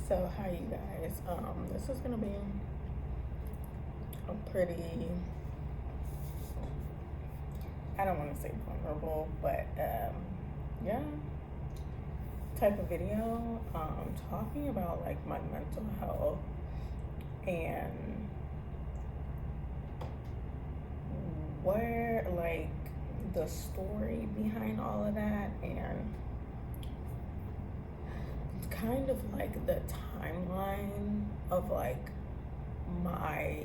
So, hi you guys. This is gonna be a pretty, I don't want to say vulnerable, but yeah, type of video. Talking about like my mental health and where like the story behind all of that, and kind of like the timeline of like my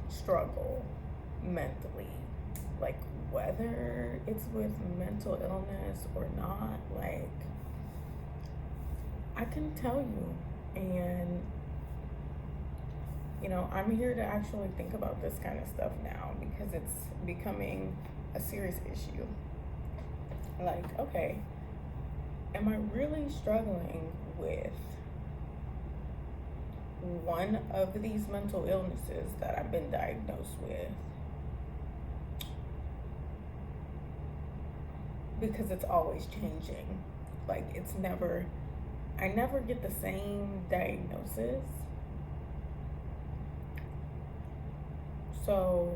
struggle mentally, like whether it's with mental illness or not. Like, I can tell you, and I'm here to actually think about this kind of stuff now because it's becoming a serious issue. Like, okay, am I really struggling with one of these mental illnesses that I've been diagnosed with? Because it's always changing. Like, I never get the same diagnosis. So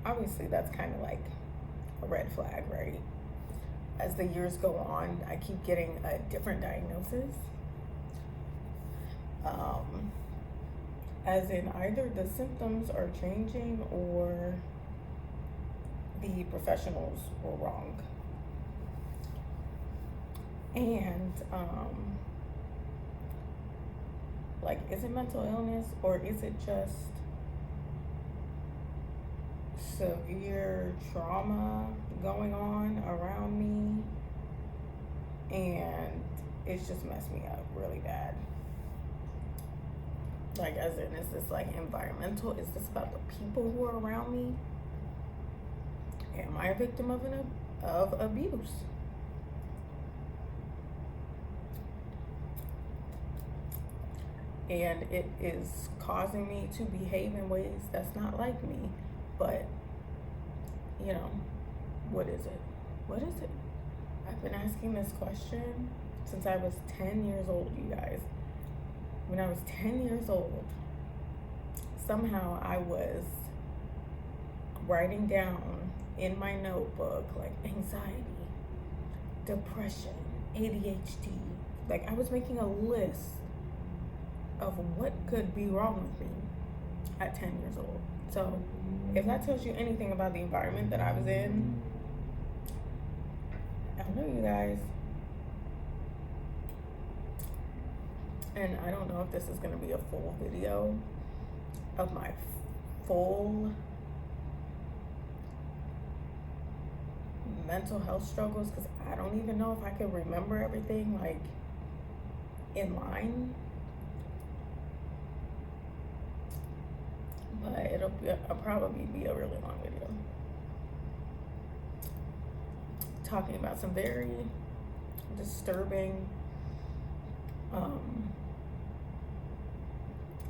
obviously that's kind of like a red flag, right? As the years go on, I keep getting a different diagnosis. As in either the symptoms are changing or the professionals were wrong. And like, is it mental illness or is it just severe trauma going on around me, and it's just messed me up really bad? Like, as in, is this like environmental? Is this about the people who are around me? Am I a victim of abuse? And it is causing me to behave in ways that's not like me. But what is it? What is it? I've been asking this question since I was 10 years old, you guys. When I was 10 years old, somehow I was writing down in my notebook like anxiety, depression, ADHD. Like, I was making a list of what could be wrong with me at 10 years old. So if that tells you anything about the environment that I was in, I don't know, you guys. And I don't know if this is going to be a full video of my full mental health struggles, because I don't even know if I can remember everything like in line. But it'll probably be a really long video talking about some very disturbing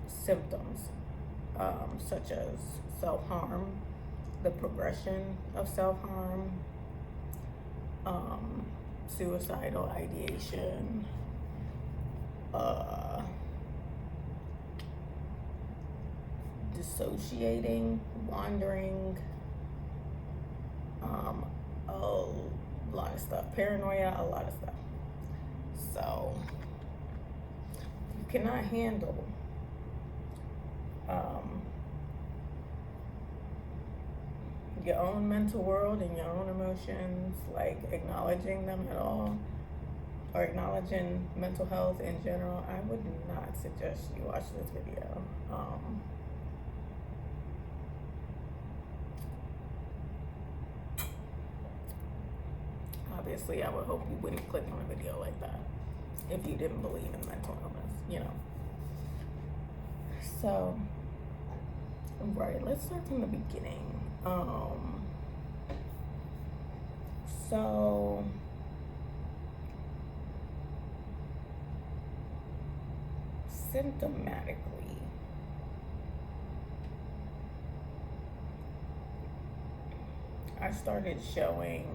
symptoms, such as self-harm, the progression of self-harm, suicidal ideation, dissociating, wandering, a lot of stuff, paranoia, a lot of stuff. So you cannot handle your own mental world and your own emotions, like acknowledging them at all, or acknowledging mental health in general, I would not suggest you watch this video. Obviously, I would hope you wouldn't click on a video like that if you didn't believe in mental illness, So, right, let's start from the beginning. So symptomatically, I started showing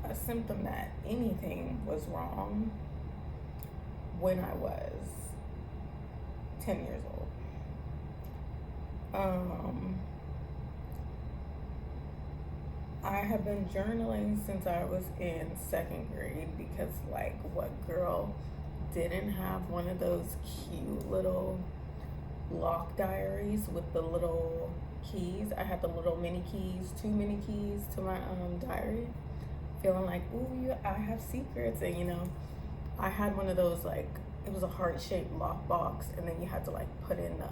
a a symptom that anything was wrong when I was 10 years old. I have been journaling since I was in second grade because, like, what girl didn't have one of those cute little lock diaries with the little keys? I had the little mini keys, 2 mini keys to my diary, feeling like, ooh, I have secrets. And I had one of those, like, it was a heart-shaped lockbox, and then you had to, like, put in the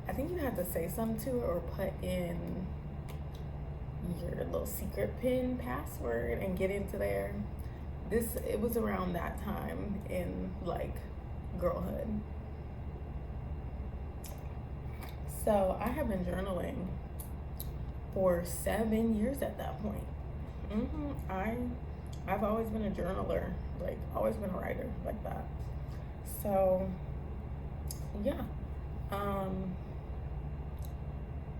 I think you had to say something to it or put in your little secret pin password and get into there. It was around that time in, like, girlhood. So I have been journaling for 7 years at that point. I've always been a journaler, like, always been a writer like that. So yeah,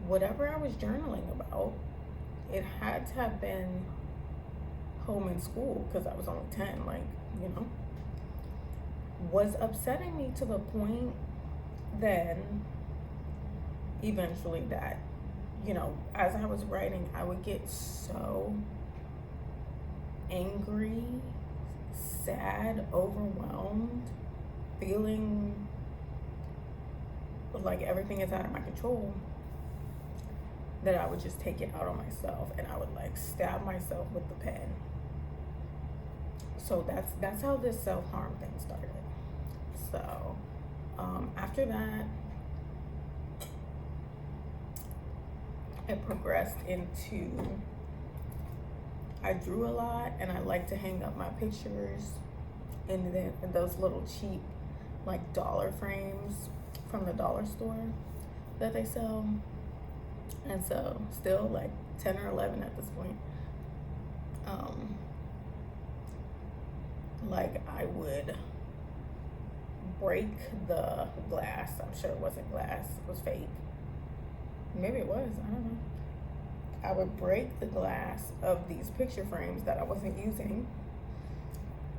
whatever I was journaling about, it had to have been home and school because I was only 10, like, was upsetting me to the point then eventually that, as I was writing, I would get so angry, sad, overwhelmed, feeling like everything is out of my control, that I would just take it out on myself, and I would, like, stab myself with the pen. So that's how this self-harm thing started. So after that, it progressed into, I drew a lot, and I like to hang up my pictures in those little cheap, like, dollar frames from the dollar store that they sell. And so still, like, 10 or 11 at this point, like, I would break the glass. I'm sure it wasn't glass, it was fake. Maybe it was, I don't know. I would break the glass of these picture frames that I wasn't using,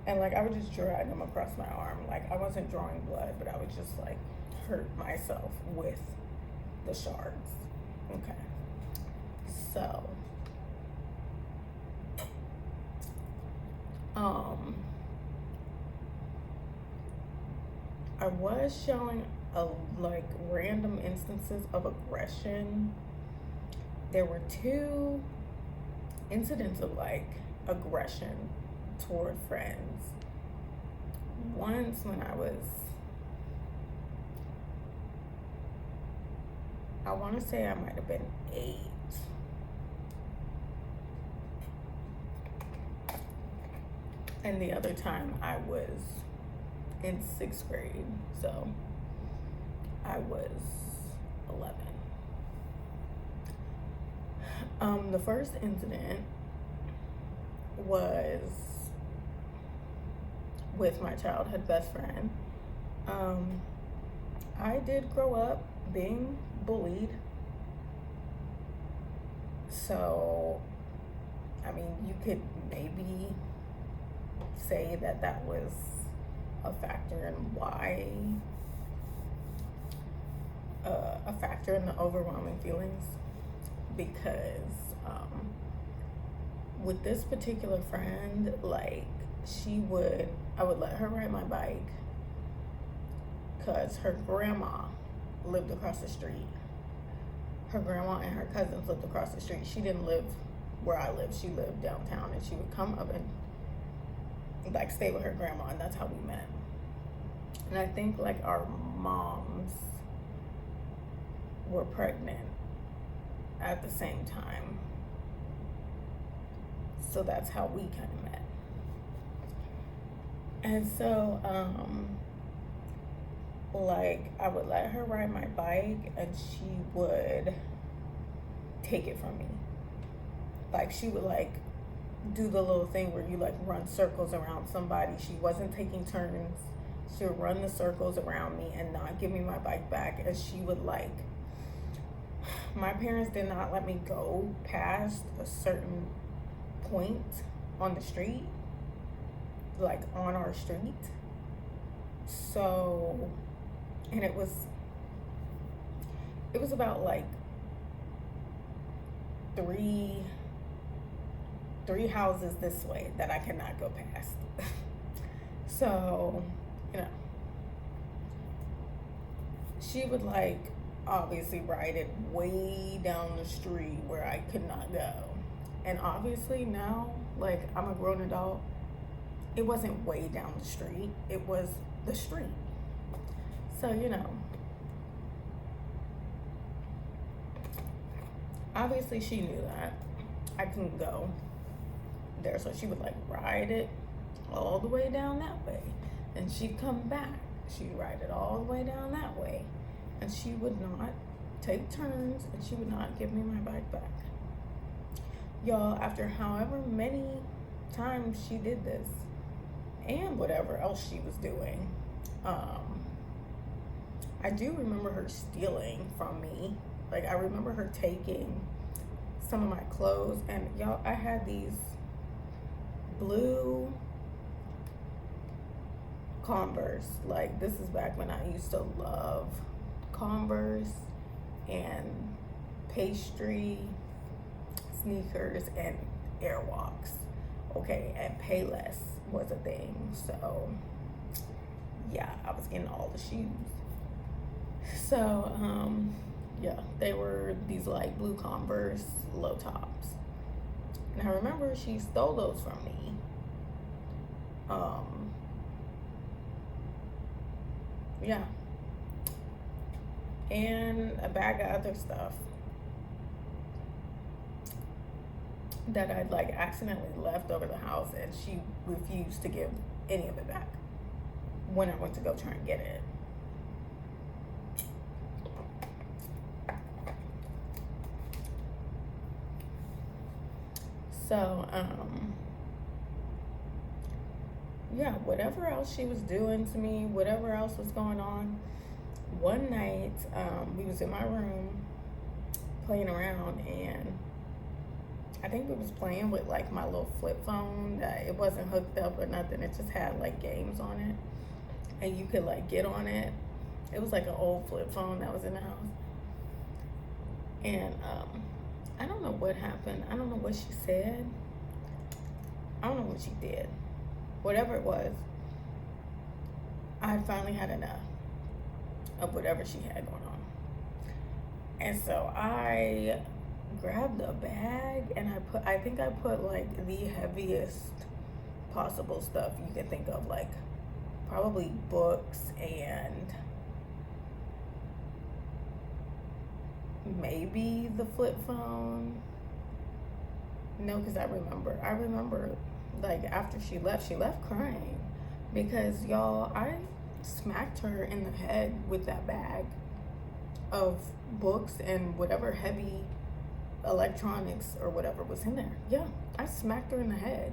and, like, I would just drag them across my arm. Like, I wasn't drawing blood, but I would just, like, hurt myself with the shards. Okay, so I was showing like, random instances of aggression. There were 2 incidents of, like, aggression toward friends. Once when I want to say I might have been 8. And the other time I was in 6th grade, so I was 11. The first incident was with my childhood best friend. I did grow up being bullied, so I mean, you could maybe say that was a factor in why, a factor in the overwhelming feelings, because with this particular friend, like, I would let her ride my bike because her grandma lived across the street. Her grandma and her cousins lived across the street. She didn't live where I lived. She lived downtown, and she would come up and, like, stay with her grandma, and that's how we met. And I think, like, our moms were pregnant at the same time, so that's how we kind of met. And so like, I would let her ride my bike, and she would take it from me. Like, she would, like, do the little thing where you, like, run circles around somebody. She wasn't taking turns. She would run the circles around me and not give me my bike back. And she would, like, my parents did not let me go past a certain point on the street, like on our street. So, and it was about like three houses this way that I cannot go past. So, you know, she would like obviously ride it way down the street where I could not go. And obviously now, like, I'm a grown adult, it wasn't way down the street, it was the street. So, you know, obviously she knew that I couldn't go there, so she would like ride it all the way down that way, and she'd come back, she'd ride it all the way down that way, and she would not take turns, and she would not give me my bike back. Y'all, after however many times she did this and whatever else she was doing, I do remember her stealing from me. Like, I remember her taking some of my clothes, and y'all, I had these blue Converse. Like, this is back when I used to love Converse and pastry sneakers and Airwalks. Okay, and Payless was a thing. So yeah, I was getting all the shoes. So yeah, they were these light blue Converse low tops, and I remember she stole those from me. Yeah, and a bag of other stuff that I'd like accidentally left over the house, and she refused to give any of it back when I went to go try and get it. So, yeah, whatever else she was doing to me, whatever else was going on, one night, we was in my room playing around, and I think we was playing with like my little flip phone that it wasn't hooked up or nothing. It just had like games on it, and you could like get on it. It was like an old flip phone that was in the house. And I don't know what happened. I don't know what she said. I don't know what she did. Whatever it was, I finally had enough of whatever she had going on. And so I grabbed a bag, and I think I put like the heaviest possible stuff you can think of, like probably books and maybe the flip phone. No, because I remember like after she left crying, because y'all, I smacked her in the head with that bag of books and whatever heavy electronics or whatever was in there. Yeah, I smacked her in the head.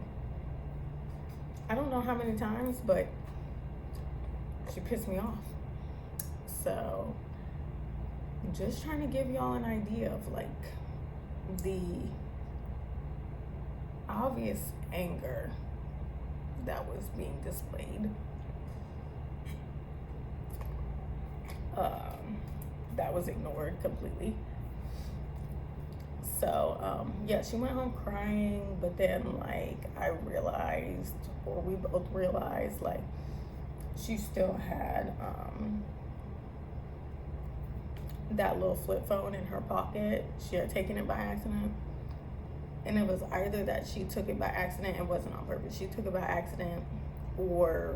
I don't know how many times, but she pissed me off. So, just trying to give y'all an idea of like the obvious anger that was being displayed. That was ignored completely. So yeah, she went home crying, but then like I realized, or we both realized, like she still had that little flip phone in her pocket. She had taken it by accident, and it was either that she took it by accident and wasn't on purpose. She took it by accident, or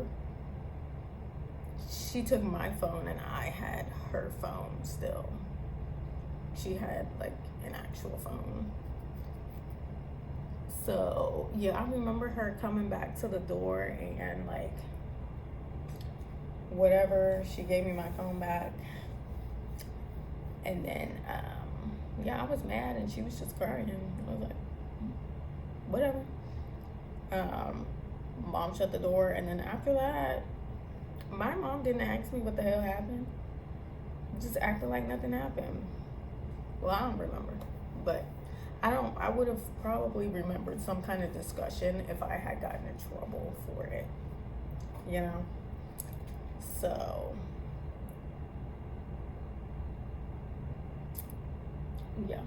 she took my phone and I had her phone still. She had like an actual phone. So yeah, I remember her coming back to the door and like whatever, she gave me my phone back. And then yeah, I was mad, and she was just crying. I was like, whatever. Mom shut the door, and then after that, my mom didn't ask me what the hell happened. Just acted like nothing happened. Well, I don't remember, but I would have probably remembered some kind of discussion if I had gotten in trouble for it, you know? So, yeah.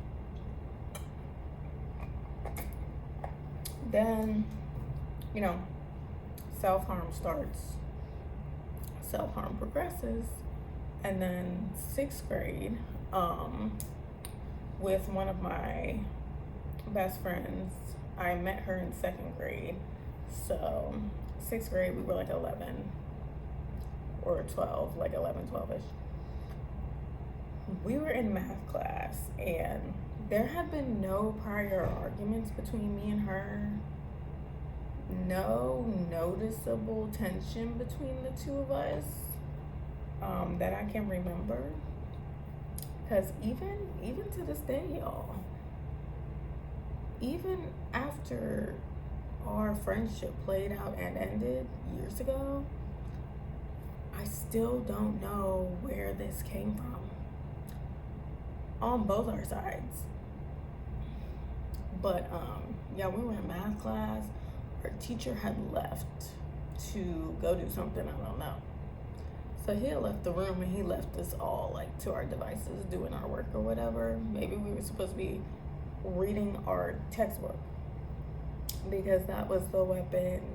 Then, you know, self-harm starts, self-harm progresses, and then 6th grade, with one of my best friends, I met her in 2nd grade. So 6th grade, we were like 11 or 12, like 11, 12-ish. We were in math class, and there had been no prior arguments between me and her, no noticeable tension between the two of us, that I can remember. Because even to this day, y'all, even after our friendship played out and ended years ago, I still don't know where this came from on both our sides. But yeah, we were in math class. Our teacher had left to go do something, I don't know. So he had left the room, and he left us all like to our devices doing our work or whatever. Maybe we were supposed to be reading our textbook, because that was the weapons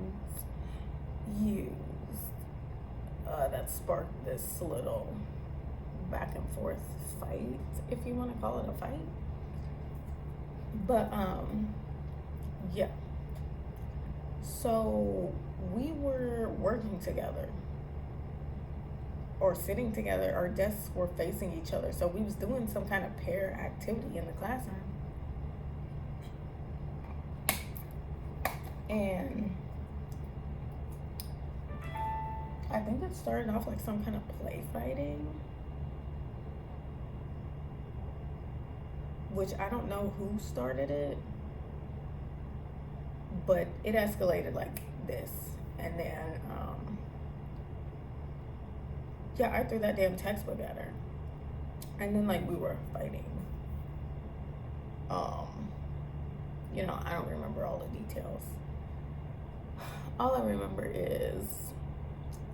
used that sparked this little back and forth fight, if you want to call it a fight. But yeah, so we were working together or sitting together. Our desks were facing each other, so we was doing some kind of pair activity in the classroom. And I think it started off like some kind of play fighting, which I don't know who started it, but it escalated like this. And then yeah, I threw that damn textbook at her, and then like we were fighting. You know, I don't remember all the details. All I remember is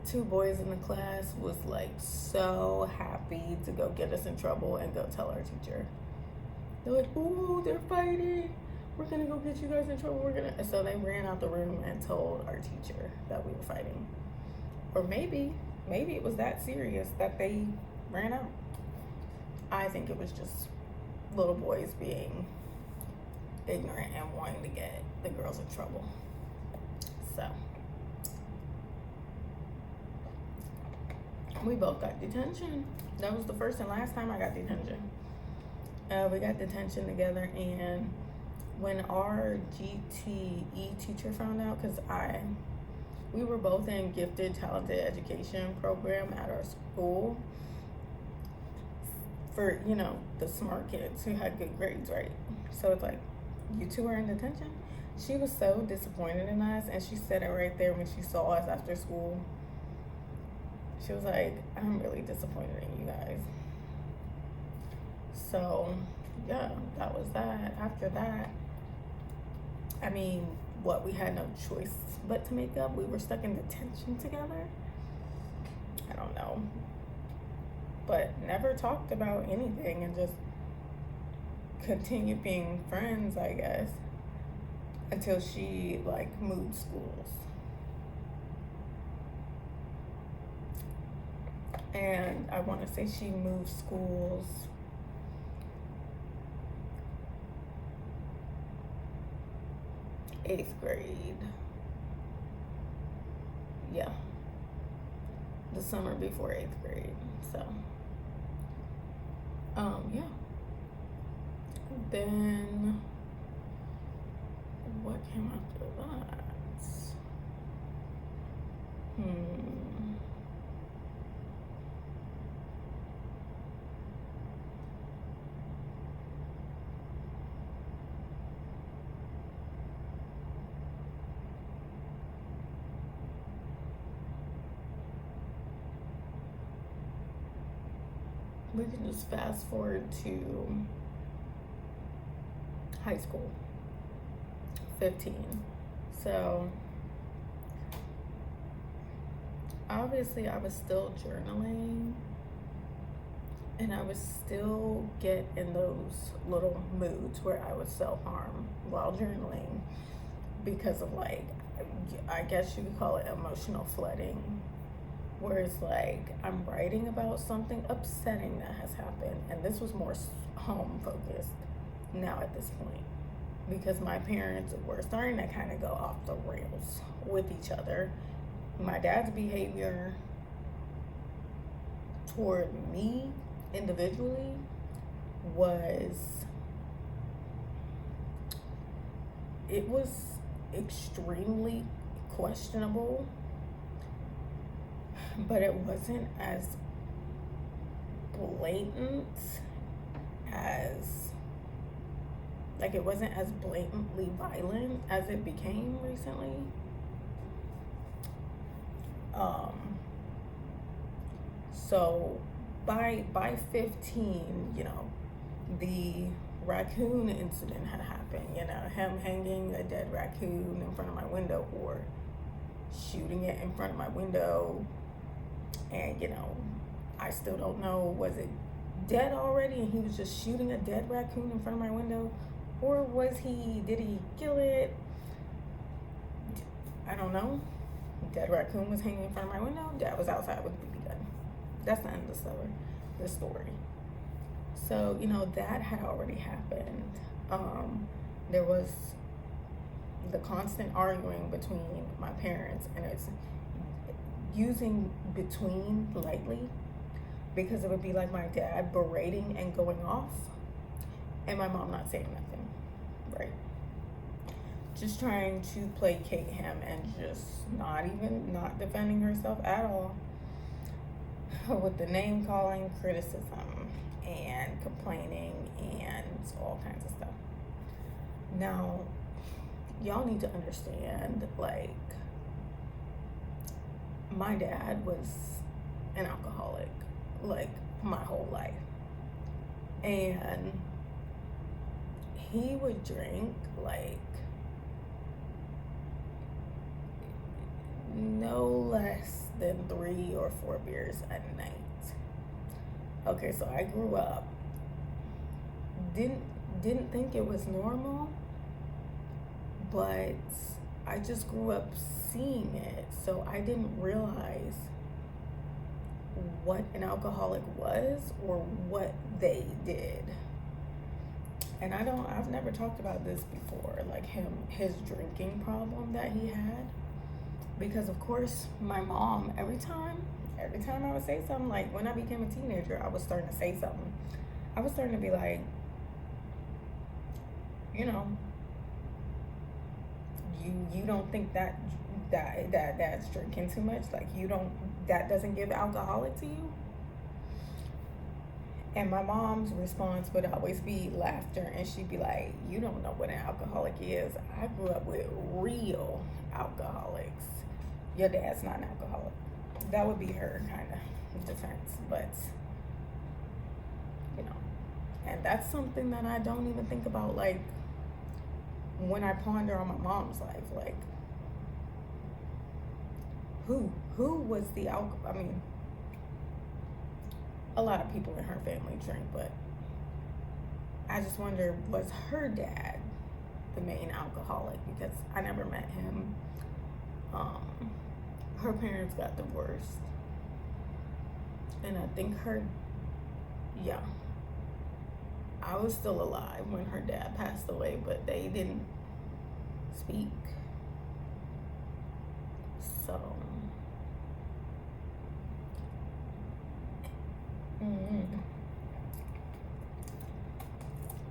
2 boys in the class was like so happy to go get us in trouble and go tell our teacher. They're like, "Ooh, they're fighting. We're gonna go get you guys in trouble. So they ran out the room and told our teacher that we were fighting. Or maybe it was that serious that they ran out. I think it was just little boys being ignorant and wanting to get the girls in trouble. So we both got detention. That was the first and last time I got detention. We got detention together, and when our GTE teacher found out, because we were both in gifted talented education program at our school for, you know, the smart kids who had good grades, right? So it's like, you two are in detention. She was so disappointed in us, and she said it right there when she saw us after school. She was like, "I'm really disappointed in you guys." So yeah, that was that. After that, I mean, we had no choice but to make up. We were stuck in detention together. I don't know, but never talked about anything, and just continued being friends, I guess, until she like moved schools. And I want to say she moved schools eighth grade. Yeah, the summer before 8th grade. So yeah. Then what came after that? We can just fast forward to high school, 15. So obviously I was still journaling, and I would still get in those little moods where I would self-harm while journaling because of, like, I guess you could call it emotional flooding, where it's like I'm writing about something upsetting that has happened, and this was more home focused now at this point, because my parents were starting to kind of go off the rails with each other. My dad's behavior toward me individually was extremely questionable, but it wasn't as blatant as, like, it wasn't as blatantly violent as it became recently. So by 15, the raccoon incident had happened, him hanging a dead raccoon in front of my window, or shooting it in front of my window. And, I still don't know, was it dead already and he was just shooting a dead raccoon in front of my window? Or did he kill it? I don't know. Dead raccoon was hanging in front of my window. Dad was outside with the BB gun. That's the end of the story. So, that had already happened. There was the constant arguing between my parents, and it's using between lightly, because it would be like my dad berating and going off, and my mom not saying nothing, right? Just trying to placate him and just not defending herself at all, with the name calling, criticism, and complaining, and all kinds of stuff. Now, y'all need to understand, like, my dad was an alcoholic, like, my whole life. And he would drink, like, no less than 3 or 4 beers a night. Okay, so I grew up, didn't think it was normal, but I just grew up seeing it, so I didn't realize what an alcoholic was or what they did. And I've never talked about this before, like his drinking problem that he had, because of course my mom, every time I would say something, like when I became a teenager, I was starting to say something. I was starting to be like, you don't think that's drinking too much? Like, that doesn't give alcoholic to you? And my mom's response would always be laughter, and she'd be like, you don't know what an alcoholic is. I grew up with real alcoholics. Your dad's not an alcoholic. That would be her kind of defense, but and that's something that I don't even think about, like, when I ponder on my mom's life, like, who was the alcohol? I mean, a lot of people in her family drink, but I just wonder, was her dad the main alcoholic? Because I never met him. Her parents got divorced, and I think I was still alive when her dad passed away, but they didn't speak. So,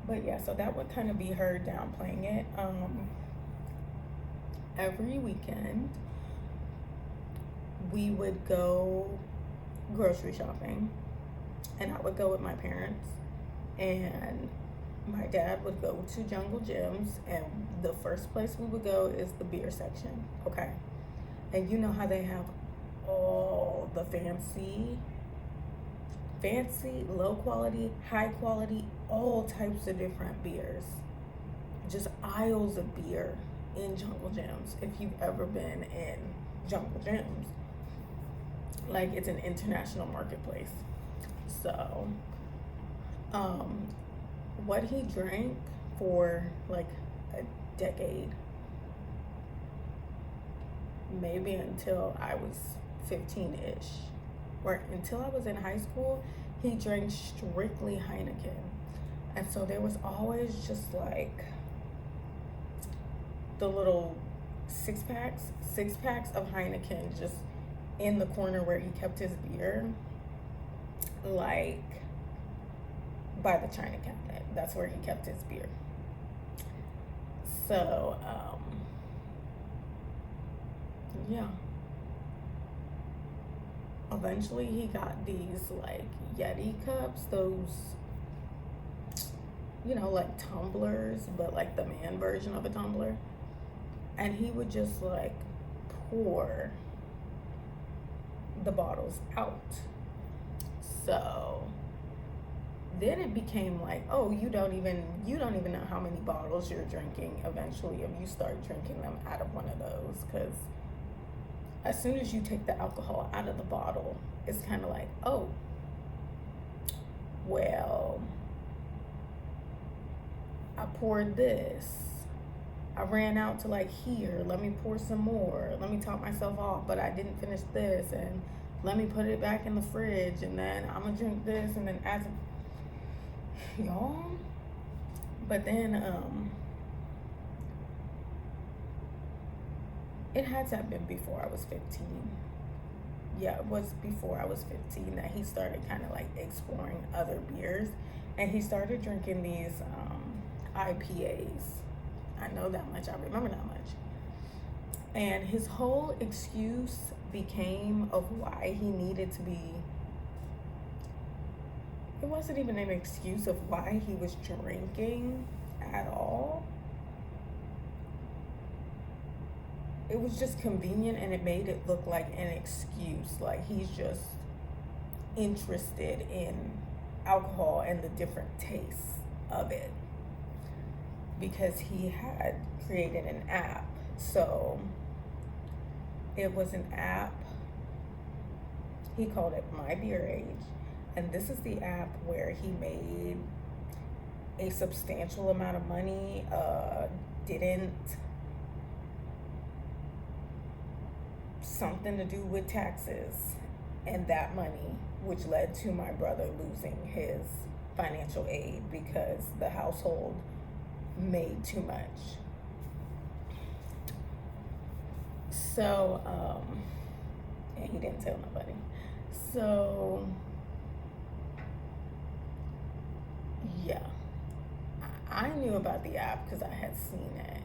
but yeah, so that would kind of be her downplaying it. Every weekend, we would go grocery shopping, and I would go with my parents, and my dad would go to Jungle Gyms, and the first place we would go is the beer section, okay? And you know how they have all the fancy, low quality, high quality, all types of different beers. just aisles of beer in Jungle Gyms. If you've ever been in Jungle Gyms, like, it's an international marketplace. So what he drank for like a decade, maybe until I was 15-ish, or until I was in high school, he drank strictly Heineken. And so there was always just like the little six packs of Heineken just in the corner where he kept his beer, like by the china cabinet. That's where he kept his beer. So yeah, eventually he got these like Yeti cups, those, you know, like tumblers, but like the man version of a tumbler. And he would just like pour the bottles out. So then it became like, oh, you don't even know how many bottles you're drinking eventually if you start drinking them out of one of those. Because as soon as you take the alcohol out of the bottle, it's kind of like, oh, well, I poured this, I ran out to like here, let me pour some more, let me top myself off, but I didn't finish this, and let me put it back in the fridge, and then I'm gonna drink this, and then as y'all. But then it had to have been before I was 15. Yeah, it was before I was 15 that he started kind of like exploring other beers, and he started drinking these IPAs. I know that much, I remember that much. And his whole excuse became of why he needed to be, it wasn't even an excuse of why he was drinking at all. It was just convenient, and it made it look like an excuse, like he's just interested in alcohol and the different tastes of it, because he had created an app. So it was an app, he called it My Beer Age, and this is the app where he made a substantial amount of money, didn't, something to do with taxes and that money, which led to my brother losing his financial aid because the household made too much. So and he didn't tell nobody. So yeah, I knew about the app because I had seen it.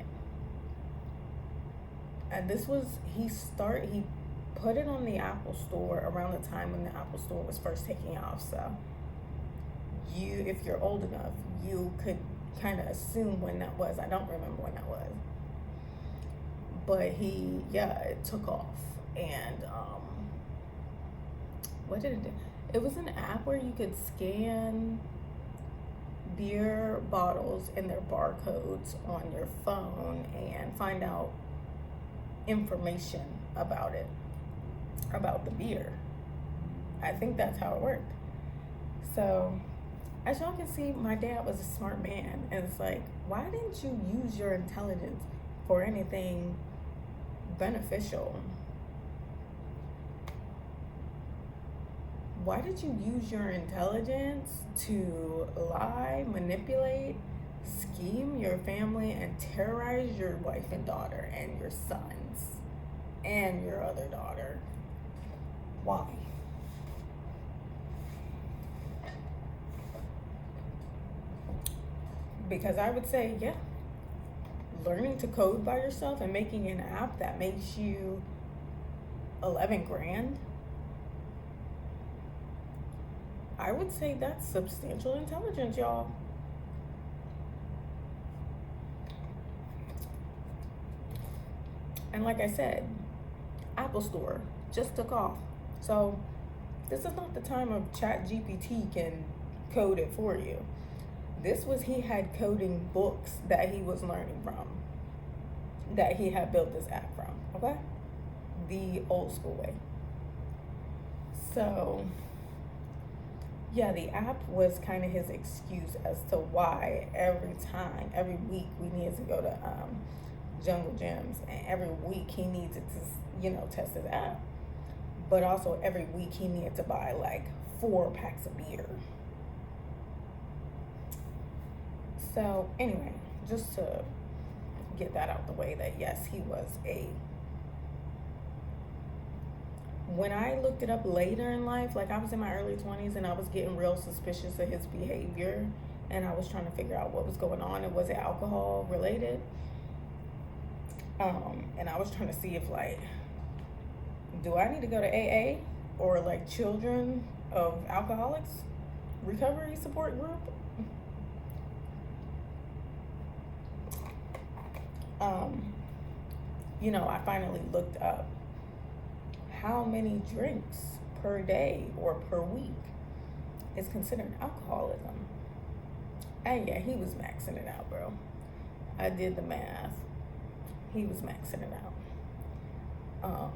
And this was, he put it on the Apple Store around the time when the Apple Store was first taking off. So you, if you're old enough, you could kind of assume when that was. I don't remember when that was. But it took off. And what did it do? It was an app where you could scan beer bottles and their barcodes on your phone and find out information about it, about the beer. I think that's how it worked. So as y'all can see, my dad was a smart man, and it's like, why didn't you use your intelligence for anything beneficial? Why did you use your intelligence to lie, manipulate, scheme your family, and terrorize your wife and daughter and your sons and your other daughter? Why? Because I would say, yeah, learning to code by yourself and making an app that makes you 11 grand, I would say that's substantial intelligence, y'all. And like I said, Apple Store just took off. So this is not the time of ChatGPT can code it for you. This was, he had coding books that he was learning from, that he had built this app from, okay? The old school way. So, yeah, the app was kind of his excuse as to why every week we needed to go to Jungle Gyms, and every week he needed to, test his app. But also every week he needed to buy like 4 packs of beer. So anyway, just to get that out the way, that yes, he was when I looked it up later in life, like I was in my early 20s and I was getting real suspicious of his behavior, and I was trying to figure out what was going on, and was it alcohol related? And I was trying to see if, like, do I need to go to AA or like Children of Alcoholics Recovery Support Group? I finally looked up how many drinks per day or per week is considered alcoholism. And yeah, he was maxing it out, bro. I did the math. He was maxing it out.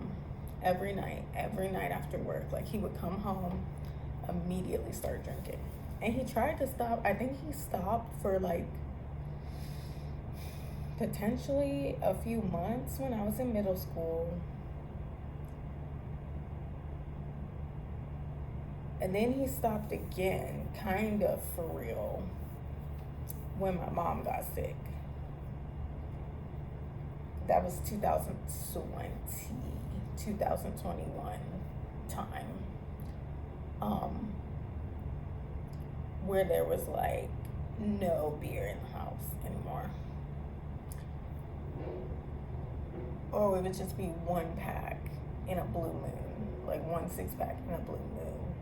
Every night after work, like he would come home, immediately start drinking. And he tried to stop. I think he stopped for like potentially a few months when I was in middle school. And then he stopped again, kind of for real, when my mom got sick. That was 2021 time. Where there was like no beer in the house anymore. Or it would just be 1 pack in a blue moon, like 1 6-pack in a blue moon.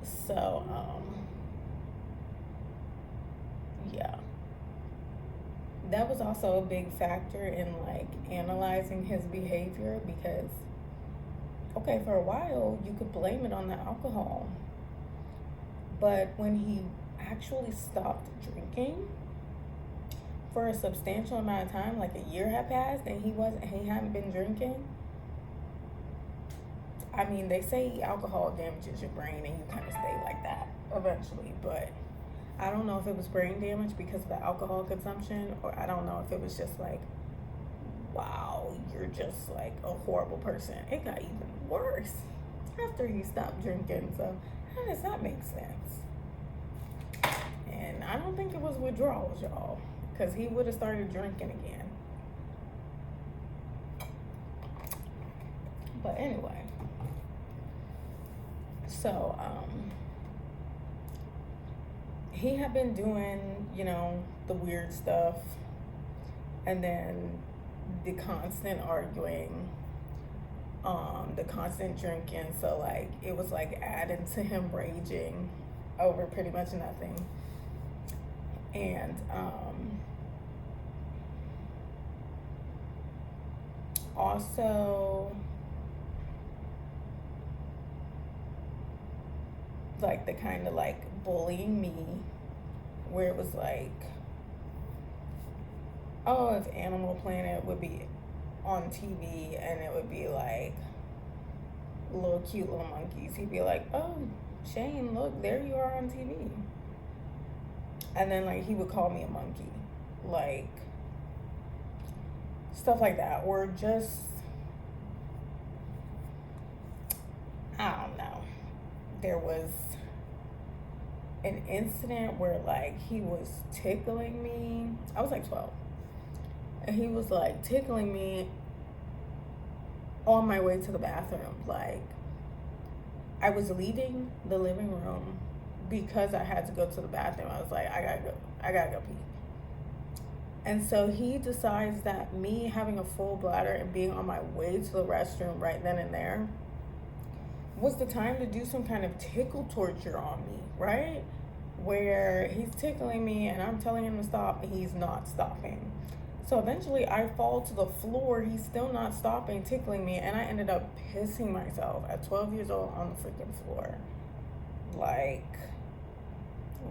So, yeah. That was also a big factor in like analyzing his behavior, because, okay, for a while you could blame it on the alcohol. But when he actually stopped drinking for a substantial amount of time, like a year had passed and he hadn't been drinking. I mean, they say alcohol damages your brain and you kind of stay like that eventually, but I don't know if it was brain damage because of the alcohol consumption, or I don't know if it was just like, wow, you're just like a horrible person. It got even worse after he stopped drinking. So how does that make sense? And I don't think it was withdrawals, y'all, because he would have started drinking again. But anyway, so he had been doing, the weird stuff, and then the constant arguing, the constant drinking. So like it was like adding to him raging over pretty much nothing. And also like the kind of like bullying me, where it was like, oh, if Animal Planet would be on TV and it would be like cute little monkeys, he'd be like, oh, Shane, look, there you are on TV. And then like he would call me a monkey, like stuff like that, or just, I don't know. There was an incident where like he was tickling me. I was like 12, and he was like tickling me on my way to the bathroom. Like I was leaving the living room because I had to go to the bathroom. I was like, I gotta go pee. And so he decides that me having a full bladder and being on my way to the restroom right then and there was the time to do some kind of tickle torture on me, right? Where he's tickling me and I'm telling him to stop and he's not stopping. So eventually I fall to the floor. He's still not stopping tickling me, and I ended up pissing myself at 12 years old on the freaking floor. Like,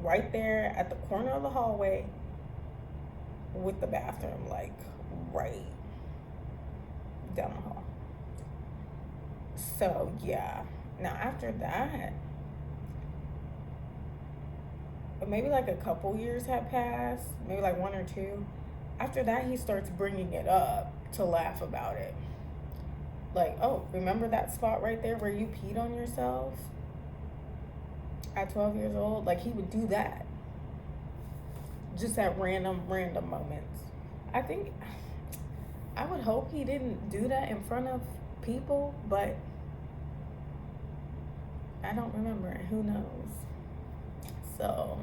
right there at the corner of the hallway with the bathroom, like right down the hall. So yeah. Now after that, maybe like a couple years had passed, maybe like 1 or 2. After that, he starts bringing it up to laugh about it. Like, oh, remember that spot right there where you peed on yourself at 12 years old? Like, he would do that just at random moments. I would hope he didn't do that in front of people, but I don't remember. Who knows? So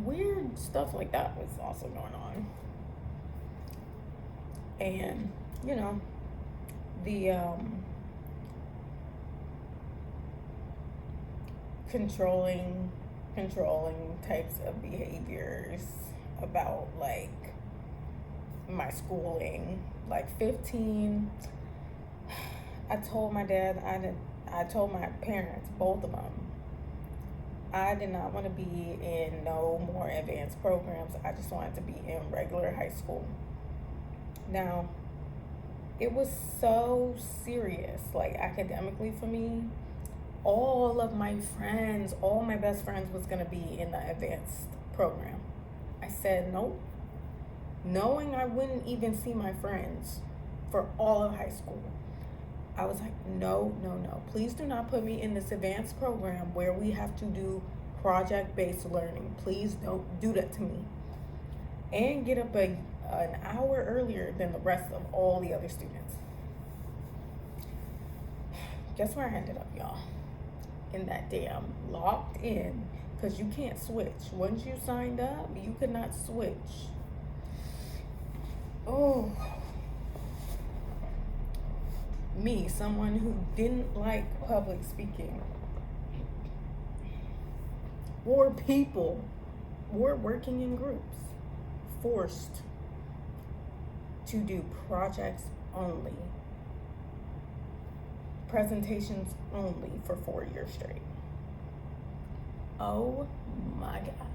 weird stuff like that was also going on. And, you know, the controlling types of behaviors about like my schooling. Like 15, I told my dad, I told my parents, both of them, I did not want to be in no more advanced programs. I just wanted to be in regular high school. Now, it was so serious, like academically for me. All of my friends, all my best friends was going to be in the advanced program. I said nope, knowing I wouldn't even see my friends for all of high school. I was like, no. Please do not put me in this advanced program where we have to do project-based learning. Please don't do that to me. And get up an hour earlier than the rest of all the other students. Guess where I ended up, y'all? In that damn locked in, because you can't switch. Once you signed up, you could not switch. Oh. Me, someone who didn't like public speaking, or people, or working in groups, forced to do projects only, presentations only for 4 years straight. Oh my God.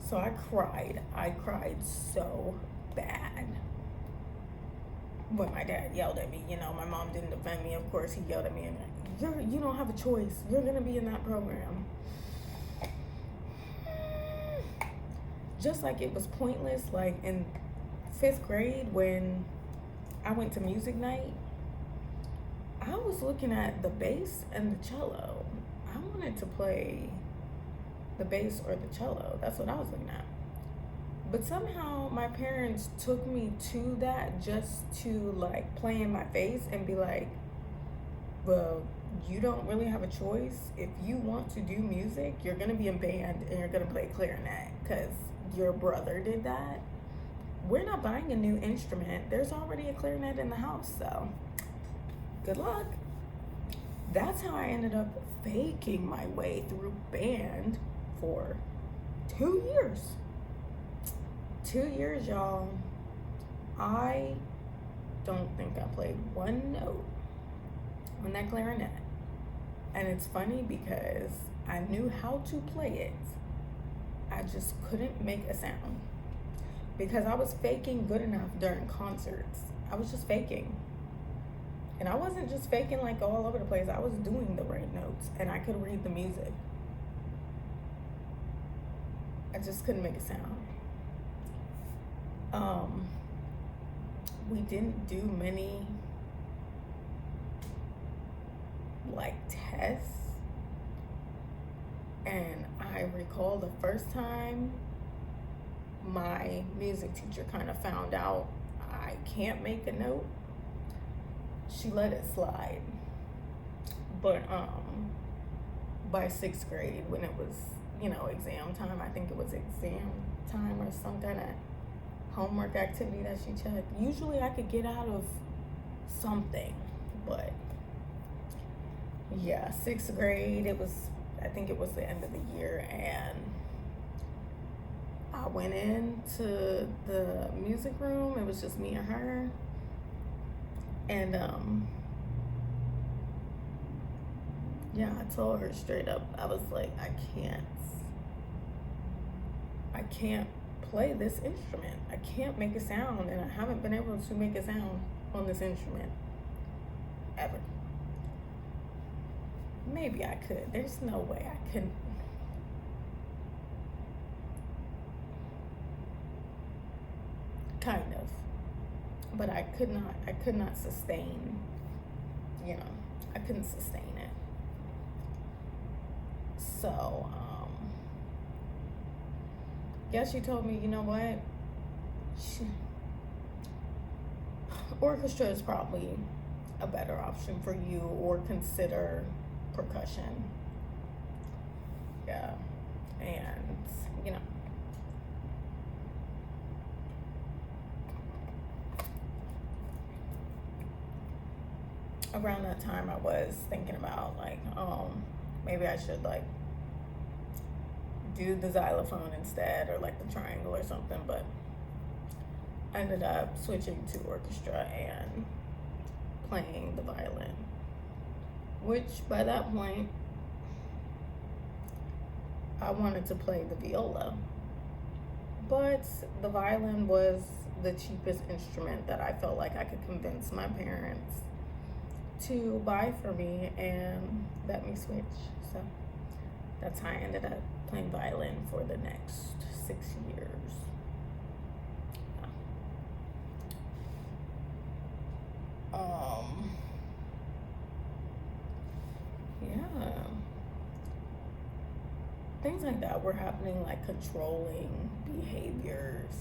So I cried so bad when my dad yelled at me. You know, my mom didn't defend me. Of course, he yelled at me and you don't have a choice. You're gonna be in that program. Just like it was pointless, like in 5th grade when I went to music night, I was looking at the bass and the cello. I wanted to play the bass or the cello. That's what I was looking at. But somehow my parents took me to that just to like play in my face and be like, well, you don't really have a choice. If you want to do music, you're gonna be in band and you're gonna play clarinet because your brother did that. We're not buying a new instrument. There's already a clarinet in the house, so good luck. That's how I ended up faking my way through band for 2 years. 2 years, y'all. I don't think I played one note on that clarinet. And it's funny because I knew how to play it. I just couldn't make a sound. Because I was faking good enough during concerts. I was just faking. And I wasn't just faking like all over the place. I was doing the right notes and I could read the music. I just couldn't make a sound. We didn't do many like tests. And I recall the first time my music teacher kind of found out I can't make a note. She let it slide. But by 6th grade, when it was, you know, exam time, I think it was exam time or some kind of homework activity that she checked. Usually I could get out of something, but yeah, 6th grade, I think it was the end of the year, and I went into the music room. It was just me and her. And Yeah, I told her straight up, I was like, I can't play this instrument. I can't make a sound, and I haven't been able to make a sound on this instrument ever. Maybe I could. There's no way I couldn't. Kind of. But I could not sustain, I couldn't sustain it. So, yeah, she told me, you know what? Orchestra is probably a better option for you, or consider percussion. Yeah. And, around that time I was thinking about like, maybe I should like do the xylophone instead, or like the triangle or something, but I ended up switching to orchestra and playing the violin, which by that point I wanted to play the viola, but the violin was the cheapest instrument that I felt like I could convince my parents to buy for me and let me switch. So that's how I ended up playing violin for the next 6 years. Yeah. Things like that were happening, like controlling behaviors,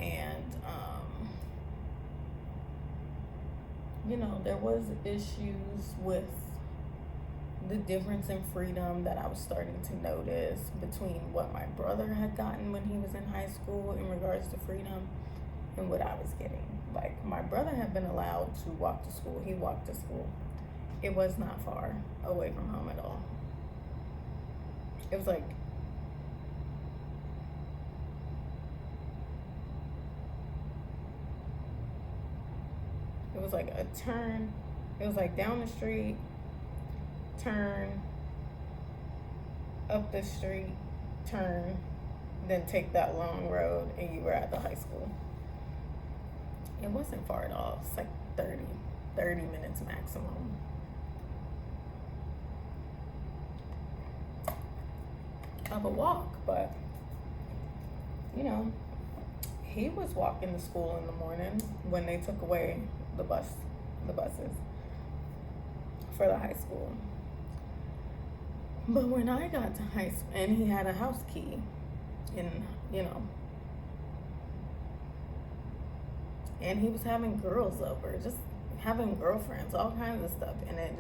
and there was issues with the difference in freedom that I was starting to notice between what my brother had gotten when he was in high school in regards to freedom and what I was getting. Like, my brother had been allowed to walk to school. He walked to school. It was not far away from home at all. It was like a turn. It was like down the street, turn, up the street, turn, then take that long road, and you were at the high school. It wasn't far at all. It's like 30 minutes maximum. Of a walk, but he was walking to school in the morning when they took away the buses for the high school. But when I got to high school, and he had a house key, and and he was having girls over, just having girlfriends, all kinds of stuff, and I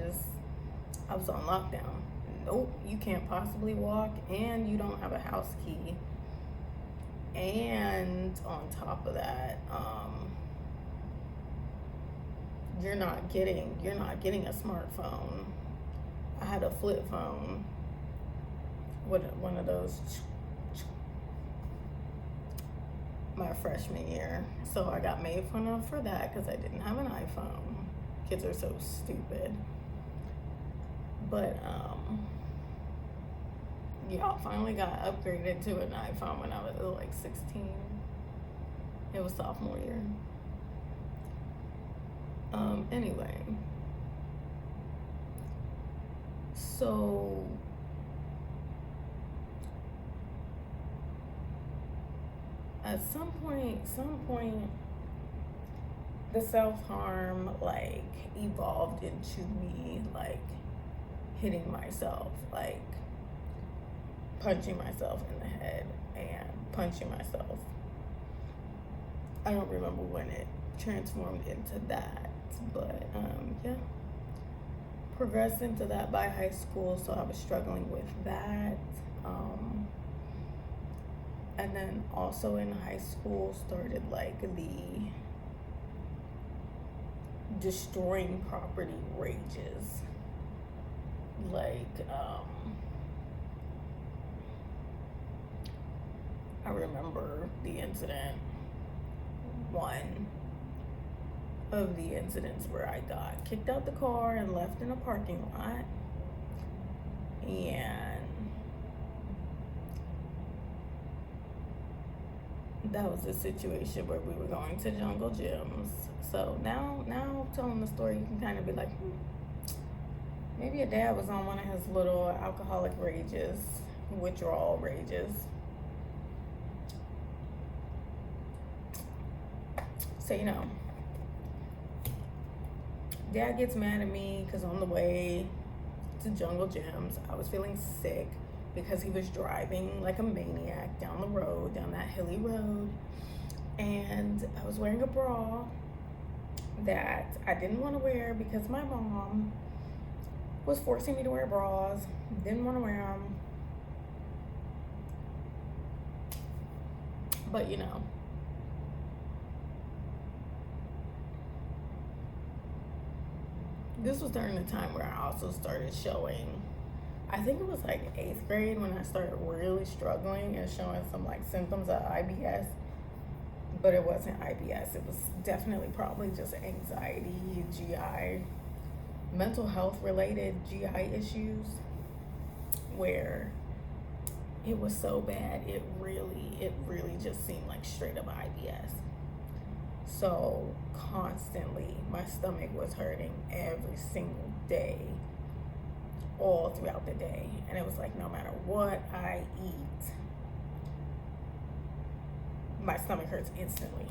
was on lockdown. Nope, you can't possibly walk, and you don't have a house key, and on top of that, you're not getting a smartphone. I had a flip phone with one of those my freshman year, so I got made fun of for that because I didn't have an iPhone. Kids are so stupid. But yeah, I finally got upgraded to an iPhone when I was like 16. It was sophomore year. Anyway, so at some point, the self-harm like evolved into me like hitting myself, like punching myself in the head and punching myself. I don't remember when it transformed into that, but yeah, progressed into that by high school, so I was struggling with that. And then also in high school started like the destroying property rages. Like, I remember the incident one of the incidents where I got kicked out the car and left in a parking lot. And that was a situation where we were going to jungle gyms. So now telling the story, you can kind of be like, maybe your dad was on one of his little alcoholic rages, withdrawal rages. So, you know, dad gets mad at me because on the way to jungle gyms, I was feeling sick because he was driving like a maniac down the road, down that hilly road. And I was wearing a bra that I didn't want to wear because my mom was forcing me to wear bras, didn't want to wear them. But you know, this was during the time where I also started showing, I think it was like 8th grade when I started really struggling and showing some like symptoms of IBS. But it wasn't IBS. It was definitely probably just anxiety, GI, mental health related GI issues, where it was so bad, it really just seemed like straight up IBS. So constantly my stomach was hurting every single day, all throughout the day. And it was like no matter what I eat, my stomach hurts instantly.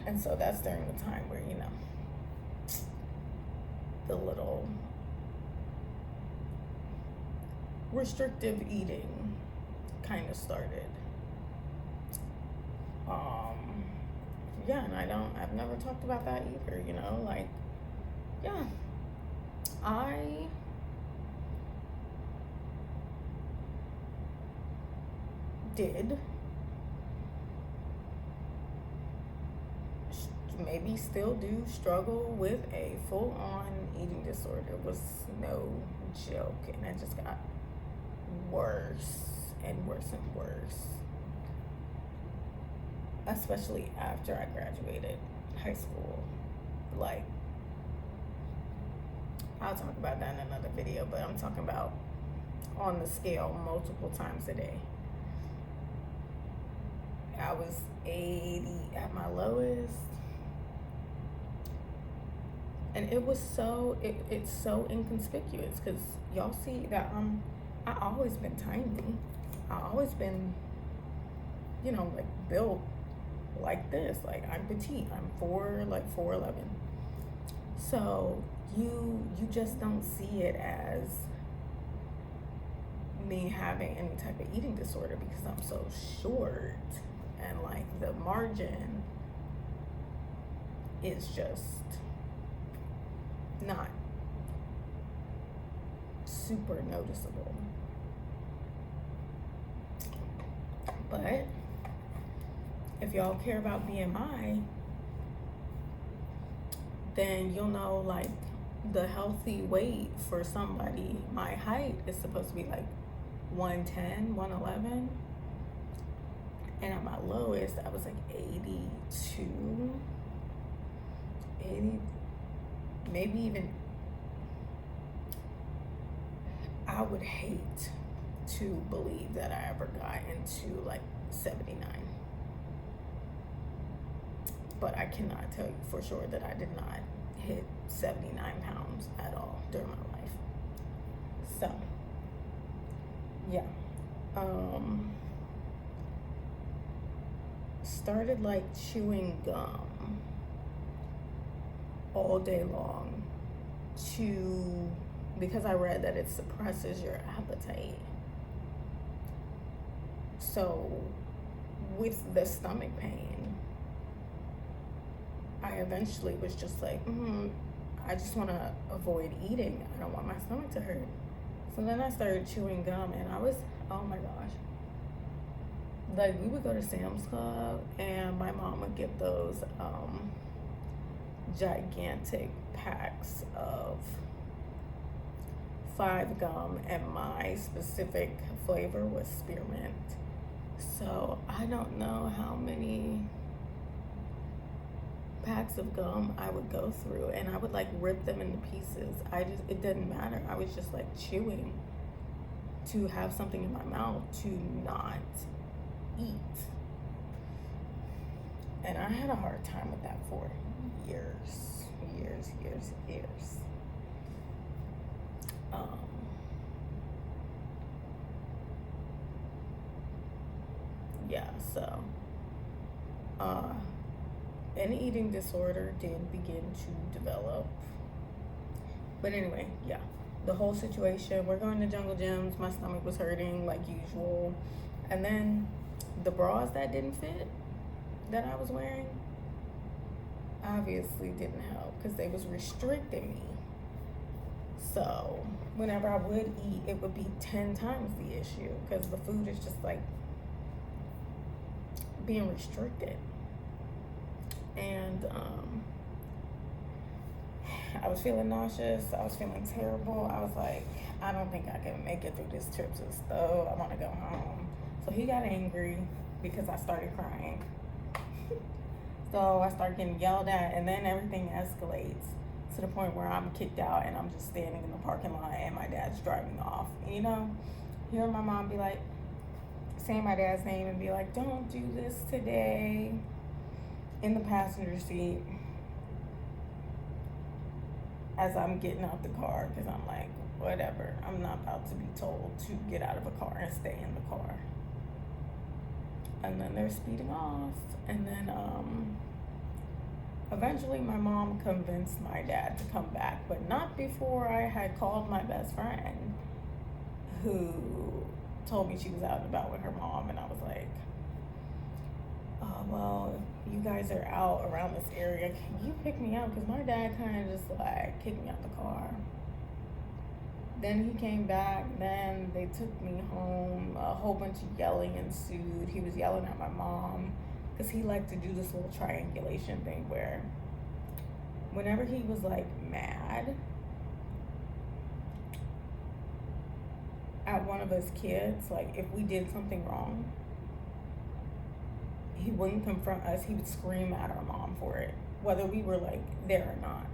And so that's during the time where, you know, the little restrictive eating kind of started. Yeah, and I've never talked about that either, you know, like, yeah, I did maybe still do struggle with a full-on eating disorder. It was no joke, and it just got worse and worse and worse, especially after I graduated high school. Like, I'll talk about that in another video, but I'm talking about on the scale multiple times a day. I was 80 at my lowest, and it was it's so inconspicuous because y'all see that I always been tiny. I always been, you know, like built like this. Like I'm petite. I'm 4'11". So you just don't see it as me having any type of eating disorder because I'm so short, and like the margin is just not super noticeable. But if y'all care about BMI, then you'll know like the healthy weight for somebody my height is supposed to be like 110, 111. And at my lowest, I was like 82, 80, maybe even, I would hate to believe that I ever got into like 79. But I cannot tell you for sure that I did not hit 79 pounds at all during my life. So, yeah. Started like chewing gum all day long because I read that it suppresses your appetite. So with the stomach pain, I eventually was just like, I just want to avoid eating. I don't want my stomach to hurt. So then I started chewing gum, and I was, oh my gosh. Like, we would go to Sam's Club, and my mom would get those gigantic packs of 5 gum, and my specific flavor was spearmint. So I don't know how many packs of gum I would go through, and I would like rip them into pieces. It didn't matter. I was just like chewing to have something in my mouth to not eat. And I had a hard time with that for years. Yeah, so an eating disorder did begin to develop. But anyway, yeah, the whole situation, we're going to Jungle Gyms, my stomach was hurting like usual. And then the bras that didn't fit that I was wearing obviously didn't help because they was restricting me. So whenever I would eat, it would be 10 times the issue because the food is just like being restricted. And I was feeling nauseous. I was feeling terrible. I was like, I don't think I can make it through this trip to the stove. I want to go home. So he got angry because I started crying. So I started getting yelled at, and then everything escalates to the point where I'm kicked out and I'm just standing in the parking lot and my dad's driving off. And, you know, hearing my mom be like, saying my dad's name and be like, don't do this today, in the passenger seat as I'm getting out the car, because I'm like, whatever, I'm not about to be told to get out of a car and stay in the car. And then they're speeding off, and then eventually my mom convinced my dad to come back, but not before I had called my best friend, who told me she was out and about with her mom. And I was like, oh, well, if you guys are out around this area, can you pick me up? Because my dad kind of just like kicked me out the car. Then he came back, then they took me home. A whole bunch of yelling ensued. He was yelling at my mom because he liked to do this little triangulation thing where whenever he was like mad at one of his kids, like if we did something wrong, he wouldn't confront us. He would scream at our mom for it, whether we were like there or not.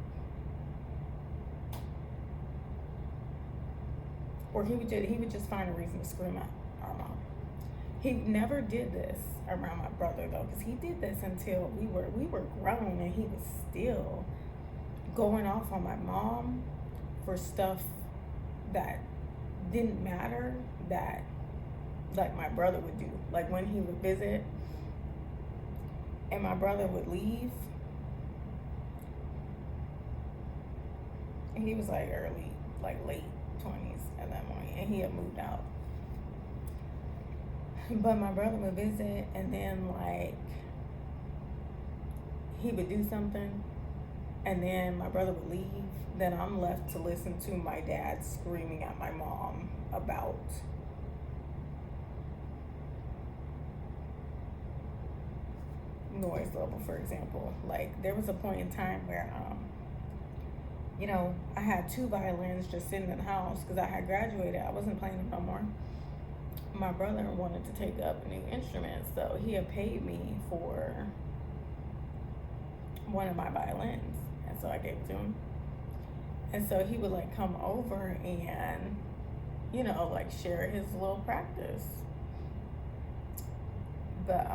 Or he would just find a reason to scream at our mom. He never did this around my brother though, because he did this until we were grown, and he was still going off on my mom for stuff that didn't matter, that like my brother would do. Like when he would visit and my brother would leave, and he was like late 20s at that point, and he had moved out. But my brother would visit, and then like he would do something, and then my brother would leave. Then I'm left to listen to my dad screaming at my mom about noise level, for example. Like there was a point in time where you know, I had 2 violins just sitting in the house because I had graduated. I wasn't playing them no more. My brother wanted to take up a new instrument, so he had paid me for one of my violins, and so I gave it to him. And so he would like come over and, you know, like share his little practice. But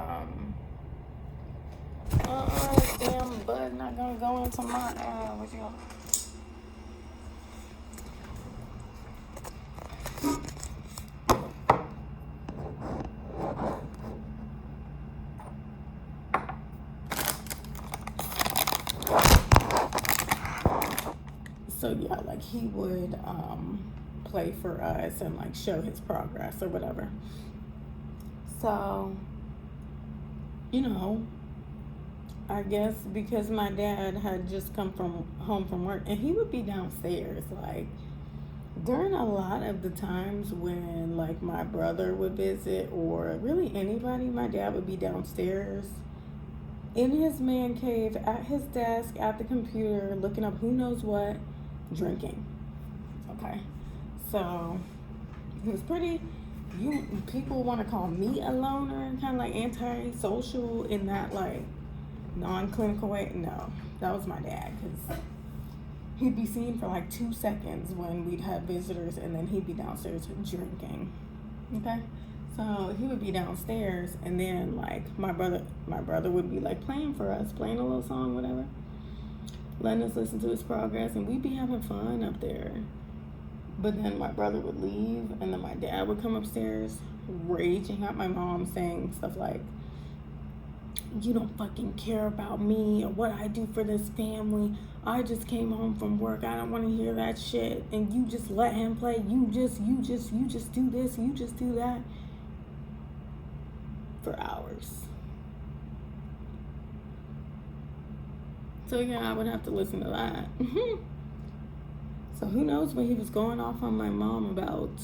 damn bud not gonna go into my what you So yeah, like he would play for us and like show his progress or whatever. So, you know, I guess because my dad had just come home from work, and he would be downstairs like during a lot of the times when like my brother would visit, or really anybody, my dad would be downstairs in his man cave at his desk at the computer looking up who knows what, drinking. Okay, so he was pretty, people want to call me a loner, kind of like antisocial, in that like non-clinical way. No, that was my dad, because he'd be seen for like 2 seconds when we'd have visitors, and then he'd be downstairs drinking. Okay, so he would be downstairs, and then like my brother would be like playing for us, playing a little song, whatever, letting us listen to his progress, and we'd be having fun up there. But then my brother would leave, and then my dad would come upstairs raging at my mom, saying stuff like, "You don't fucking care about me or what I do for this family. I just came home from work. I don't want to hear that shit. And you just let him play. You just do this. You just do that." For hours. So yeah, I would have to listen to that. So who knows what he was going off on my mom about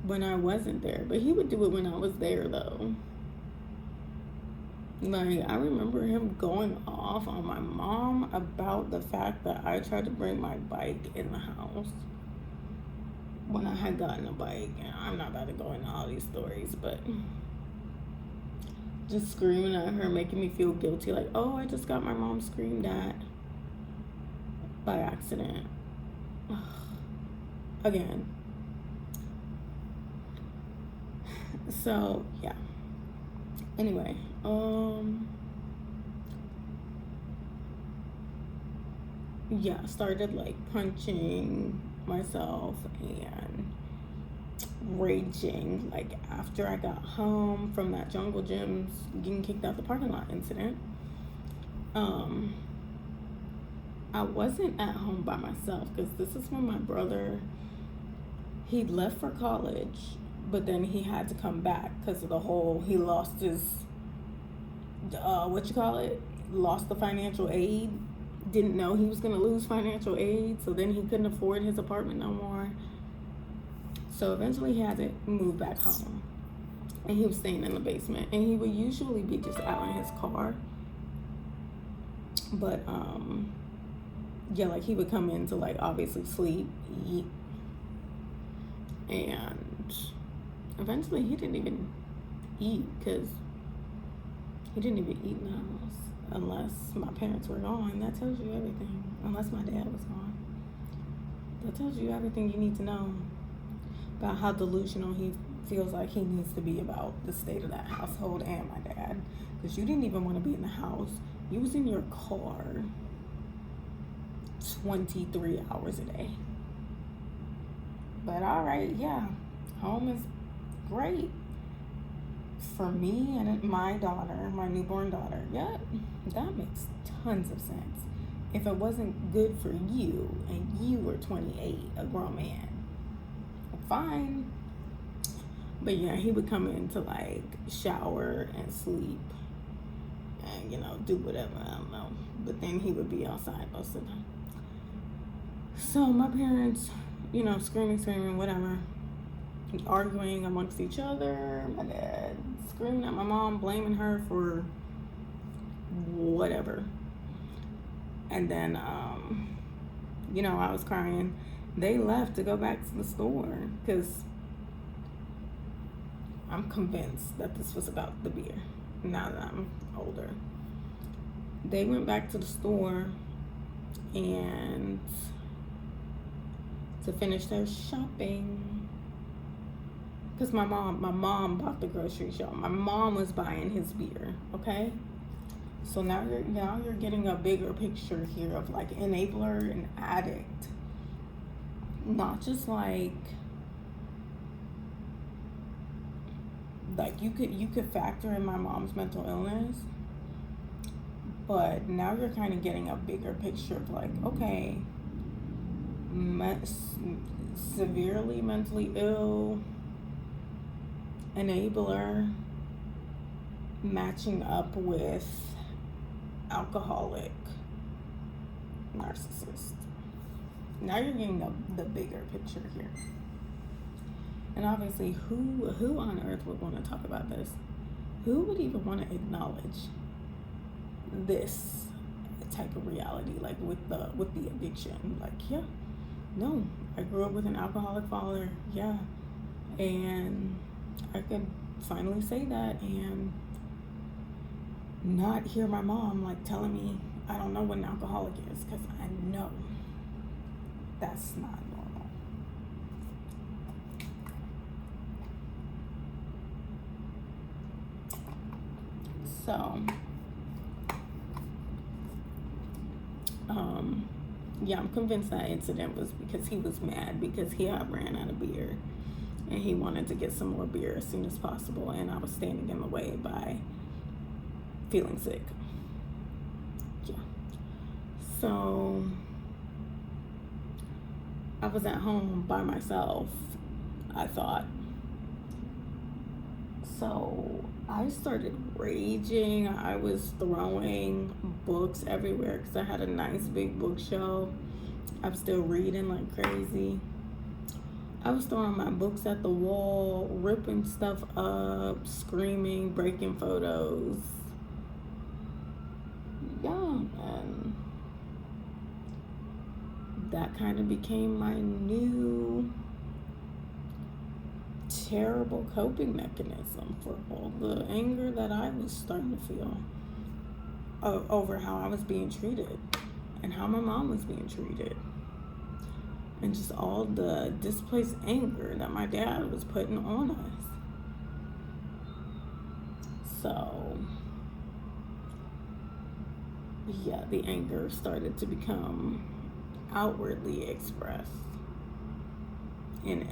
when I wasn't there. But he would do it when I was there, though. Like, I remember him going off on my mom about the fact that I tried to bring my bike in the house when I had gotten a bike. And I'm not about to go into all these stories, but just screaming at her, making me feel guilty. Like, oh, I just got my mom screamed at by accident. Again. So, yeah. Anyway, yeah, I started like punching myself and raging like after I got home from that jungle gym's getting kicked out the parking lot incident. I wasn't at home by myself, because this is when my brother, he'd left for college, but then he had to come back because of the whole, he lost his, lost the financial aid. Didn't know he was going to lose financial aid, so then he couldn't afford his apartment no more. So eventually he had to move back home, and he was staying in the basement, and he would usually be just out in his car. But yeah, like he would come in to like obviously sleep, eat, and eventually he didn't even eat, because he didn't even eat in the house unless my parents were gone. That tells you everything. Unless my dad was gone. That tells you everything you need to know about how delusional he feels like he needs to be about the state of that household and my dad. Because you didn't even want to be in the house. You was in your car 23 hours a day. But all right, yeah, home is great for me and my daughter, my newborn daughter. Yeah, that makes tons of sense. If it wasn't good for you and you were 28, a grown man, fine. But yeah, he would come in to like shower and sleep and, you know, do whatever, I don't know. But then he would be outside most of the time. So my parents, you know, screaming, whatever, arguing amongst each other. My dad screaming at my mom, blaming her for whatever. And then, you know, I was crying. They left to go back to the store, because I'm convinced that this was about the beer now that I'm older. They went back to the store and to finish their shopping, because my mom bought the grocery shop. My mom was buying his beer, okay? So now you're getting a bigger picture here of like enabler and addict. Not just like you could factor in my mom's mental illness, but now you're kind of getting a bigger picture of like, okay, severely mentally ill, enabler, matching up with alcoholic, narcissist. Now you're getting the bigger picture here. And obviously, who on earth would want to talk about this? Who would even want to acknowledge this type of reality, like with the addiction? Like, yeah, no, I grew up with an alcoholic father, yeah, and I could finally say that, and not hear my mom like telling me I don't know what an alcoholic is, because I know that's not normal. So, yeah, I'm convinced that incident was because he was mad because he had ran out of beer and he wanted to get some more beer as soon as possible, and I was standing in the way by feeling sick. Yeah. So I was at home by myself, I thought. So I started raging. I was throwing books everywhere because I had a nice big bookshelf. I'm still reading like crazy. I was throwing my books at the wall, ripping stuff up, screaming, breaking photos. Yeah, and that kind of became my new terrible coping mechanism for all the anger that I was starting to feel over how I was being treated and how my mom was being treated, and just all the displaced anger that my dad was putting on us. So yeah, the anger started to become outwardly expressed in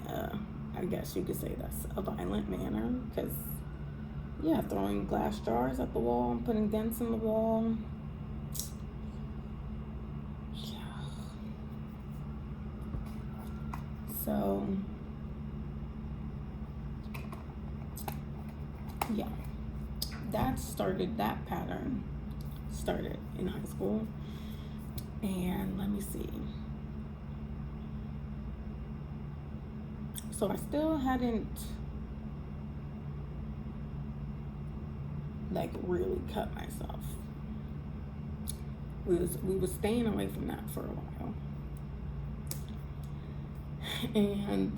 I guess you could say that's a violent manner, because yeah, throwing glass jars at the wall and putting dents in the wall. Yeah. So yeah, that pattern started in high school. And let me see. So I still hadn't like really cut myself. We was staying away from that for a while. And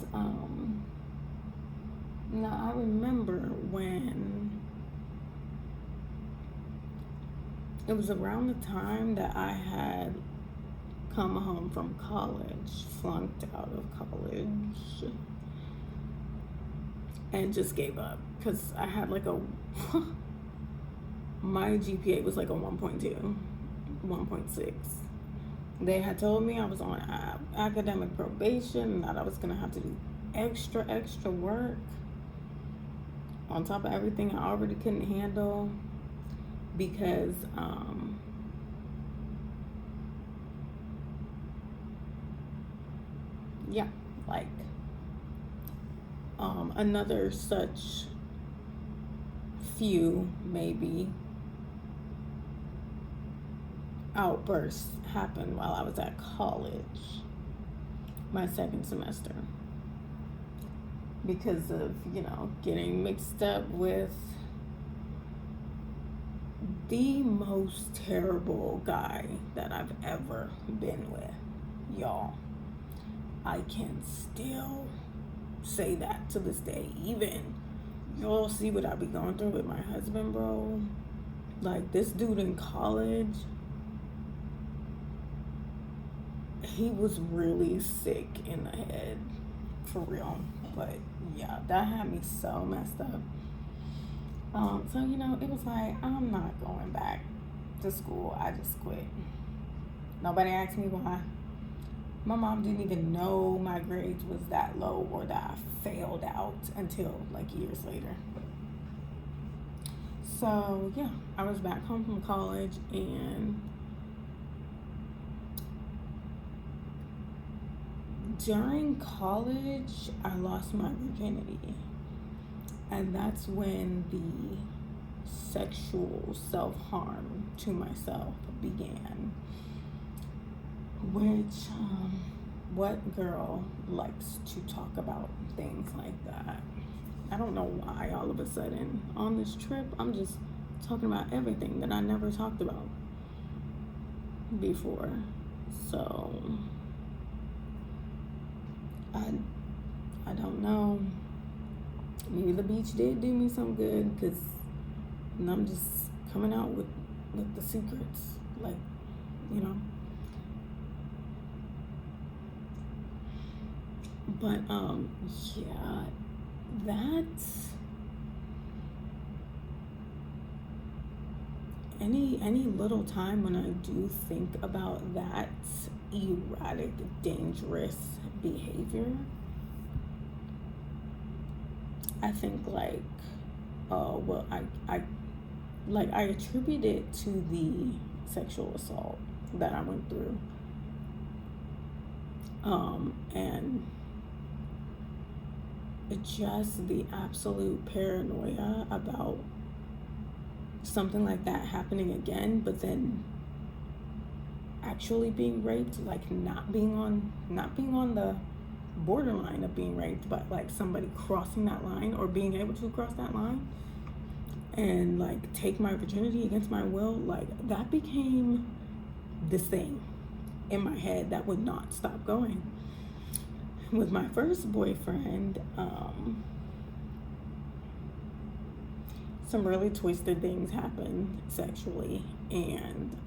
now I remember when it was around the time that I had come home from college, flunked out of college, and just gave up because I had like my GPA was like a 1.2, 1.6. They had told me I was on academic probation, that I was gonna have to do extra work on top of everything I already couldn't handle, because yeah, like another such few maybe outbursts happened while I was at college, my second semester, because of, getting mixed up with the most terrible guy that I've ever been with, y'all. I can still say that to this day. Even y'all see what I be going through with my husband, bro. Like, this dude in college, he was really sick in the head, for real. But yeah, that had me so messed up. So it was like, I'm not going back to school. I just quit. Nobody asked me why. My mom didn't even know my grades was that low or that I failed out until like years later. So yeah, I was back home from college, and during college, I lost my virginity. And that's when the sexual self-harm to myself began. Which, what girl likes to talk about things like that? I don't know why all of a sudden on this trip, I'm just talking about everything that I never talked about before. So, I don't know. Maybe the beach did do me some good, because I'm just coming out with the secrets, like, you know. But yeah, that's any little time when I do think about that erratic, dangerous behavior, I think like, well, I attribute it to the sexual assault that I went through, and just the absolute paranoia about something like that happening again, but then actually being raped, like not being on the borderline of being raped, but like somebody crossing that line or being able to cross that line and like take my virginity against my will. Like that became this thing in my head that would not stop going. With my first boyfriend, some really twisted things happened sexually, and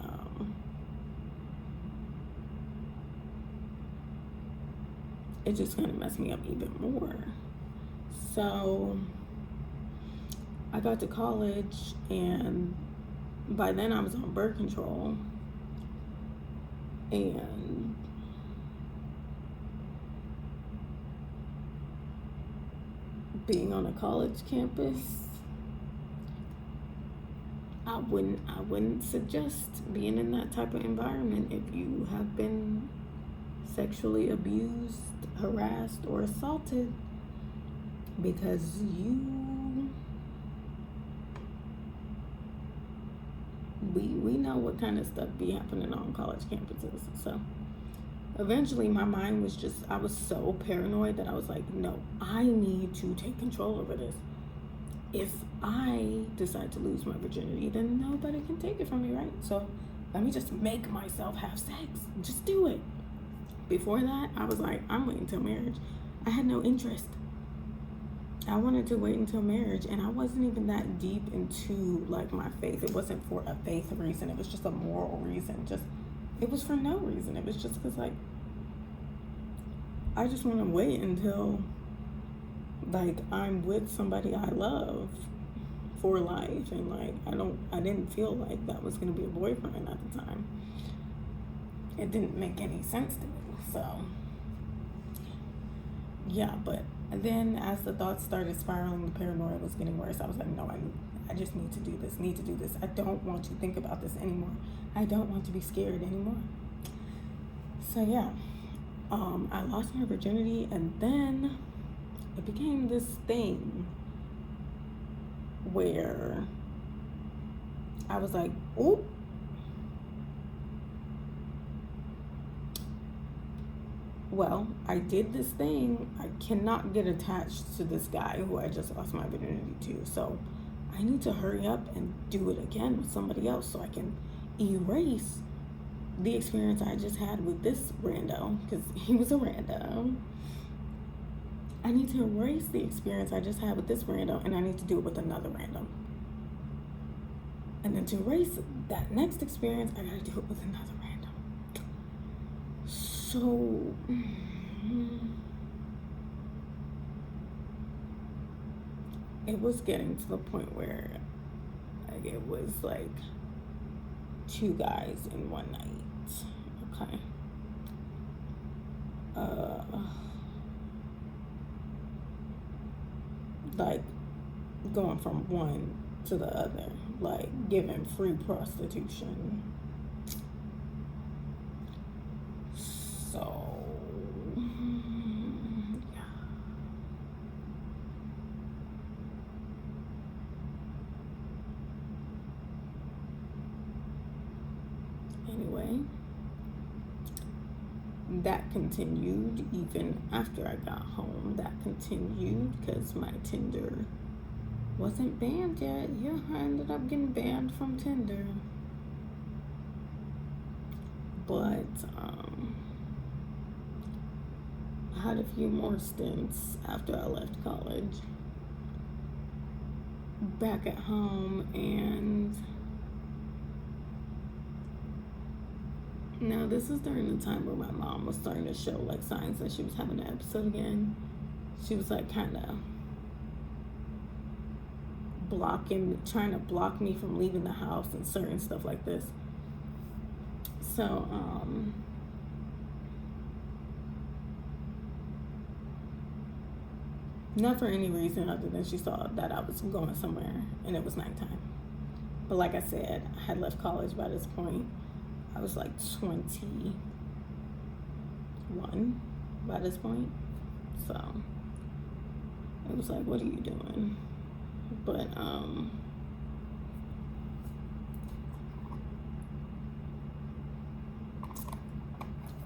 it just kind of messed me up even more. So I got to college, and by then I was on birth control, and being on a college campus, I wouldn't suggest being in that type of environment if you have been sexually abused, harassed, or assaulted, because we know what kind of stuff be happening on college campuses. So eventually my mind was just, I was so paranoid that I was like, no, I need to take control over this. If I decide to lose my virginity, then nobody can take it from me, right? So let me just make myself have sex. Just do it. Before that, I was like, I'm waiting until marriage. I had no interest. I wanted to wait until marriage, and I wasn't even that deep into like my faith. It wasn't for a faith reason. It was just a moral reason. It was for no reason. It was just because like I just want to wait until like I'm with somebody I love for life, and like I didn't feel like that was gonna be a boyfriend at the time. It didn't make any sense to me. So yeah, but then as the thoughts started spiraling, the paranoia was getting worse. I was like, no, I just need to do this. I don't want to think about this anymore. I don't want to be scared anymore. So yeah, I lost my virginity, and then it became this thing where I was like, oh, well, I did this thing. I cannot get attached to this guy who I just lost my virginity to. So I need to hurry up and do it again with somebody else so I can erase the experience I just had with this rando, because he was a rando. I need to erase the experience I just had with this rando, and I need to do it with another random. And then to erase that next experience, I gotta do it with another random. So it was getting to the point where like, it was like 2 guys in one night. Okay. Like going from one to the other, like giving free prostitution. So yeah. Anyway, that continued even after I got home. That continued because my Tinder wasn't banned yet. Yeah, I ended up getting banned from Tinder. But I had a few more stints after I left college back at home, and Now, this is during the time where my mom was starting to show like signs that she was having an episode again. She was like kind of trying to block me from leaving the house and certain stuff like this. So, not for any reason other than she saw that I was going somewhere and it was nighttime. But like I said, I had left college by this point. I was like 21 by this point. So it was like, what are you doing? But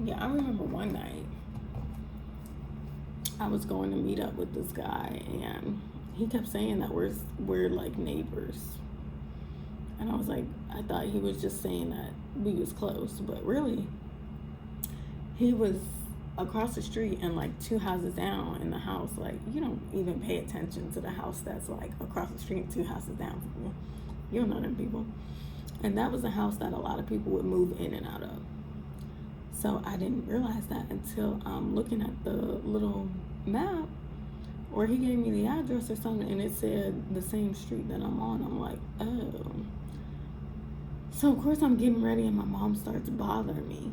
yeah, I remember one night I was going to meet up with this guy, and he kept saying that we're like neighbors. And I was like, I thought he was just saying that we was close, but really, he was across the street and like 2 houses down in the house. Like, you don't even pay attention to the house that's like across the street 2 houses down from you. You don't know them people. And that was a house that a lot of people would move in and out of. So I didn't realize that until I'm looking at the little map, or he gave me the address or something, and it said the same street that I'm on. I'm like, oh. So of course I'm getting ready, and my mom starts bothering me.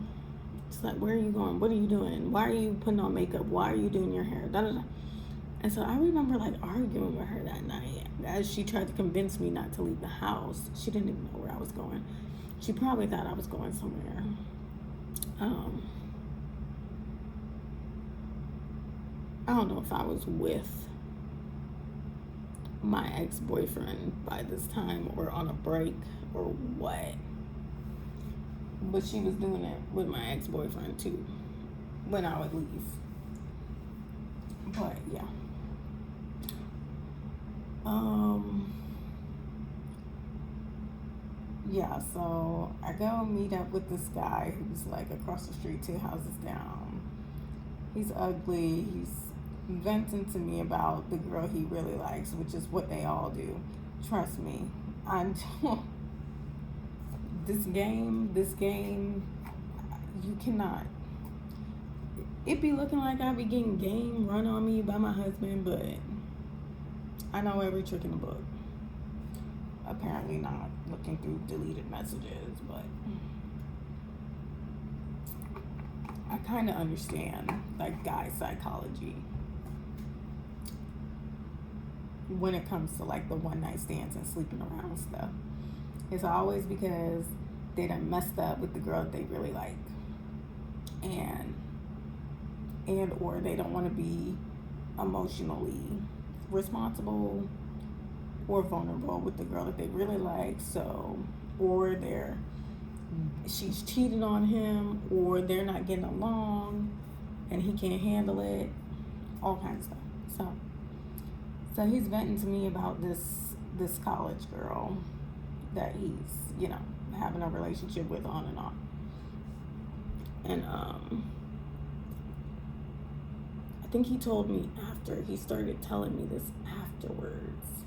It's like, where are you going? What are you doing? Why are you putting on makeup? Why are you doing your hair? Da, da, da. And so I remember like arguing with her that night as she tried to convince me not to leave the house. She didn't even know where I was going. She probably thought I was going somewhere. I don't know if I was with my ex-boyfriend by this time or on a break or what. But she was doing it with my ex-boyfriend too when I would leave. But yeah. Yeah, so I go meet up with this guy who's like across the street 2 houses down. He's ugly. He's venting to me about the girl he really likes, which is what they all do. Trust me. This game, you cannot. It be looking like I be getting game run on me by my husband, but I know every trick in the book. Apparently not looking through deleted messages, but I kind of understand like guy psychology when it comes to like the one night stands and sleeping around stuff. It's always because they done messed up with the girl that they really like, and or they don't want to be emotionally responsible or vulnerable with the girl that they really like. So, or she's cheated on him, or they're not getting along and he can't handle it, all kinds of stuff. So he's venting to me about this college girl that he's, having a relationship with on and on. And I think he told me after, he started telling me this afterwards.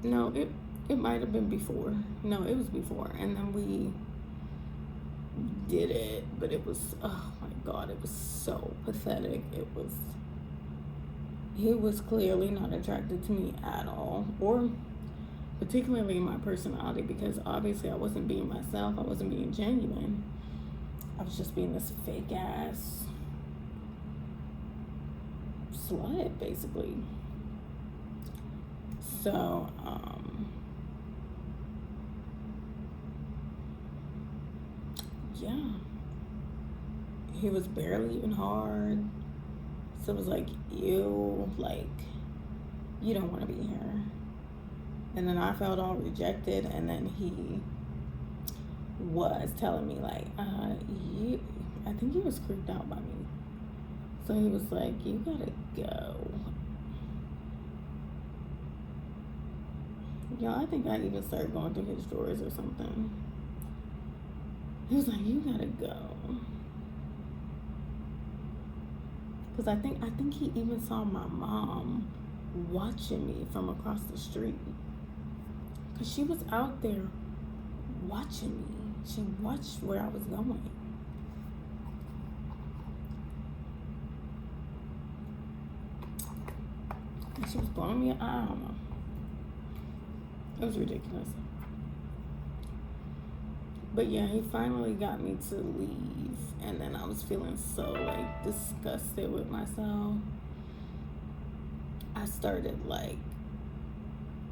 No, it might have been before. No, it was before. And then we did it, but it was, oh my God, it was so pathetic. He was clearly not attracted to me at all, or particularly my personality, because obviously I wasn't being myself. I wasn't being genuine. I was just being this fake ass slut, basically. So, yeah. He was barely even hard. So it was like, ew, like, you don't want to be here. And then I felt all rejected, and then he was telling me like, I think he was creeped out by me. So he was like, you gotta go. I think I even started going through his drawers or something. He was like, you gotta go. Because I think he even saw my mom watching me from across the street. Because she was out there watching me. She watched where I was going. And she was blowing me, I don't know. It was ridiculous. But yeah, he finally got me to leave. And then I was feeling so like disgusted with myself. I started like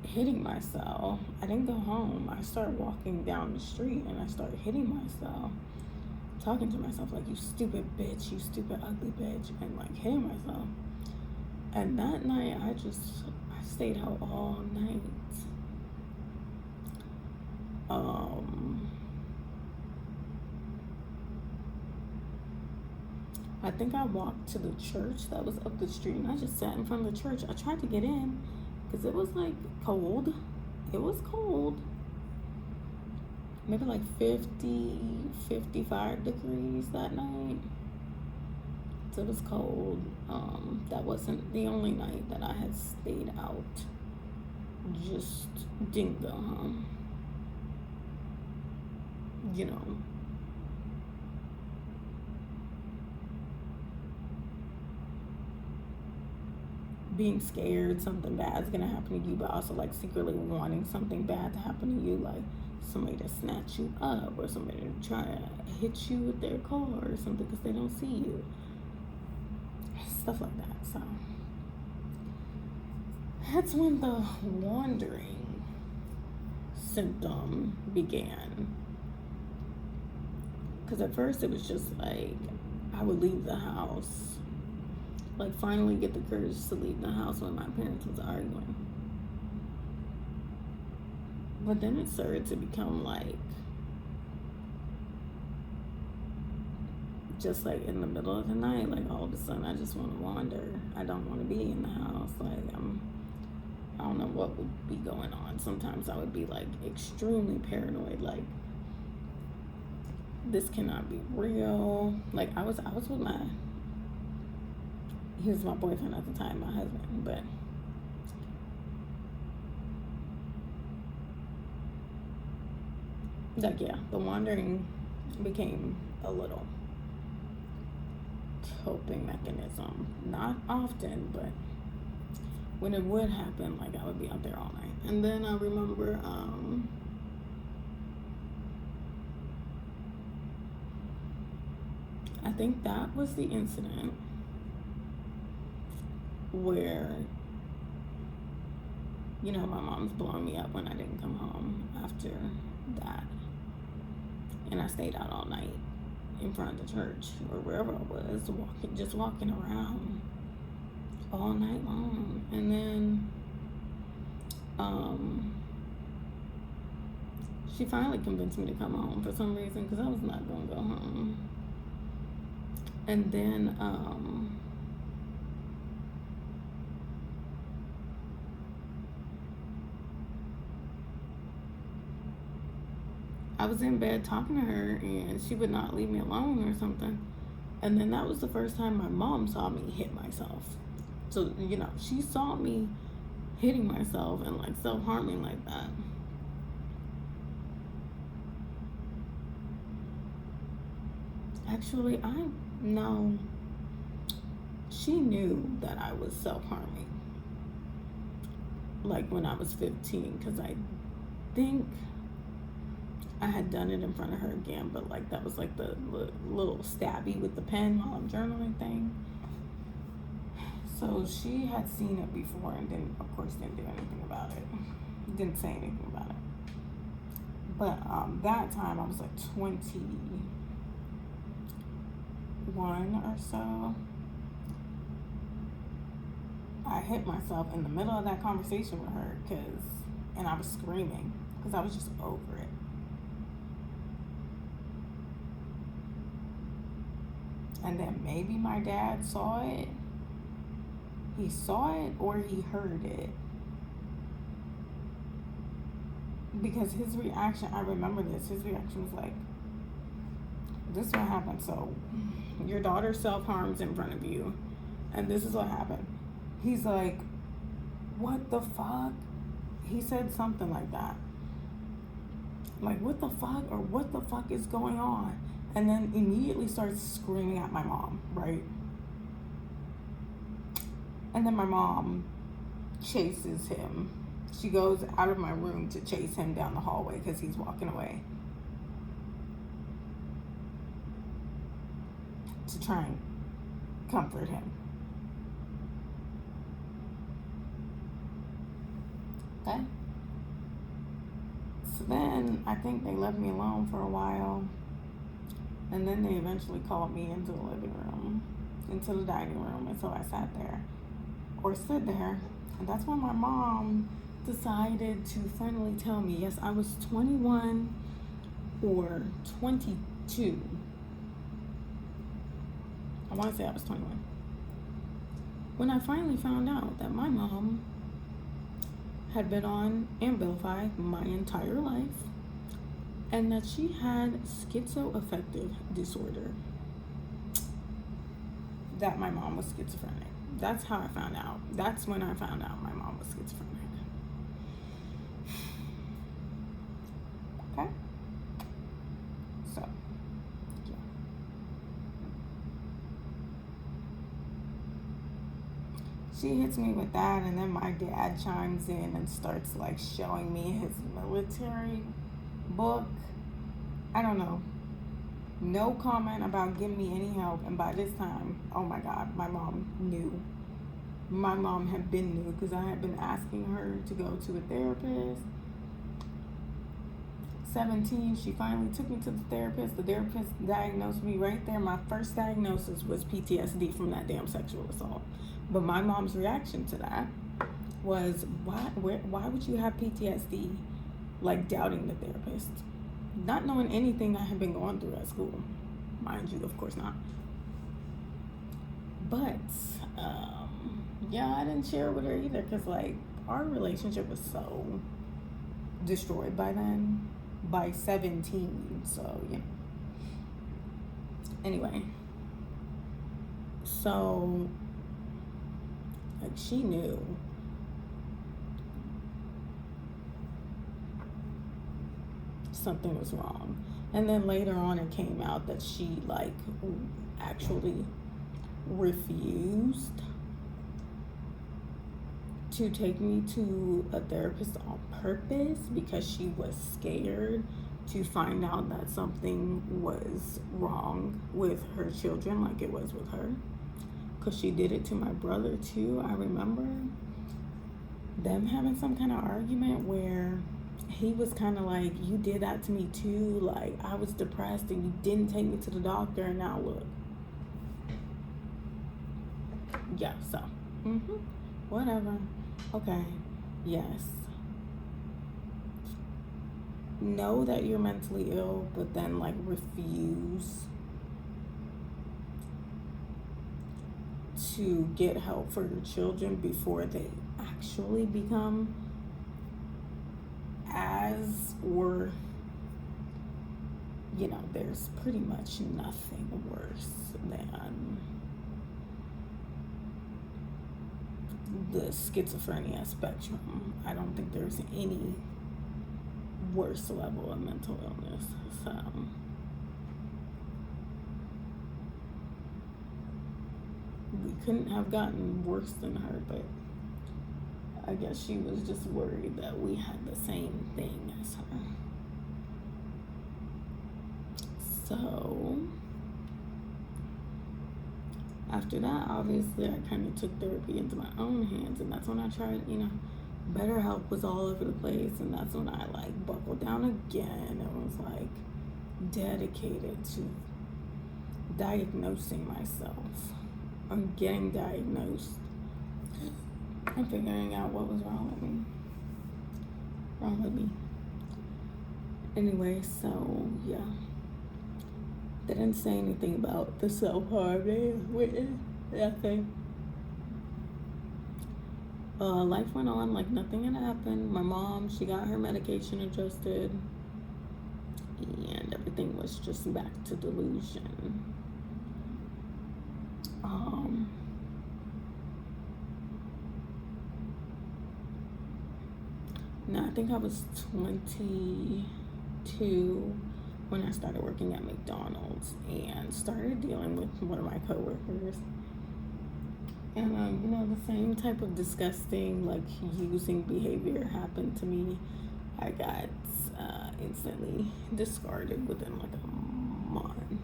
hitting myself. I didn't go home. I started walking down the street and I started hitting myself. Talking to myself like, you stupid bitch, you stupid ugly bitch. And like hitting myself. And that night I stayed out all night. I think I walked to the church that was up the street and I just sat in front of the church. I tried to get in because it was like cold. It was cold. Maybe like 50, 55 degrees that night. So it was cold. That wasn't the only night that I had stayed out. Just didn't go home. You know. Being scared something bad's gonna happen to you, but also like secretly wanting something bad to happen to you, like somebody to snatch you up or somebody to try to hit you with their car or something because they don't see you. Stuff like that. So that's when the wandering symptom began. Because at first it was just like I would leave the house, like finally get the courage to leave the house when my parents was arguing. But then it started to become like just like in the middle of the night, like all of a sudden I just want to wander. I don't want to be in the house. Like I don't know what would be going on. Sometimes I would be like extremely paranoid, like this cannot be real. Like I was with he was my boyfriend at the time, my husband, but like yeah, the wandering became a little coping mechanism. Not often, but when it would happen, like I would be out there all night. And then I remember I think that was the incident where, you know, my mom's blowing me up when I didn't come home after that. And I stayed out all night in front of the church or wherever I was, just walking around all night long. And then she finally convinced me to come home for some reason because I was not going to go home. And then I was in bed talking to her and she would not leave me alone or something. And then that was the first time my mom saw me hit myself. So, you know, she saw me hitting myself and like self-harming like that. Actually, no. She knew that I was self-harming. Like when I was 15, because I think I had done it in front of her again, but like that was like the little stabby with the pen while I'm journaling thing. So she had seen it before and then of course didn't do anything about it. Didn't say anything about it. But that time I was like 21 or so. I hit myself in the middle of that conversation with her and I was screaming because I was just over it. And then maybe my dad saw it. He saw it or he heard it. Because his reaction, I remember this, his reaction was like, this is what happened. So your daughter self-harms in front of you. And this is what happened. He's like, what the fuck? He said something like that. like, what the fuck, or what the fuck is going on? And then immediately starts screaming at my mom, right? And then my mom chases him. She goes out of my room to chase him down the hallway because he's walking away, to try and comfort him. Okay? So then I think they left me alone for a while. And then they eventually called me into the living room, into the dining room. And so I sat there, or stood there. And that's when my mom decided to finally tell me, yes, I was 21 or 22. I want to say I was 21. When I finally found out that my mom had been on Abilify my entire life, and that she had schizoaffective disorder. That my mom was schizophrenic. That's how I found out. That's when I found out my mom was schizophrenic. Okay? So, yeah. She hits me with that, and then my dad chimes in and starts like showing me his military book. I don't know. No comment about giving me any help. And by this time, oh my God, my mom knew. My mom had been new because I had been asking her to go to a therapist. 17, she finally took me to the therapist. The therapist diagnosed me right there. My first diagnosis was PTSD from that damn sexual assault. But my mom's reaction to that was, why would you have PTSD? Like doubting the therapist. Not knowing anything I had been going through at school. Mind you, of course not. But, yeah, I didn't share it with her either because, like, our relationship was so destroyed by then. By 17, so, you know. Anyway. So, like, she knew. Something was wrong. And then later on it came out that she like actually refused to take me to a therapist on purpose because she was scared to find out that something was wrong with her children like it was with her, because she did it to my brother too. I remember them having some kind of argument where he was kind of like, you did that to me too. Like, I was depressed and you didn't take me to the doctor, and now look. Yeah, so. Whatever. Okay. Yes. Know that you're mentally ill, but then, like, refuse to get help for your children before they actually become as, or, you know, there's pretty much nothing worse than the schizophrenia spectrum. I don't think there's any worse level of mental illness. So, we couldn't have gotten worse than her, but I guess she was just worried that we had the same thing as her. So, after that, obviously, I kind of took therapy into my own hands, and that's when I tried, you know, BetterHelp was all over the place, and that's when I, like, buckled down again and was, like, dedicated to diagnosing myself, or getting diagnosed, and figuring out what was wrong with me. Anyway, so, yeah. They didn't say anything about the self-harm. They went nothing. Life went on like nothing had happened. My mom, she got her medication adjusted, and everything was just back to delusion. Now I think I was 20. to when I started working at McDonald's and started dealing with one of my coworkers. And, the same type of disgusting, like, using behavior happened to me. I got instantly discarded within, like, a month.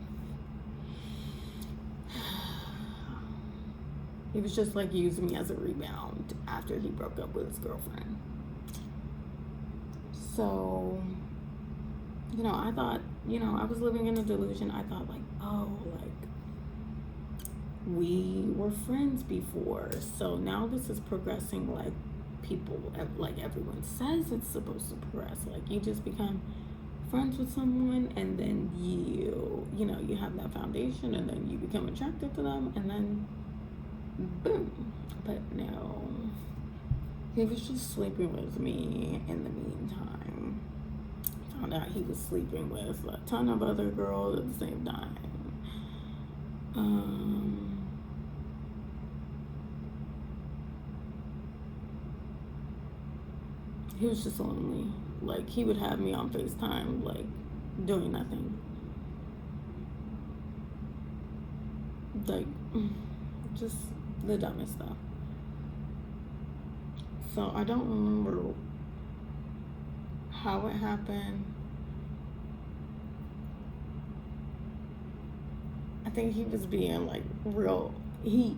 He was just, like, using me as a rebound after he broke up with his girlfriend. So, I thought, I was living in a delusion. I thought, like, oh, like, we were friends before, so now this is progressing like people, like everyone says it's supposed to progress. Like, you just become friends with someone, and then you have that foundation, and then you become attracted to them, and then boom. But no, he was just sleeping with me in the meantime. Found out he was sleeping with a ton of other girls at the same time. He was just lonely. Like, he would have me on FaceTime, like, doing nothing. Like, just the dumbest stuff. So I don't remember how it happened. I think he was being, like, real. He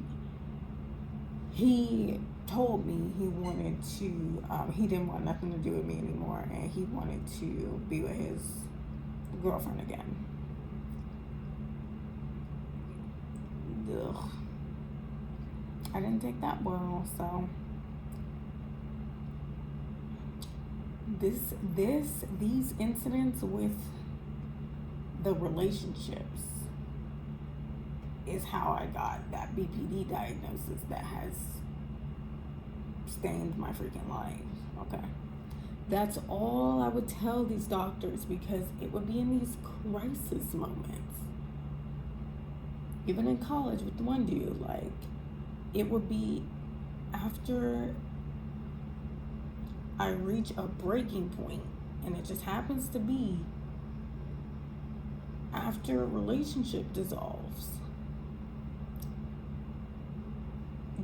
told me he wanted to, he didn't want nothing to do with me anymore, and he wanted to be with his girlfriend again. Ugh. I didn't take that well, so these incidents with the relationships is how I got that BPD diagnosis that has stained my freaking life. Okay, that's all I would tell these doctors, because it would be in these crisis moments. Even in college with one dude, like, it would be after I reach a breaking point, and it just happens to be after a relationship dissolves.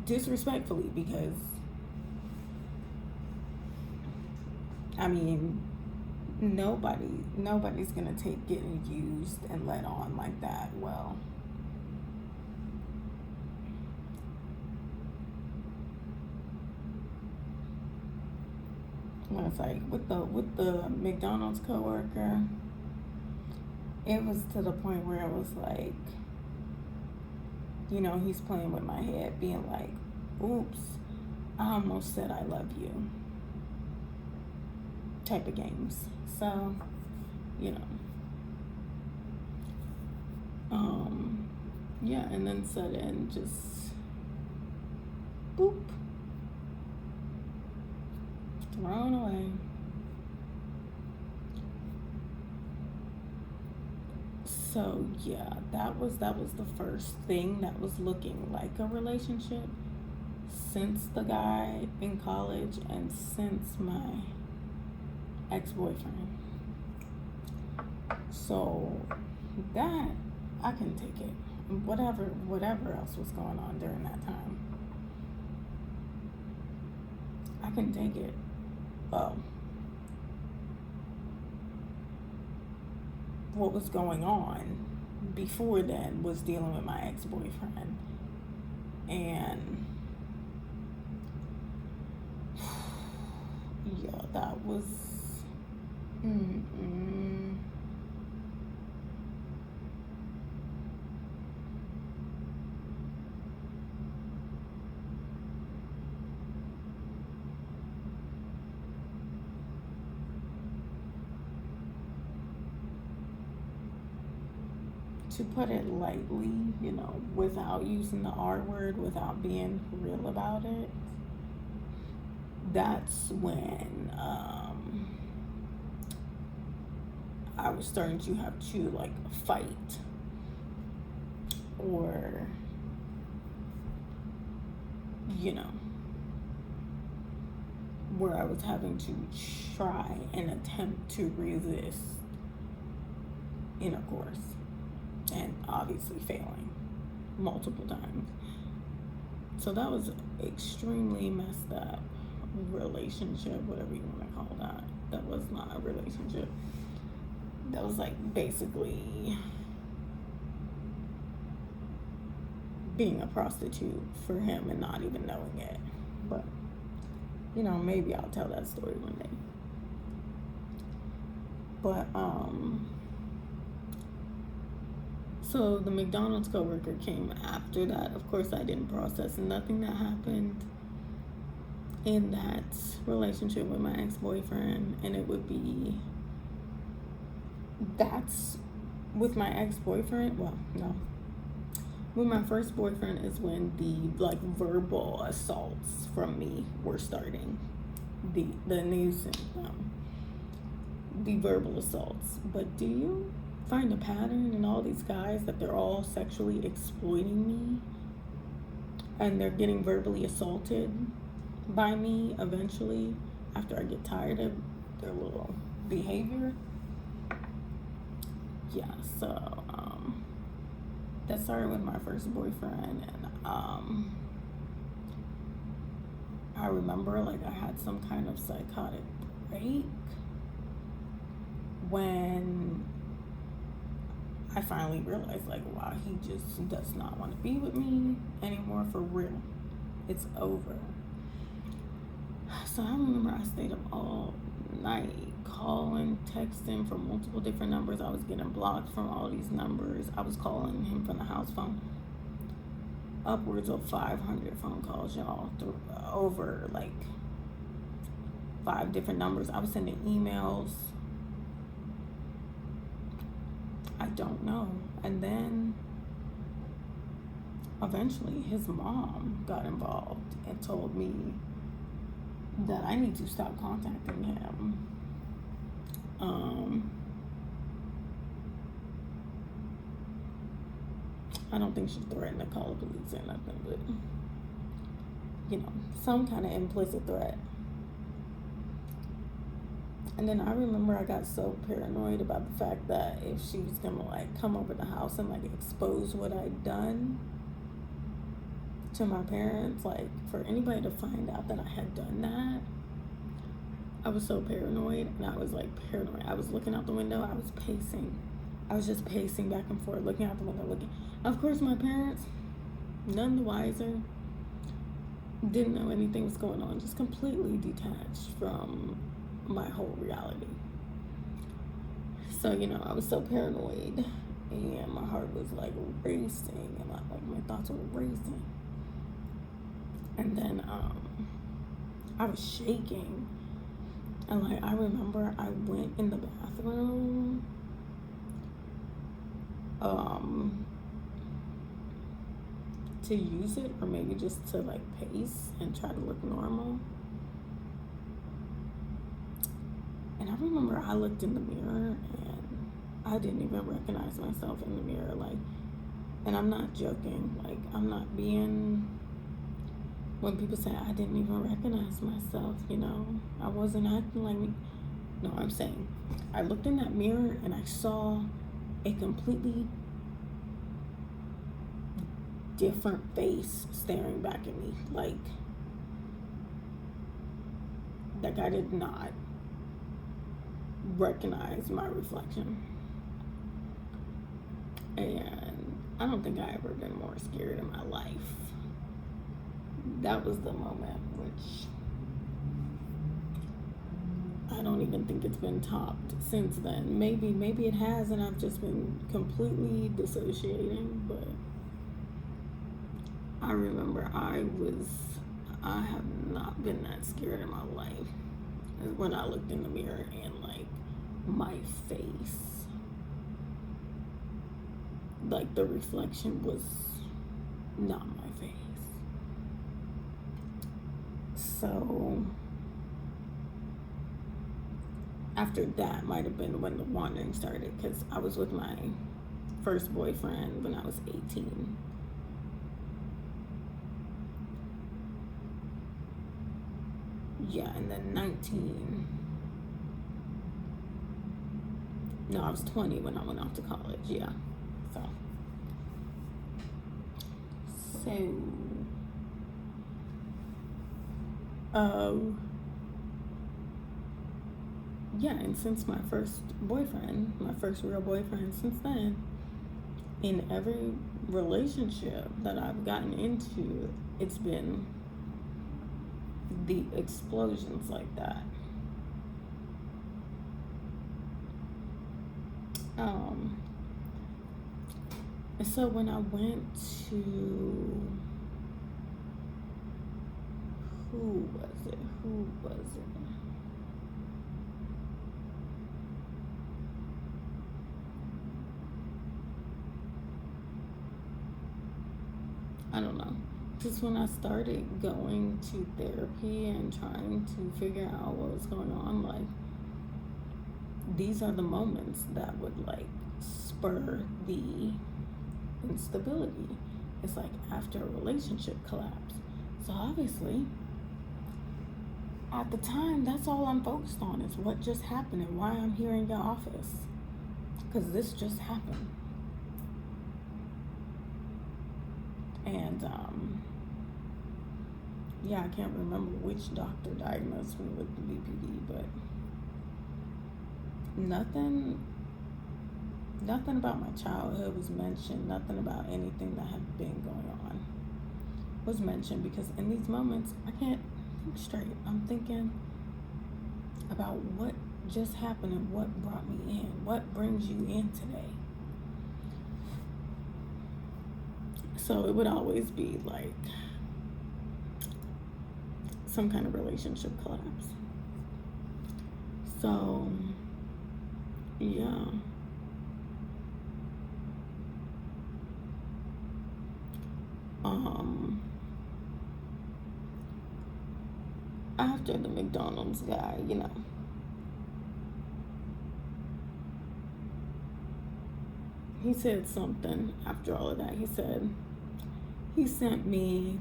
Disrespectfully, because I mean, nobody's gonna take getting used and let on like that. Well, when it's like with the McDonald's coworker, it was to the point where it was like, he's playing with my head, being like, oops, I almost said I love you, type of games. So, yeah, and then sudden just boop, thrown away. So yeah, that was the first thing that was looking like a relationship since the guy in college and since my ex-boyfriend. So that, I can take it. Whatever else was going on during that time, I can take it. What was going on before then was dealing with my ex-boyfriend, and yeah, that was to put it lightly, without using the R word, without being real about it. That's when I was starting to have to, like, fight, or where I was having to try and attempt to resist intercourse, and obviously failing multiple times. So that was extremely messed up relationship, whatever you want to call that. That was not a relationship. That was like basically being a prostitute for him and not even knowing it. But, you know, maybe I'll tell that story one day. But, so the McDonald's coworker came after that. Of course, I didn't process nothing that happened in that relationship with my ex-boyfriend, and it would be, that's with my ex-boyfriend, well, no. With my first boyfriend is when the, like, verbal assaults from me were starting. The nuisance, the verbal assaults. But do you find a pattern in all these guys that they're all sexually exploiting me and they're getting verbally assaulted by me eventually after I get tired of their little behavior? Yeah, so that started with my first boyfriend, and I remember like I had some kind of psychotic break when I finally realized, like, wow, he just does not want to be with me anymore for real. It's over. So I remember I stayed up all night calling, texting from multiple different numbers. I was getting blocked from all these numbers. I was calling him from the house phone. Upwards of 500 phone calls, y'all, over like 5 different numbers. I was sending emails. I don't know. And then eventually his mom got involved and told me that I need to stop contacting him. I don't think she threatened to call the police or nothing, but, you know, some kind of implicit threat. And then I remember I got so paranoid about the fact that if she was gonna like come over the house and like expose what I'd done to my parents, like for anybody to find out that I had done that, I was so paranoid, and I was like paranoid. I was looking out the window, I was pacing. I was just pacing back and forth, looking out the window, looking. Of course, my parents, none the wiser, didn't know anything was going on, just completely detached from my whole reality. So, you know, I was so paranoid, and my heart was like racing, and my thoughts were racing. And then I was shaking, and like I remember I went in the bathroom to use it, or maybe just to like pace and try to look normal. And I remember I looked in the mirror and I didn't even recognize myself in the mirror. Like, and I'm not joking. Like, I'm not being, when people say I didn't even recognize myself, you know, I wasn't acting like me. No, I'm saying I looked in that mirror and I saw a completely different face staring back at me. Like I did not recognize my reflection. And I don't think I ever been more scared in my life. That was the moment, which I don't even think it's been topped since then. Maybe it has, and I've just been completely dissociating, but I remember I have not been that scared in my life. When I looked in the mirror and like my face, like the reflection was not my face. So after that might have been when the wandering started, because I was with my first boyfriend when I was 18. Yeah, and then 19. No, I was 20 when I went off to college. Yeah. So. Yeah, and since my first boyfriend, my first real boyfriend, since then, in every relationship that I've gotten into, it's been the explosions like that. So when I went to, who was it? I don't know. Just when I started going to therapy and trying to figure out what was going on, like, these are the moments that would, like, spur the instability. It's like after a relationship collapse. So obviously, at the time, that's all I'm focused on is what just happened and why I'm here in your office. Because this just happened. And, yeah, I can't remember which doctor diagnosed me with the BPD, but nothing about my childhood was mentioned. Nothing about anything that had been going on was mentioned, because in these moments, I can't think straight. I'm thinking about what just happened and what brought me in. What brings you in today? So it would always be like some kind of relationship collapse. So, yeah. After the McDonald's guy, he said something after all of that. He said he sent me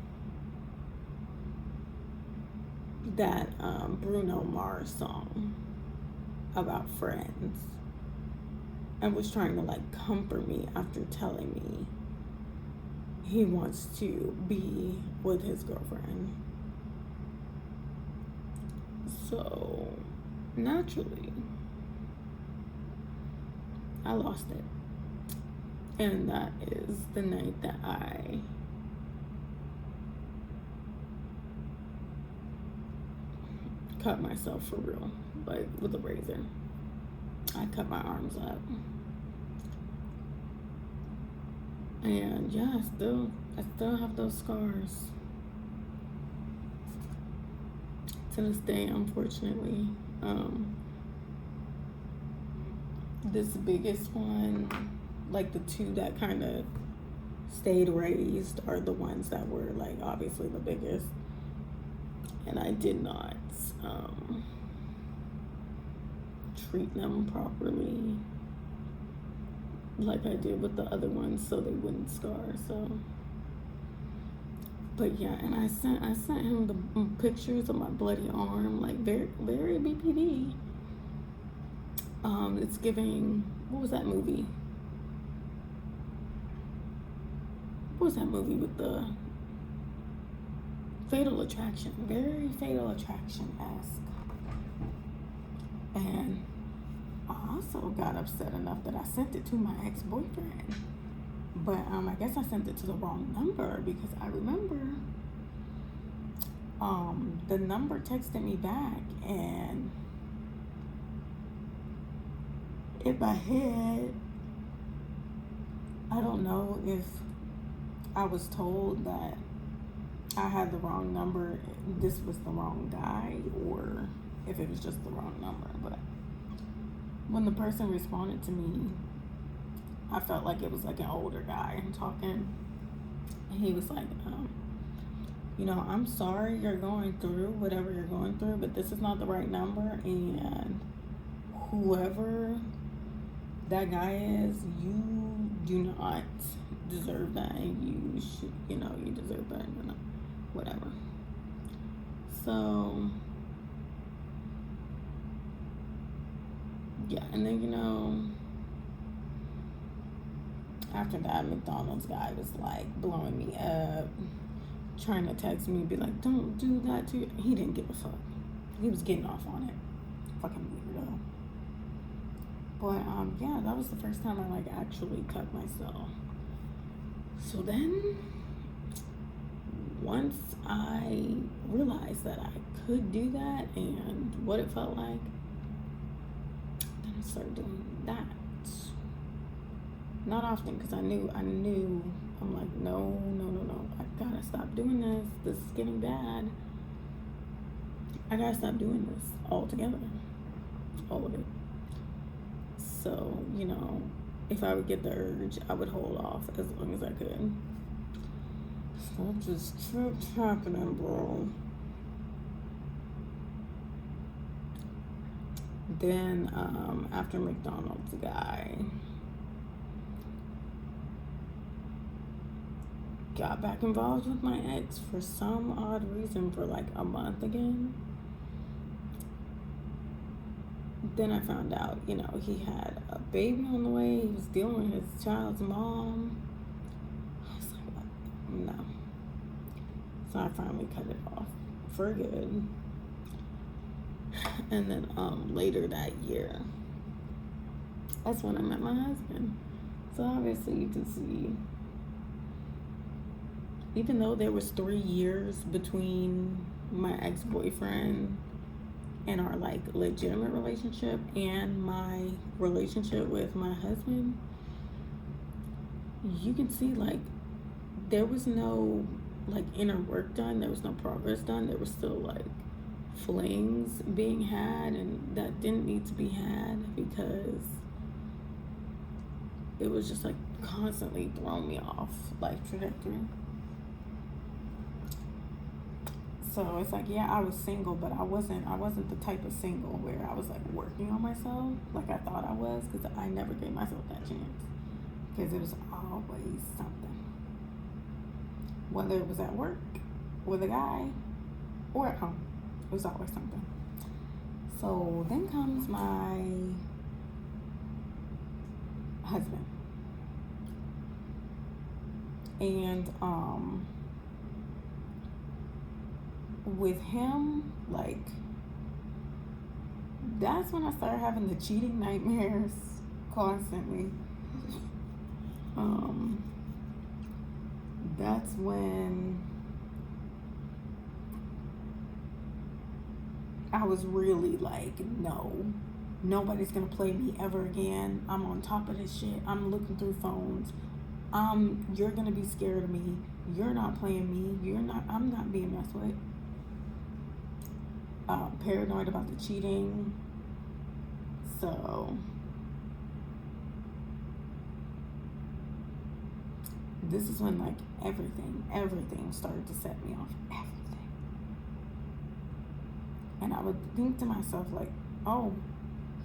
that Bruno Mars song about friends and was trying to like comfort me after telling me he wants to be with his girlfriend. So naturally, I lost it. And that is the night that I cut myself for real, like with a razor. I cut my arms up. And yeah, I still have those scars to this day, unfortunately. This biggest one, like the two that kind of stayed raised, are the ones that were like obviously the biggest. And I did not treat them properly like I did with the other ones, so they wouldn't scar. So, but yeah, and I sent him the pictures of my bloody arm, like very BPD. It's giving, what was that movie? What was that movie with the Fatal Attraction? Very Fatal Attraction-esque. And I also got upset enough that I sent it to my ex-boyfriend. But I guess I sent it to the wrong number, because I remember the number texted me back, and in my head, I don't know if I was told that I had the wrong number, this was the wrong guy, or if it was just the wrong number. But when the person responded to me, I felt like it was like an older guy talking. And he was like, I'm sorry you're going through whatever you're going through, but this is not the right number, and whoever that guy is, you do not deserve that, and you should, you deserve better than that, whatever. So, yeah, and then, after that, McDonald's guy was like blowing me up, trying to text me, be like, don't do that to you. He didn't give a fuck. He was getting off on it. Fucking weirdo. But yeah, that was the first time I like actually cut myself. So then, once I realized that I could do that and what it felt like, then I started doing that. Not often, because I knew, I'm like, no, I gotta stop doing this. This is getting bad. I gotta stop doing this altogether. All of it. So, if I would get the urge, I would hold off as long as I could. So it just kept happening, bro. Then, after McDonald's guy got back involved with my ex for some odd reason for like a month again. Then I found out, he had a baby on the way. He was dealing with his child's mom. I was like, no. So I finally cut it off for good. And then later that year, that's when I met my husband. So obviously you can see, even though there was 3 years between my ex-boyfriend and our like legitimate relationship and my relationship with my husband, you can see like there was no like inner work done. There was no progress done. There was still like flings being had, and that didn't need to be had because it was just like constantly throwing me off life trajectory. So it's like, yeah, I was single, but I wasn't the type of single where I was like working on myself like I thought I was, because I never gave myself that chance, because it was always something, whether it was at work with a guy or at home. It was always something. So then comes my husband, and with him, like, that's when I started having the cheating nightmares constantly. That's when I was really like, no, nobody's gonna play me ever again. I'm on top of this shit. I'm looking through phones. You're gonna be scared of me. You're not playing me. I'm not being messed with. Paranoid about the cheating. So this is when like everything started to set me off. Everything. And I would think to myself like, oh,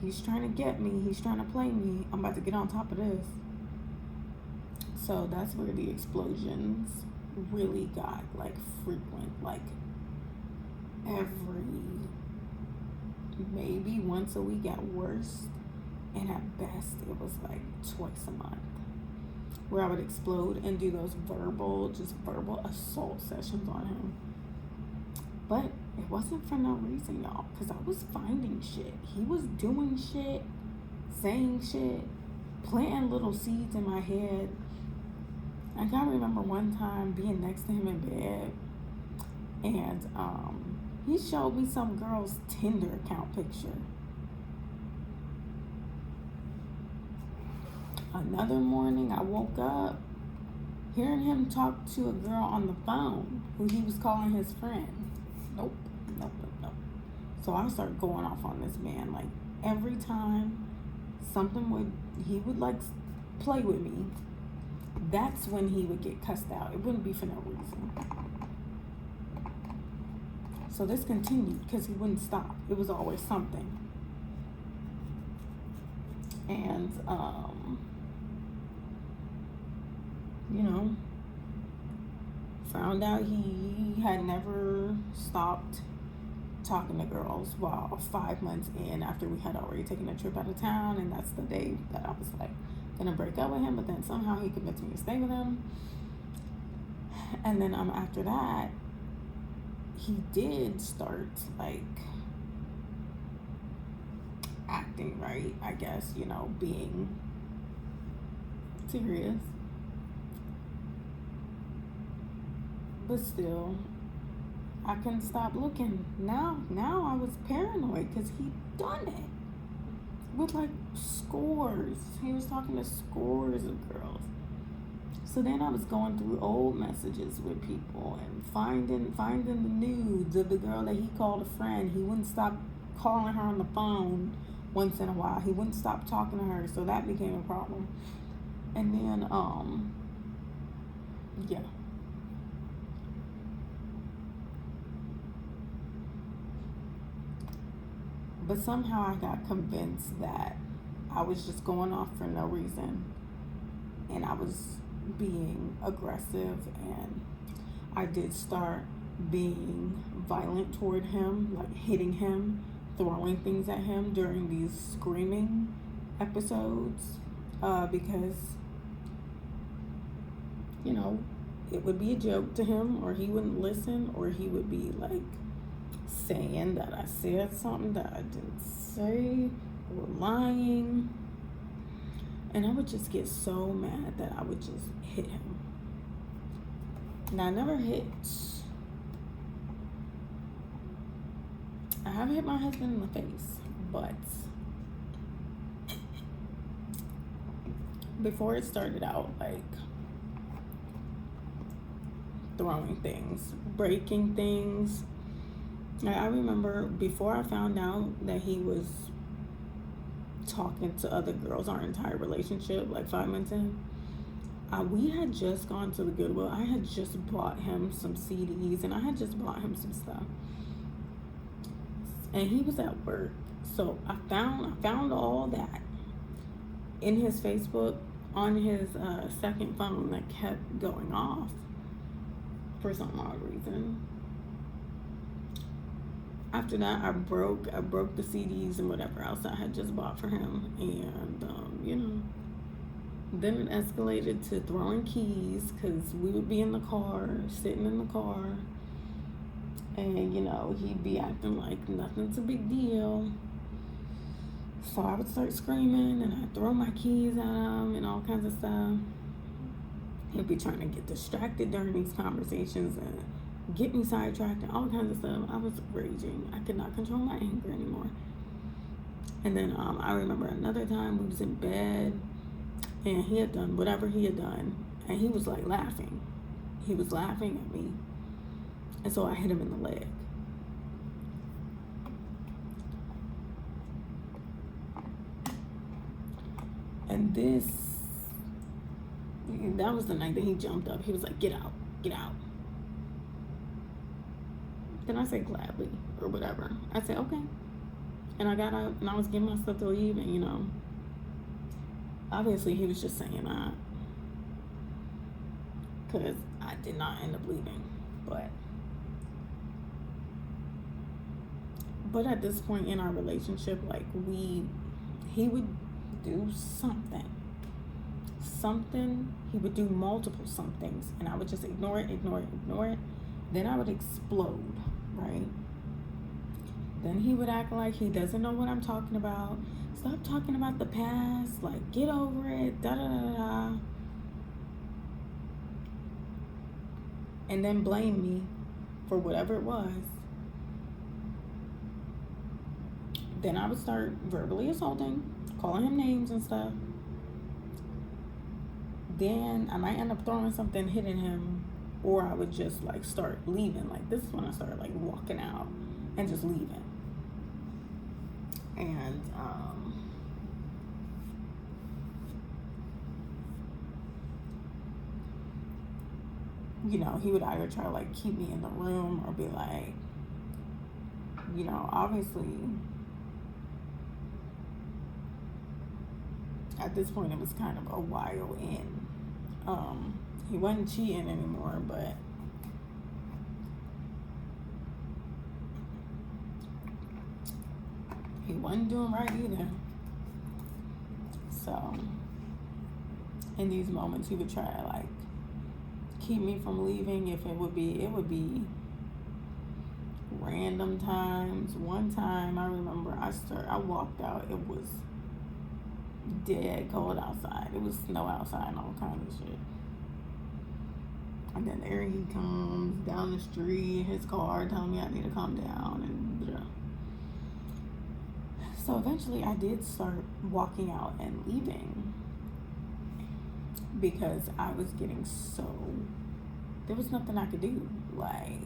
he's trying to get me. He's trying to play me. I'm about to get on top of this. So that's where the explosions really got like frequent, like maybe once a week at worst, and at best it was like twice a month, where I would explode and do those verbal assault sessions on him. But it wasn't for no reason, y'all, because I was finding shit. He was doing shit, saying shit, planting little seeds in my head. I can remember one time being next to him in bed, and he showed me some girl's Tinder account picture. Another morning, I woke up hearing him talk to a girl on the phone who he was calling his friend. Nope. So I started going off on this man. Like, every time he would like play with me, that's when he would get cussed out. It wouldn't be for no reason. So this continued because he wouldn't stop. It was always something. And, found out he had never stopped talking to girls while 5 months in, after we had already taken a trip out of town. And that's the day that I was like, gonna break up with him, but then somehow he convinced me to stay with him. And then after that, he did start like acting right, I guess, you know, being serious. But still, I couldn't stop looking. Now I was paranoid because he'd done it with like scores. He was talking to scores of girls. So then I was going through old messages with people and finding the nudes of the girl that he called a friend. He wouldn't stop calling her on the phone once in a while. He wouldn't stop talking to her, so that became a problem. And then yeah. But somehow I got convinced that I was just going off for no reason, and I was being aggressive, and I did start being violent toward him, like hitting him, throwing things at him during these screaming episodes, because, you know, it would be a joke to him, or he wouldn't listen, or he would be like saying that I said something that I didn't say, or lying. And I would just get so mad that I would just hit him. Now, I never hit. I haven't hit my husband in the face, but before it started out, like throwing things, breaking things. I remember before I found out that he was talking to other girls, our entire relationship, like 5 months in, we had just gone to the Goodwill. I had just bought him some CDs, and I had just bought him some stuff. And he was at work, so I found all that in his Facebook on his second phone that kept going off for some odd reason. After that, I broke the CDs and whatever else I had just bought for him, and you know, then it escalated to throwing keys, because we would be in the car, sitting in the car, and you know, he'd be acting like nothing's a big deal. So I would start screaming, and I'd throw my keys at him and all kinds of stuff. He'd be trying to get distracted during these conversations and get me sidetracked and all kinds of stuff. I was raging. I could not control my anger anymore. And then I remember another time we was in bed, and he had done whatever he had done, and he was like laughing. He was laughing at me. And so I hit him in the leg. And that was the night that he jumped up. He was like, "Get out, get out." Then I said, "Gladly," or whatever. I said, "Okay." And I got up, and I was getting my stuff to leave, and you know, obviously he was just saying that, because I did not end up leaving. But at this point in our relationship, like he would do something. He would do multiple somethings, and I would just ignore it. Then I would explode, right? Then he would act like he doesn't know what I'm talking about. Stop talking about the past, like get over it, da da da da. And then blame me for whatever it was. Then I would start verbally assaulting, calling him names and stuff. Then I might end up throwing something, hitting him, or I would just like start leaving. Like this is when I started like walking out and just leaving. And you know, he would either try to like keep me in the room or be like, you know, obviously at this point it was kind of a while in. He wasn't cheating anymore, but he wasn't doing right either. So in these moments, he would try to like keep me from leaving. If it would be random times. One time I remember I walked out, it was dead cold outside. It was snow outside and all kinds of shit. And then there he comes down the street, his car, telling me I need to calm down and blah. So eventually I did start walking out and leaving because I was getting there was nothing I could do. Like,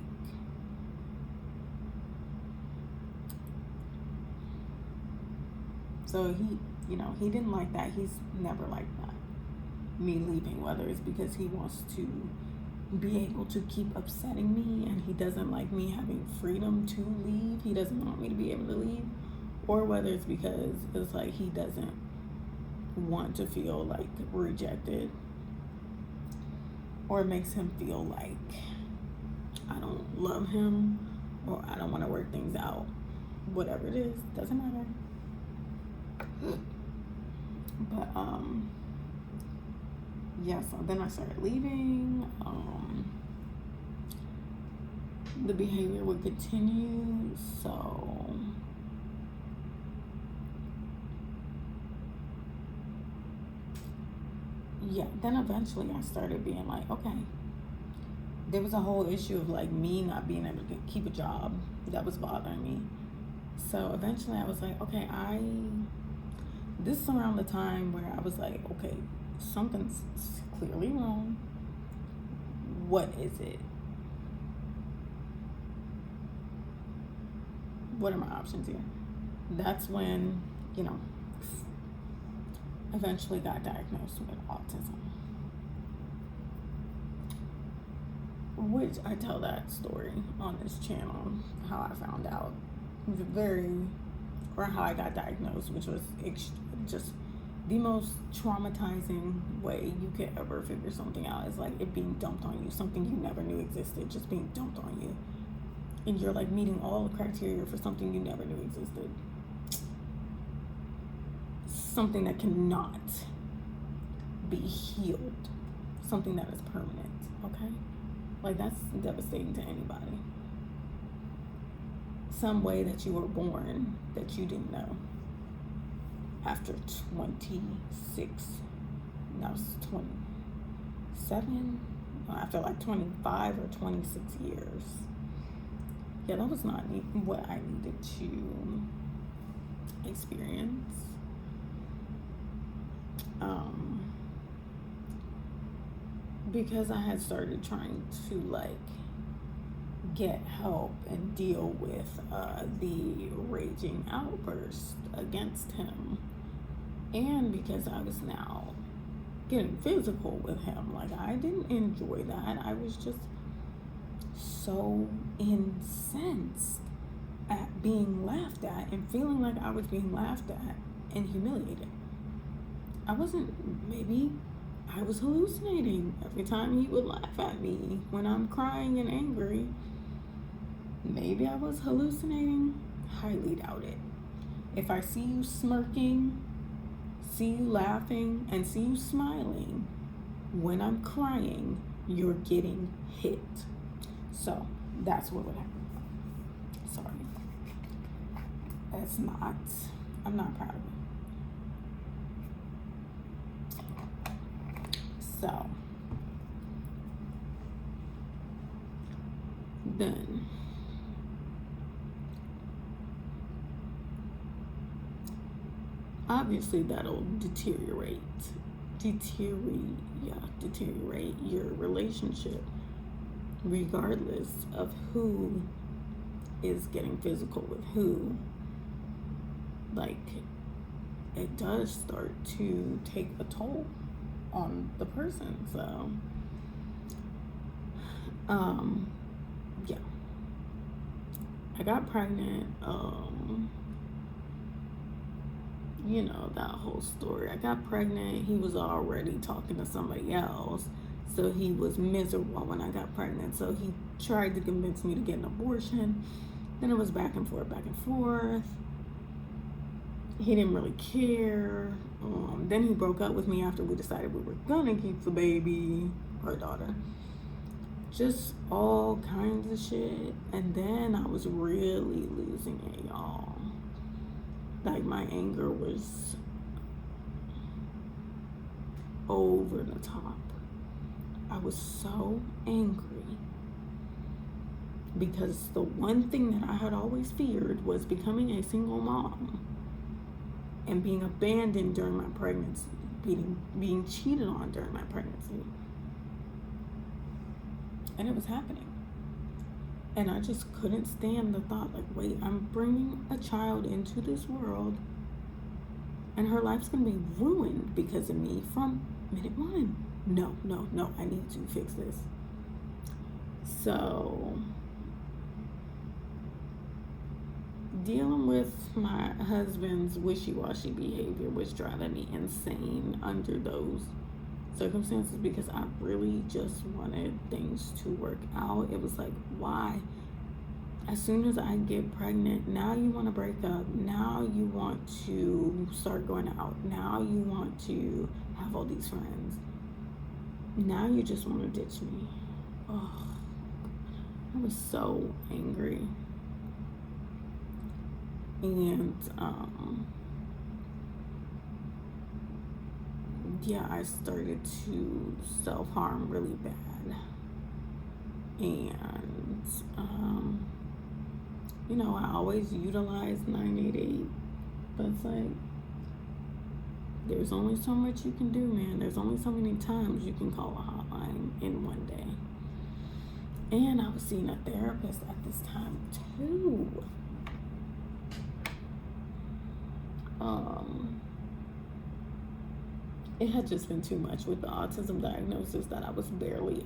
so he didn't like that. He's never liked that, me leaving, whether it's because he wants to be able to keep upsetting me and he doesn't like me having freedom to leave. He doesn't want me to be able to leave. Or whether it's because it's like he doesn't want to feel like rejected, or it makes him feel like I don't love him, or I don't want to work things out. Whatever it is, doesn't matter. But yeah, so then I started leaving. The behavior would continue, so yeah, then eventually I started being like, okay, there was a whole issue of like me not being able to keep a job that was bothering me. So eventually I was like, okay, this is around the time where I was like, okay, something's clearly wrong. What is it? What are my options here? That's when, eventually got diagnosed with autism. Which I tell that story on this channel, how I found out. How I got diagnosed, which was just the most traumatizing way you could ever figure something out. Is like it being dumped on you, something you never knew existed, just being dumped on you. And you're like meeting all the criteria for something you never knew existed. Something that cannot be healed. Something that is permanent, okay? Like, that's devastating to anybody. Some way that you were born that you didn't know. After 27, after like 25 or 26 years. Yeah, that was not what I needed to experience. Because I had started trying to like get help and deal with the raging outburst against him, and because I was now getting physical with him. Like, I didn't enjoy that. I was just so incensed at being laughed at and feeling like I was being laughed at and humiliated. Maybe I was hallucinating every time he would laugh at me when I'm crying and angry. Maybe I was hallucinating. Highly doubt it. If I see you smirking, see you laughing, and see you smiling when I'm crying, you're getting hit. So that's what would happen. Sorry. I'm not proud of it. So then obviously that'll deteriorate your relationship, regardless of who is getting physical with who. Like, it does start to take a toll on the person. So yeah, I got pregnant. That whole story. I got pregnant. He was already talking to somebody else, so he was miserable when I got pregnant. So he tried to convince me to get an abortion. Then it was back and forth. he didn't really care. Then he broke up with me after we decided we were gonna keep the baby, our daughter. Just all kinds of shit. And then I was really losing it, y'all. Like, my anger was over the top. I was so angry because the one thing that I had always feared was becoming a single mom and being abandoned during my pregnancy, being cheated on during my pregnancy. And it was happening. And I just couldn't stand the thought, like, wait, I'm bringing a child into this world and her life's gonna be ruined because of me from minute one. No, I need to fix this. So, dealing with my husband's wishy-washy behavior was driving me insane under those circumstances because I really just wanted things to work out. It was like, why? As soon as I get pregnant, now you want to break up. Now you want to start going out. Now you want to have all these friends. Now you just want to ditch me. Oh, I was so angry. And yeah, I started to self-harm really bad. And you know, I always utilize 988, but it's like, there's only so much you can do, man. There's only so many times you can call a hotline in one day. And I was seeing a therapist at this time too. It had just been too much with the autism diagnosis that I was barely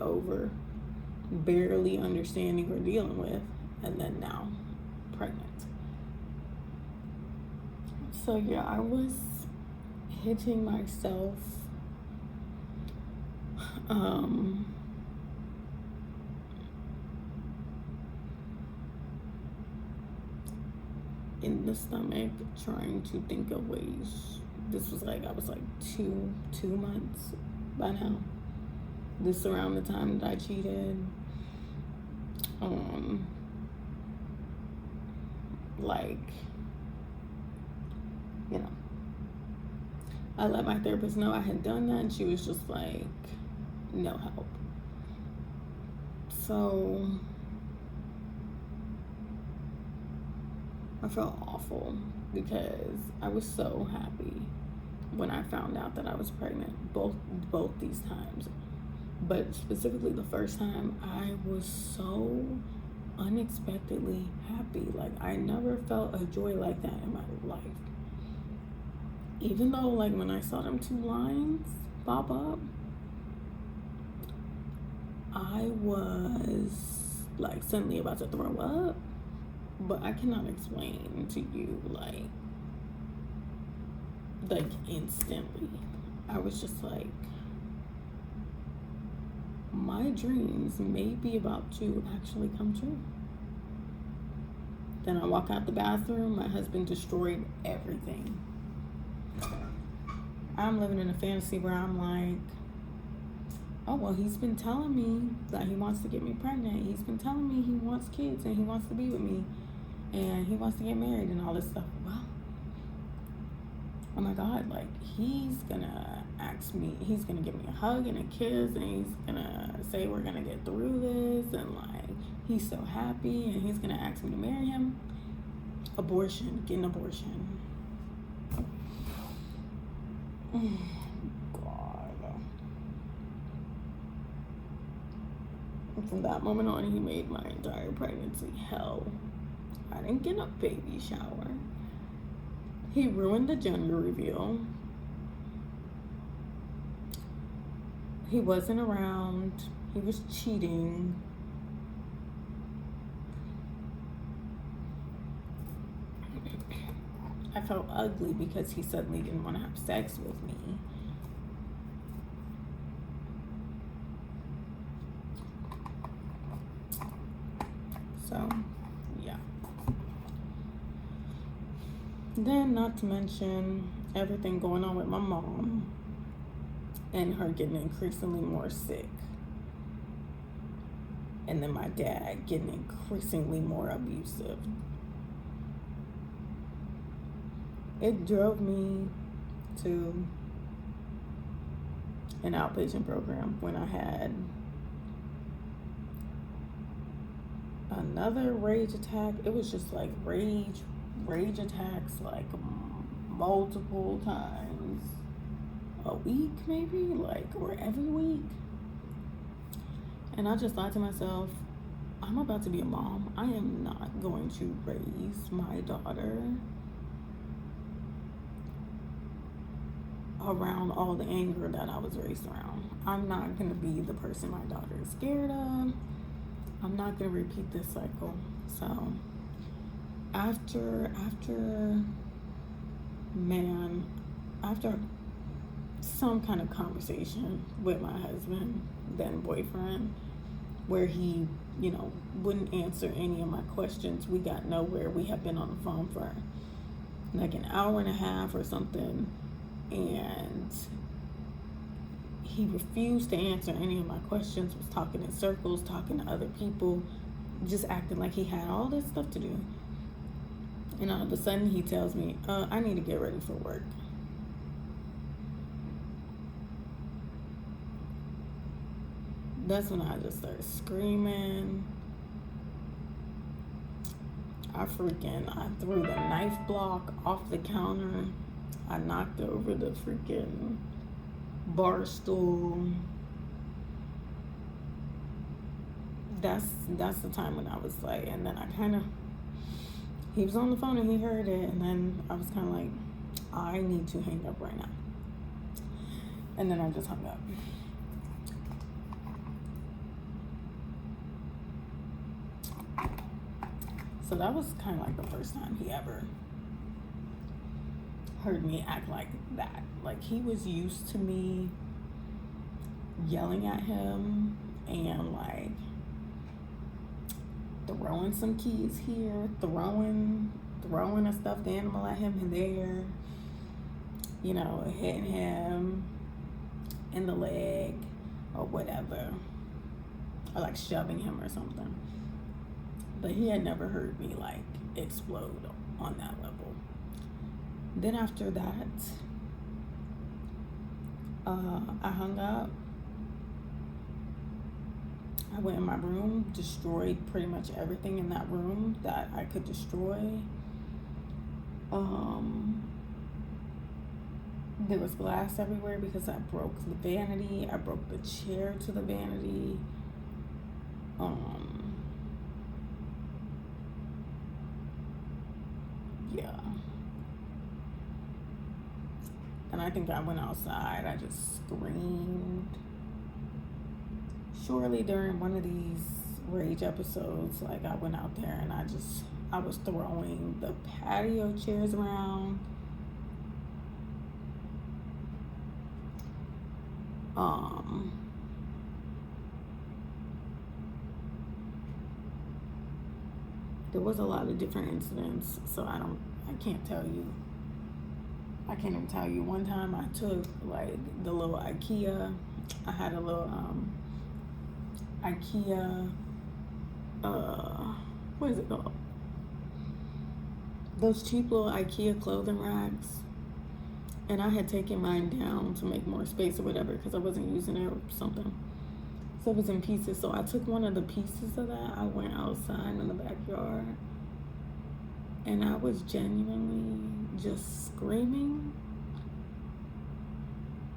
understanding or dealing with, and then now pregnant. So yeah, I was hitting myself in the stomach, trying to think of ways. This was like, I was like two months by now. This around the time that I cheated. Like, you know, I let my therapist know I had done that, and she was just like, no help. So I felt awful because I was so happy when I found out that I was pregnant, both these times. But specifically the first time, I was so unexpectedly happy. Like, I never felt a joy like that in my life. Even though, like, when I saw them 2 lines pop up, I was like suddenly about to throw up. But I cannot explain to you, like instantly. I was just like, my dreams may be about to actually come true. Then I walk out the bathroom, my husband destroyed everything. I'm living in a fantasy where I'm like, oh, well, he's been telling me that he wants to get me pregnant. He's been telling me he wants kids and he wants to be with me. And he wants to get married and all this stuff. Well, oh my God, like, he's gonna ask me, he's gonna give me a hug and a kiss, and he's gonna say we're gonna get through this, and like, he's so happy, and he's gonna ask me to marry him. Get an abortion. Oh, God. And from that moment on, he made my entire pregnancy hell. I didn't get a baby shower. He ruined the gender reveal. He wasn't around. He was cheating. I felt ugly because he suddenly didn't want to have sex with me. So, yeah. Then, not to mention everything going on with my mom and her getting increasingly more sick. And then my dad getting increasingly more abusive. It drove me to an outpatient program when I had another rage attack. It was just like rage attacks like multiple times a week, maybe, like, or every week. And I just thought to myself, I'm about to be a mom. I am not going to raise my daughter around all the anger that I was raised around. I'm not going to be the person my daughter is scared of. I'm not going to repeat this cycle. So after some kind of conversation with my husband, then boyfriend, where he, wouldn't answer any of my questions, we got nowhere. We had been on the phone for like an hour and a half or something, and he refused to answer any of my questions, was talking in circles, talking to other people, just acting like he had all this stuff to do. And all of a sudden he tells me, I need to get ready for work. That's when I just started screaming. I threw the knife block off the counter. I knocked over the freaking bar stool. That's the time when I was like, and then he was on the phone and he heard it, and then I was kind of like, I need to hang up right now. And then I just hung up. So that was kind of like the first time he ever heard me act like that. Like, he was used to me yelling at him and like throwing some keys here, throwing a stuffed animal at him and there, hitting him in the leg or whatever, or like shoving him or something. But he had never heard me like explode on that level. Then after that, I hung up. I went in my room, destroyed pretty much everything in that room that I could destroy. There was glass everywhere because I broke the vanity. I broke the chair to the vanity. Yeah. And I think I went outside. I just screamed. Surely during one of these rage episodes, like, I went out there and I was throwing the patio chairs around. There was a lot of different incidents, so I can't even tell you. One time I took like the little IKEA. I had a little IKEA, what is it called? Those cheap little IKEA clothing racks. And I had taken mine down to make more space or whatever because I wasn't using it or something. So it was in pieces. So I took one of the pieces of that. I went outside in the backyard. And I was genuinely just screaming,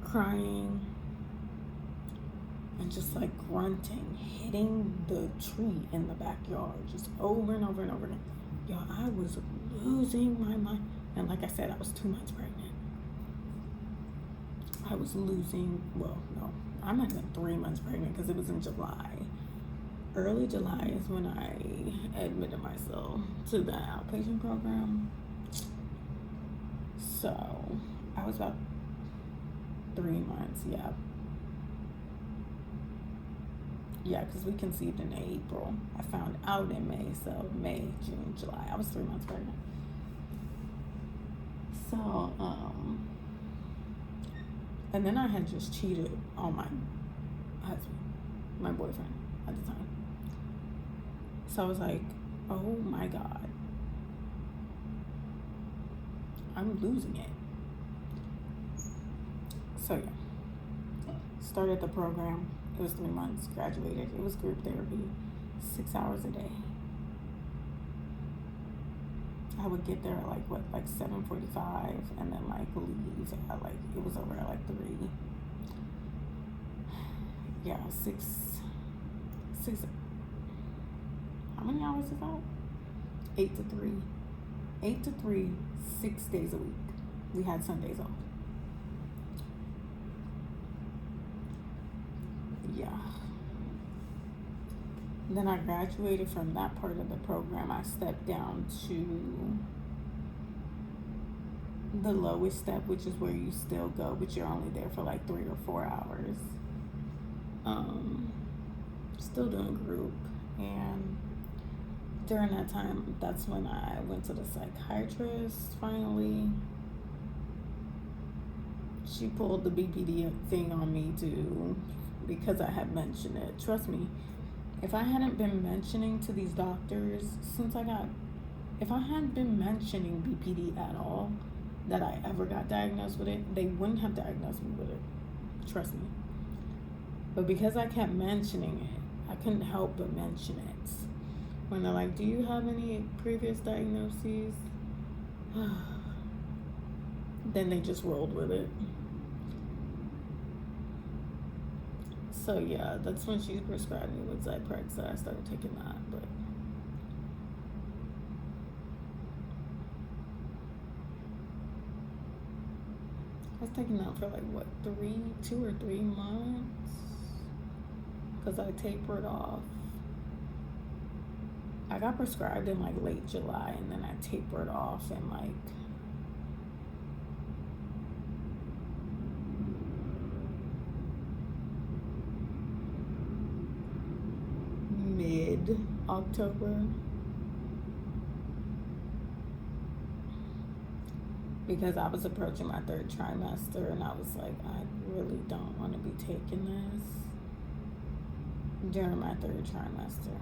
crying, and just like grunting, hitting the tree in the backyard just over and over and over again. Y'all, I was losing my mind. And like I said, I was 2 months pregnant. I was losing, I might have been 3 months pregnant because it was in July. Early July is when I admitted myself to the outpatient program. So I was about 3 months, yeah. Yeah, because we conceived in April. I found out in May, so May, June, July. I was 3 months pregnant. So, and then I had just cheated on my husband, my boyfriend at the time. So I was like, oh my God, I'm losing it. So yeah, started the program. It was 3 months, graduated. It was group therapy, 6 hours a day. I would get there at like 7:45 and then leave at it was over at 3. Yeah, six, how many hours is that? 8 to 3. 8 to 3, 6 days a week. We had Sundays off. Yeah. Then I graduated from that part of the program. I stepped down to the lowest step, which is where you still go, but you're only there for 3 or 4 hours. Still doing group. And during that time, that's when I went to the psychiatrist finally. She pulled the BPD thing on me too, because I had mentioned it. Trust me, if I hadn't been mentioning to these doctors if I hadn't been mentioning BPD at all, that I ever got diagnosed with it, they wouldn't have diagnosed me with it. Trust me. But because I kept mentioning it, I couldn't help but mention it. When they're like, do you have any previous diagnoses? Then they just rolled with it. So yeah, that's when she prescribed me with Zyprexa. I started taking that, but I was taking that for 2 or 3 months, because I tapered off. I got prescribed in late July, and then I tapered off in mid-October, because I was approaching my 3rd trimester, and I was like, I really don't want to be taking this during my 3rd trimester.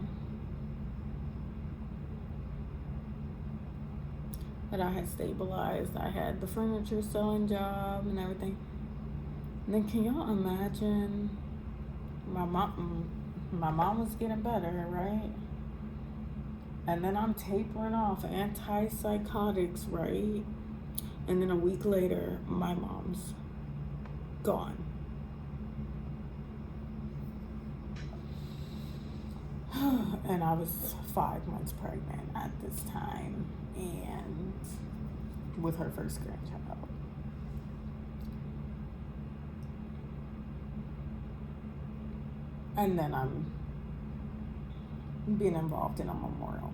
But I had stabilized. I had the furniture selling job and everything. And then can y'all imagine, my mom was getting better, right? And then I'm tapering off antipsychotics, right? And then a week later, my mom's gone. And I was 5 months pregnant at this time, and with her first grandchild. And then I'm being involved in a memorial.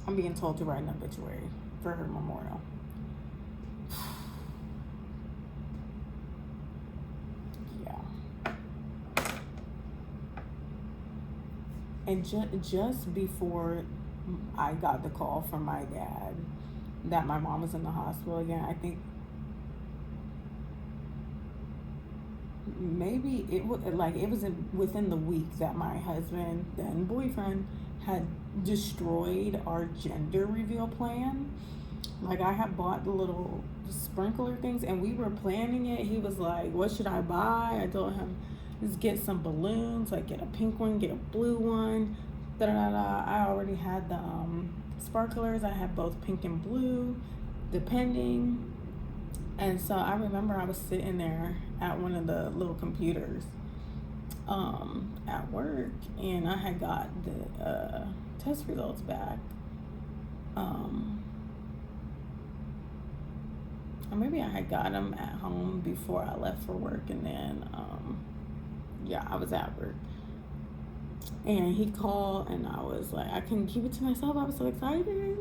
I'm being told to write an obituary for her memorial. Yeah. And just before I got the call from my dad that my mom was in the hospital again, I think maybe it was within the week that my husband, then boyfriend, had destroyed our gender reveal plan. I had bought the little sprinkler things, and we were planning it. He was like, what should I buy? I told him, just get some balloons, get a pink one, get a blue one, da-da-da-da. I already had the sparklers. I had both pink and blue, depending. And so I remember I was sitting there at one of the little computers at work, and I had got the test results back. Or maybe I had got them at home before I left for work, and then I was at work. And he called, and I was like, I couldn't keep it to myself. I was so excited.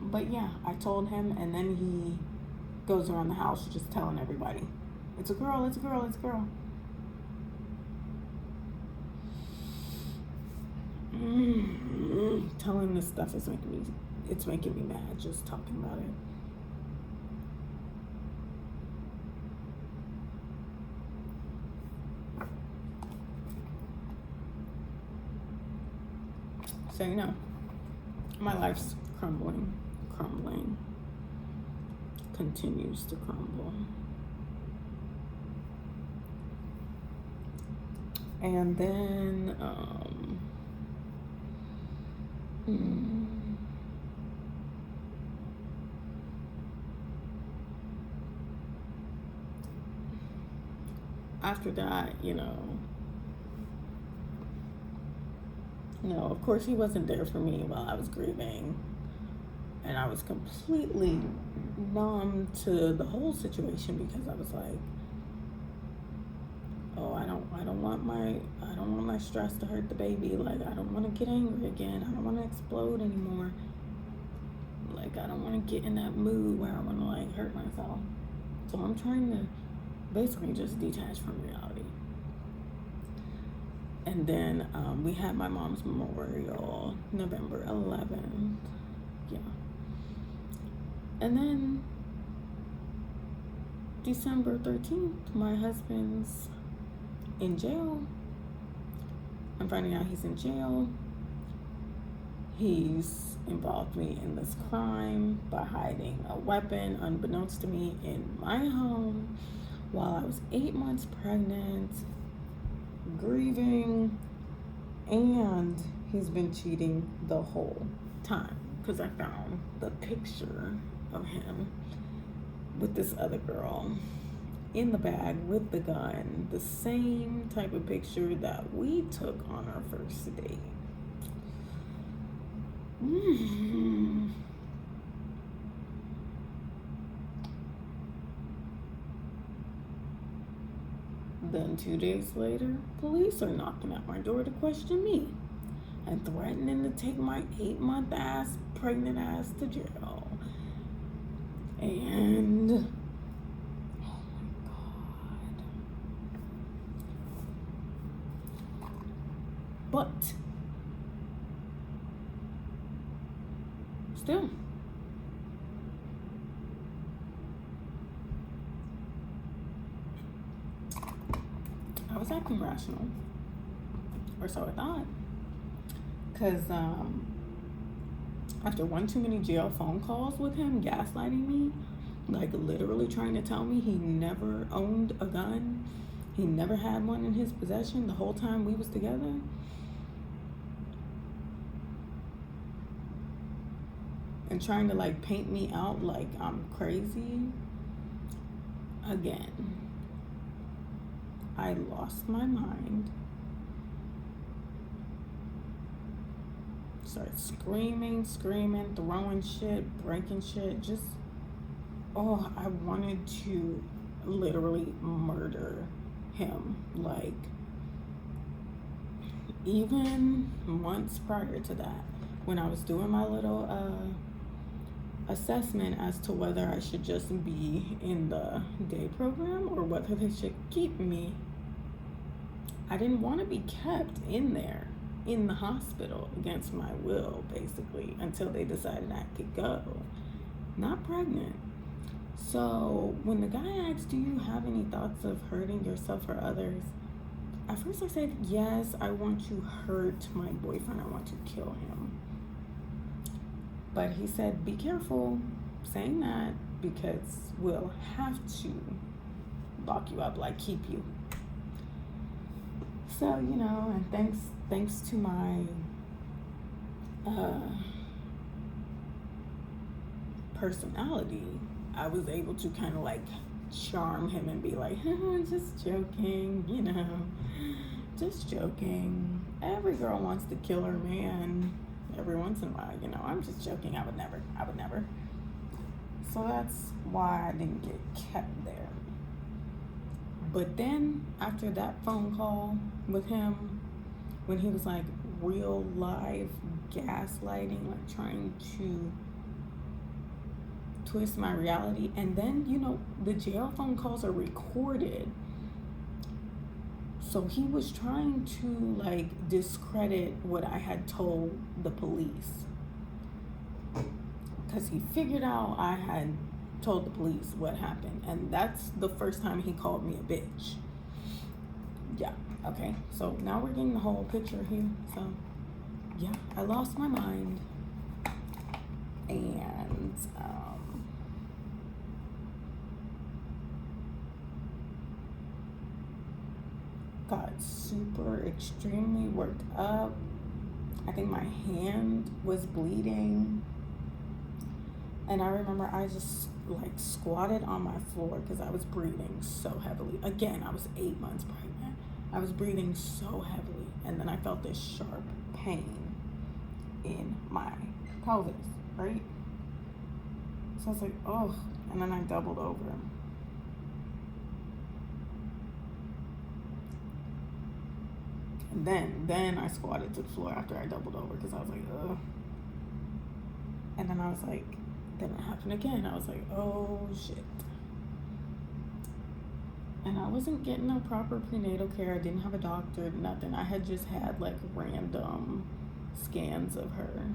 But yeah, I told him, and then he goes around the house just telling everybody, it's a girl, it's a girl, it's a girl. telling this stuff is making me mad just talking about it. So, you know, my life's crumbling, continues to crumble. And then, after that, you know, of course he wasn't there for me while I was grieving. And I was completely numb to the whole situation because I was like, oh, I don't want my stress to hurt the baby. Like, I don't want to get angry again. I don't want to explode anymore. Like, I don't want to get in that mood where I want to like hurt myself. So I'm trying to basically just detach from reality. And then we had my mom's memorial, November 11th. Yeah. And then December 13th, my husband's in jail. I'm finding out he's in jail. He's involved me in this crime by hiding a weapon unbeknownst to me in my home while I was 8 months pregnant, grieving, and he's been cheating the whole time because I found the picture of him with this other girl in the bag with the gun, the same type of picture that we took on our first date. Then 2 days later, police are knocking at my door to question me and threatening to take my 8-month ass, pregnant ass to jail. And oh my God. But still, I was acting rational, or so I thought, because after one too many jail phone calls with him gaslighting me, like literally trying to tell me he never owned a gun, he never had one in his possession the whole time we was together. And trying to like paint me out like I'm crazy. Again, I lost my mind. Started screaming, throwing shit, breaking shit. Just, oh, I wanted to literally murder him. Like, even months prior to that, when I was doing my little assessment as to whether I should just be in the day program or whether they should keep me, I didn't want to be kept in there, in the hospital against my will, basically, until they decided I could go. Not pregnant. So when the guy asked, do you have any thoughts of hurting yourself or others? At first I said, yes, I want to hurt my boyfriend. I want to kill him. But he said, be careful saying that because we'll have to lock you up, like keep you. So, you know, and thanks to my personality, I was able to kind of like charm him and be like, just joking, you know, just joking. Every girl wants to kill her man every once in a while, you know. I'm just joking. I would never. So that's why I didn't get kept there. But then after that phone call with him, when he was like real live gaslighting, like trying to twist my reality, and then, you know, the jail phone calls are recorded. So he was trying to like discredit what I had told the police, because he figured out I had told the police what happened, and that's the first time he called me a bitch. Yeah, okay, so now we're getting the whole picture here. So yeah, I lost my mind, and got super extremely worked up. I think my hand was bleeding, and I remember I just like squatted on my floor because I was breathing so heavily. Again, I was 8 months pregnant. I was breathing so heavily, and then I felt this sharp pain in my pelvis, right? So I was like, oh, and then I doubled over. And then I squatted to the floor after I doubled over because I was like, ugh. And then I was like, then it happened again. I was like, oh shit. And I wasn't getting no proper prenatal care. I didn't have a doctor, nothing. I had just had like random scans of her.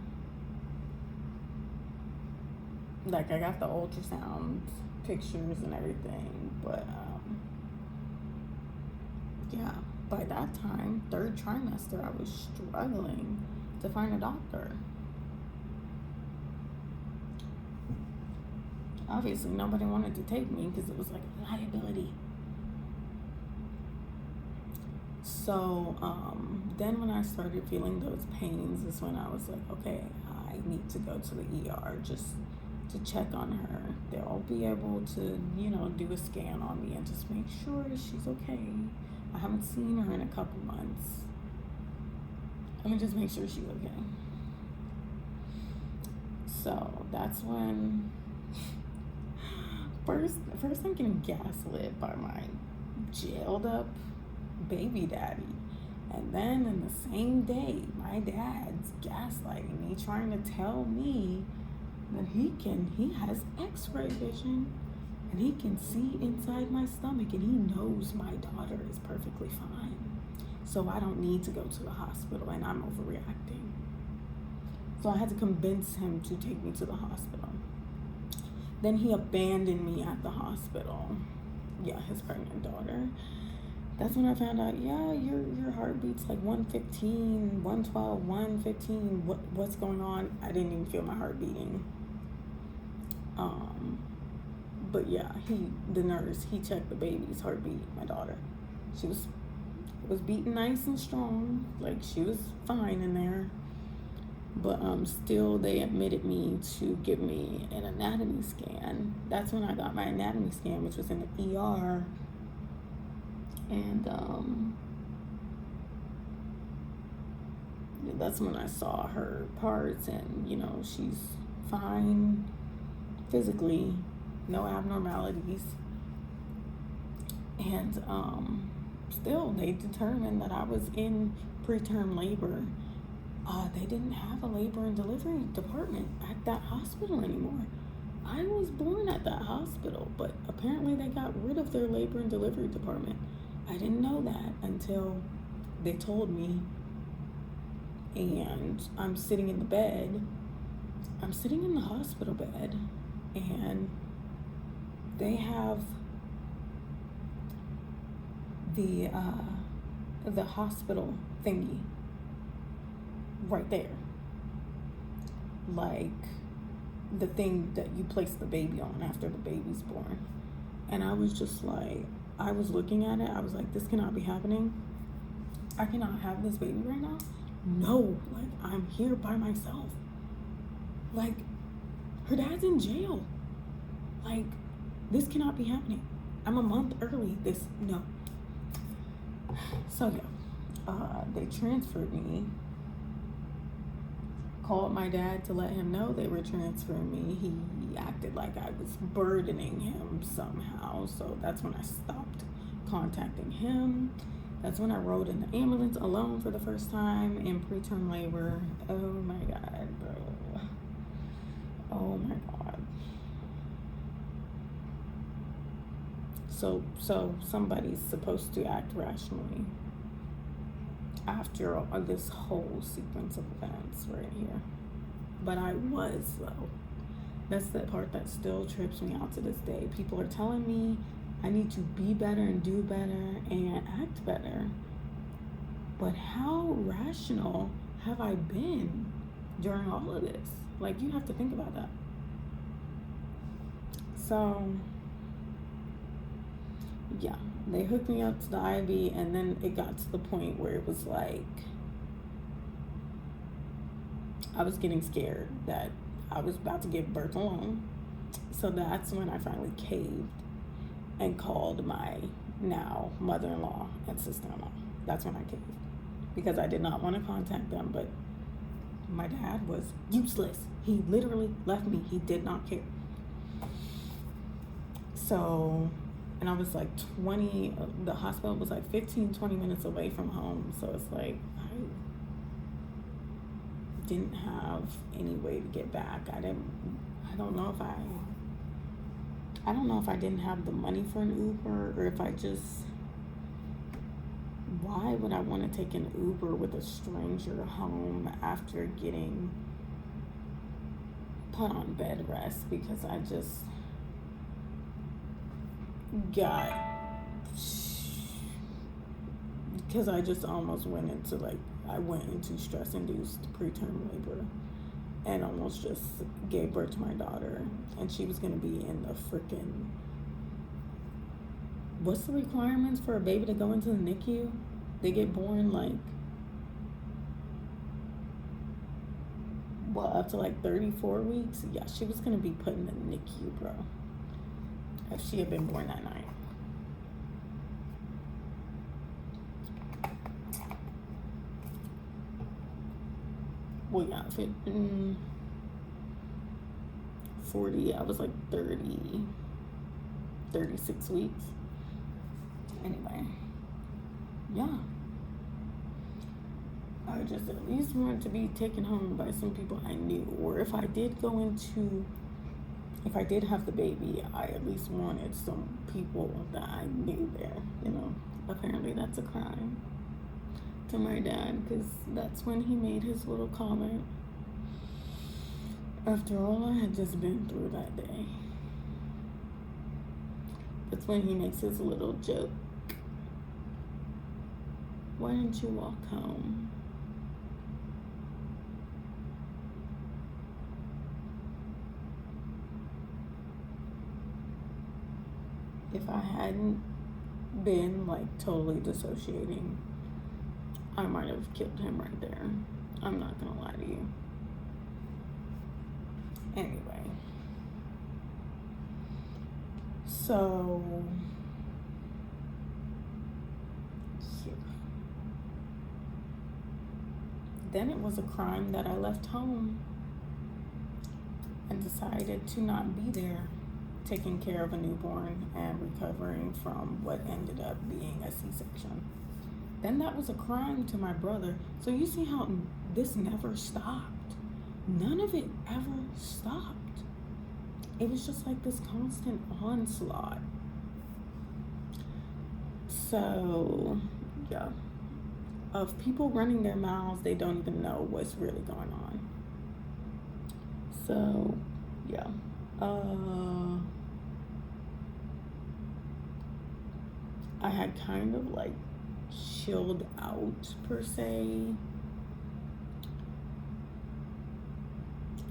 Like I got the ultrasound pictures and everything, but yeah, by that time, 3rd trimester, I was struggling to find a doctor. Obviously, nobody wanted to take me because it was like a liability. So then when I started feeling those pains is when I was like, okay, I need to go to the ER just to check on her. They'll be able to, do a scan on me and just make sure she's okay. I haven't seen her in a couple months. Let me just make sure she's okay. So that's when first I'm getting gaslit by my jailed up baby daddy. And then in the same day, my dad's gaslighting me, trying to tell me that he has x-ray vision and he can see inside my stomach and he knows my daughter is perfectly fine. So I don't need to go to the hospital and I'm overreacting. So I had to convince him to take me to the hospital. Then he abandoned me at the hospital. Yeah, his pregnant daughter. That's when I found out, yeah, your heartbeat's like 115, 112, 115. What's going on? I didn't even feel my heart beating. But yeah, the nurse, he checked the baby's heartbeat, my daughter. It was beating nice and strong. Like she was fine in there. But still they admitted me to give me an anatomy scan. That's when I got my anatomy scan, which was in the ER. And that's when I saw her parts, and she's fine physically, no abnormalities. And still they determined that I was in preterm labor. They didn't have a labor and delivery department at that hospital anymore. I was born at that hospital, but apparently they got rid of their labor and delivery department. I didn't know that until they told me. And I'm sitting in the bed. I'm sitting in the hospital bed, and they have the hospital thingy right there, like the thing that you place the baby on after the baby's born. And I was just like, I was looking at it, I was like, this cannot be happening. I cannot have this baby right now. No, like I'm here by myself. Like her dad's in jail. Like this cannot be happening. I'm a month early. No. So yeah, they transferred me. Called my dad to let him know they were transferring me. He acted like I was burdening him somehow. So that's when I stopped contacting him. That's when I rode in the ambulance alone for the first time in preterm labor. Oh my God, bro. Oh my God. So somebody's supposed to act rationally after this whole sequence of events right here. But I was, though. That's the part that still trips me out to this day. People are telling me I need to be better and do better and act better. But how rational have I been during all of this? Like, you have to think about that. So, yeah, they hooked me up to the IV, and then it got to the point where it was like, I was getting scared that I was about to give birth alone. So that's when I finally caved and called my now mother-in-law and sister-in-law. That's when I caved, because I did not want to contact them, but my dad was useless. He literally left me. He did not care. So, and I was like 20, the hospital was like 15, 20 minutes away from home. So it's like, I didn't have any way to get back. I don't know if I didn't have the money for an Uber, or if I just, why would I want to take an Uber with a stranger home after getting put on bed rest? Because I just almost went into stress-induced preterm labor and almost just gave birth to my daughter, and she was going to be in the freaking, what's the requirements for a baby to go into the NICU? They get born like, up to like 34 weeks? Yeah, she was going to be put in the NICU, bro, if she had been born that night. Well, yeah, 40, I was like 36 weeks. Anyway, yeah. I just at least wanted to be taken home by some people I knew. Or if I did have the baby, I at least wanted some people that I knew there, Apparently that's a crime to my dad, because that's when he made his little comment after all I had just been through that day. That's when he makes his little joke. Why didn't you walk home? If I hadn't been like totally dissociating, I might have killed him right there. I'm not gonna lie to you. Anyway, so yeah. Then it was a crime that I left home and decided to not be there, taking care of a newborn and recovering from what ended up being a C-section. Then that was a crime to my brother. So you see how this never stopped. None of it ever stopped. It was just like this constant onslaught. So, yeah. Of people running their mouths, they don't even know what's really going on. So, yeah. I had kind of like chilled out per se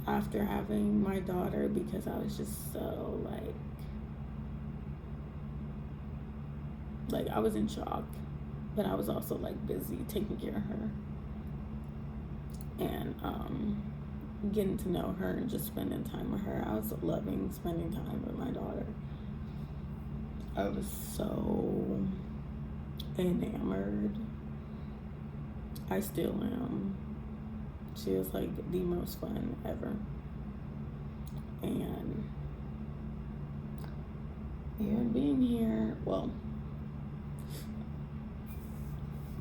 after having my daughter, because I was just so like I was in shock, but I was also like busy taking care of her and getting to know her and just spending time with her. I was loving spending time with my daughter. I was so enamored. I still am. She was like the most fun ever. And even being here, well,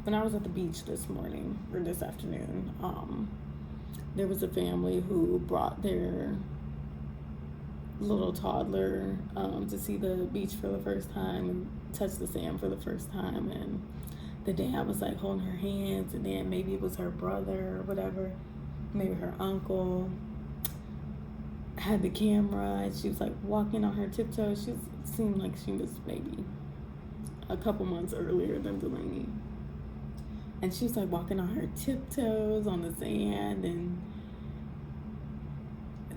when I was at the beach this morning or this afternoon, there was a family who brought their little toddler, to see the beach for the first time and touch the sand for the first time. And the dad was like holding her hands, and then maybe it was her brother or whatever, maybe her uncle, had the camera, and she was like walking on her tiptoes. She seemed like she was maybe a couple months earlier than Delaney. And she was like walking on her tiptoes on the sand, and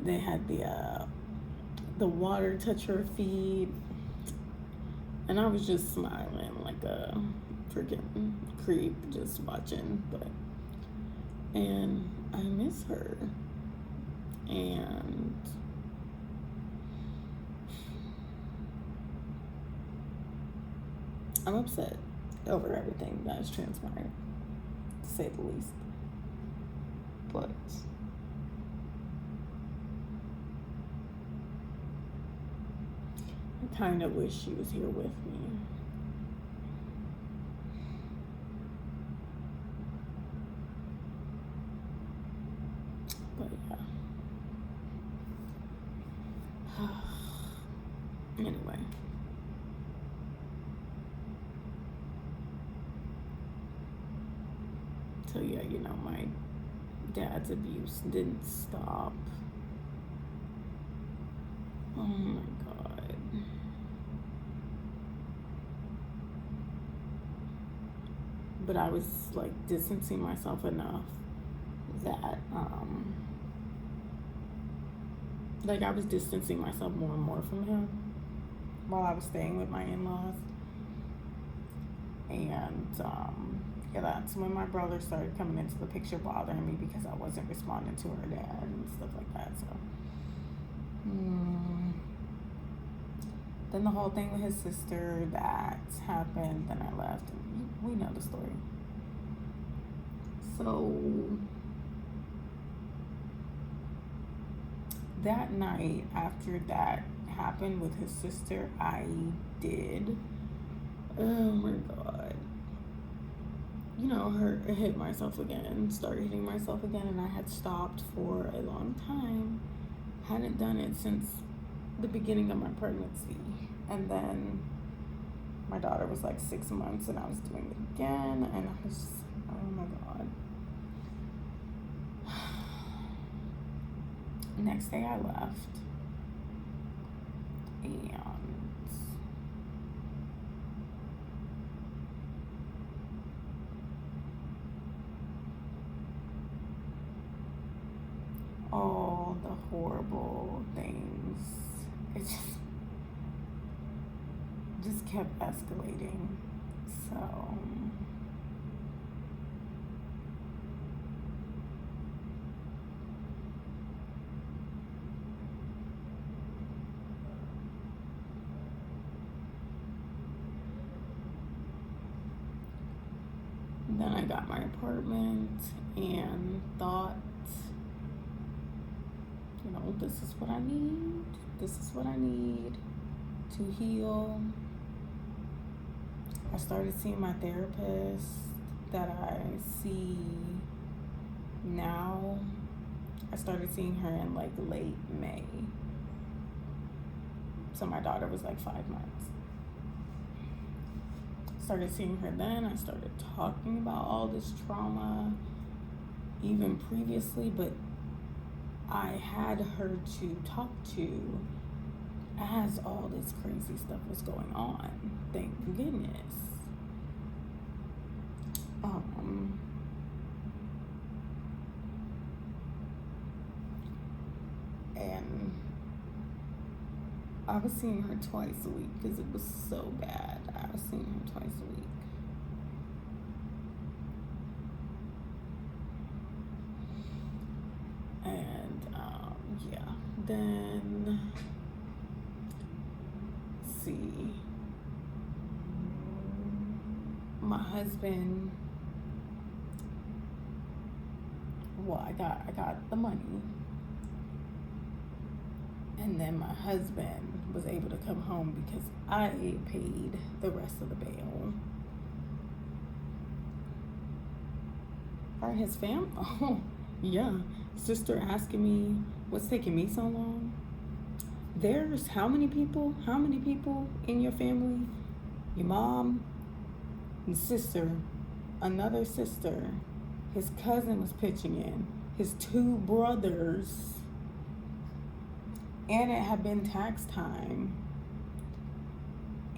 they had the water touch her feet. And I was just smiling like a freaking creep, just watching. And I miss her. And I'm upset over everything that has transpired, to say the least. But I kind of wish she was here with me. But yeah. Anyway. So yeah, you know, my dad's abuse didn't stop. Oh my God. But I was like distancing myself enough that like I was distancing myself more and more from him while I was staying with my in-laws. And yeah, that's when my brother started coming into the picture, bothering me because I wasn't responding to her dad and stuff like that. So then the whole thing with his sister, that happened. Then I left, and we know the story. So that night after that happened with his sister, I did, oh my God, you know, hit myself again, started hitting myself again, and I had stopped for a long time. Hadn't done it since the beginning of my pregnancy. And then my daughter was like 6 months, and I was doing it again, and I was, oh my God. Next day I left, and all the horrible things, it just kept escalating. So then I got my apartment and thought, you know, this is what I need. This is what I need to heal. I started seeing my therapist that I see now. I started seeing her in like late May. So my daughter was like 5 months. Started seeing her then. I started talking about all this trauma even previously, but I had her to talk to as all this crazy stuff was going on. Thank goodness. And I was seeing her twice a week because it was so bad. I was seeing her twice a week. And yeah, then see, my husband, well, I got the money, and then my husband was able to come home because I paid the rest of the bail. For his family, oh yeah, sister asking me what's taking me so long. There's how many people? How many people in your family? Your mom and sister, another sister, his cousin was pitching in, his two brothers, and it had been tax time.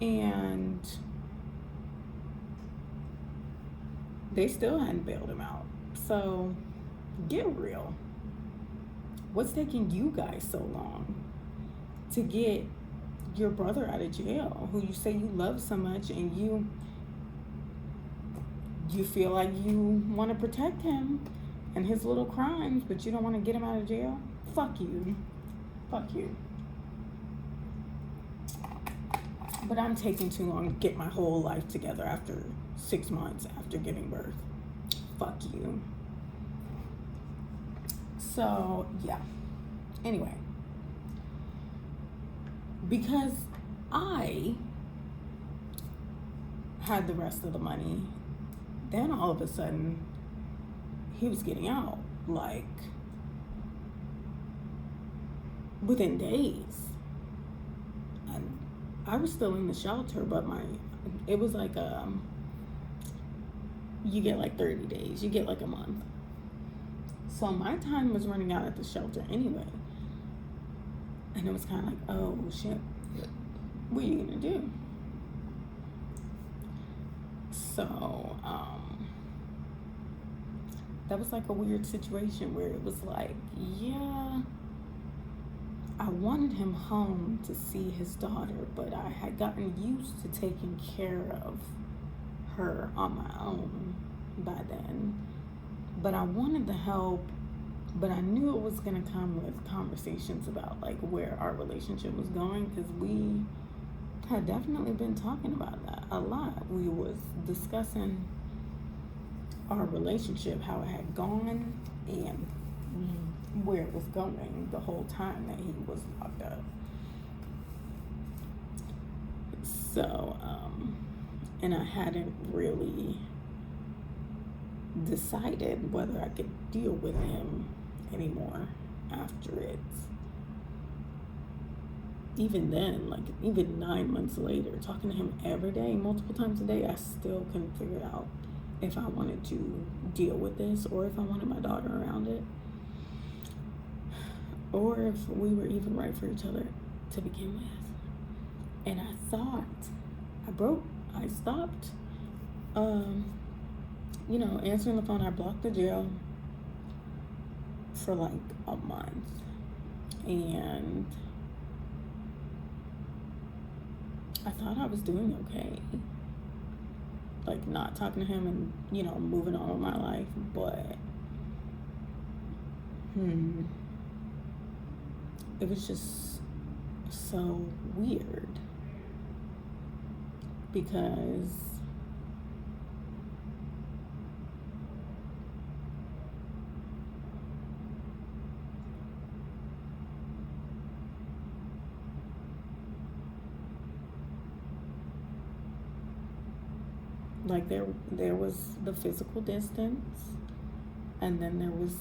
And they still hadn't bailed him out. So get real. What's taking you guys so long to get your brother out of jail, who you say you love so much, and you feel like you want to protect him and his little crimes, but you don't want to get him out of jail? Fuck you. Fuck you. But I'm taking too long to get my whole life together after 6 months after giving birth. Fuck you. So, yeah. Anyway. Because I had the rest of the money, then all of a sudden, he was getting out, like, within days. And I was still in the shelter, but it was like, you get like 30 days, you get like a month. So my time was running out at the shelter anyway. And it was kind of like, oh shit, what are you gonna do? So, that was like a weird situation where it was like, yeah, I wanted him home to see his daughter, but I had gotten used to taking care of her on my own by then. But I wanted the help, but I knew it was gonna come with conversations about like where our relationship was going, because we had definitely been talking about that a lot. We was discussing our relationship, how it had gone, and where it was going the whole time that he was locked up. So, and I hadn't really decided whether I could deal with him anymore after it. Even then, like even 9 months later, talking to him every day, multiple times a day, I still couldn't figure out if I wanted to deal with this, or if I wanted my daughter around it, or if we were even right for each other to begin with. And I thought I stopped, answering the phone. I blocked the jail for like a month, and I thought I was doing okay, like not talking to him and moving on with my life. But it was just so weird, because like there was the physical distance, and then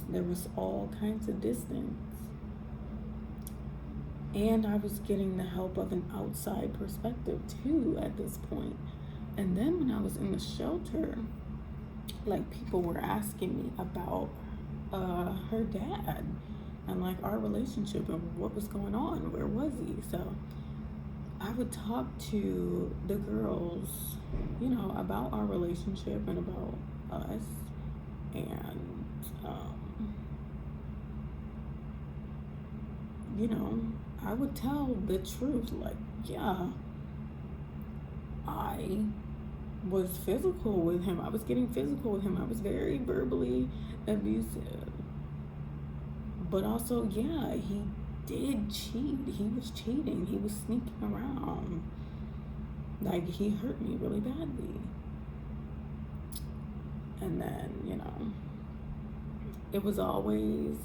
there was all kinds of distance, and I was getting the help of an outside perspective too at this point. And then when I was in the shelter, like people were asking me about her dad and like our relationship and what was going on, where was he. So I would talk to the girls, about our relationship and about us. And, I would tell the truth. Like, yeah, I was physical with him. I was getting physical with him. I was very verbally abusive. But also, yeah, he did cheat. He was cheating. He was sneaking around. Like, he hurt me really badly. And then, it was always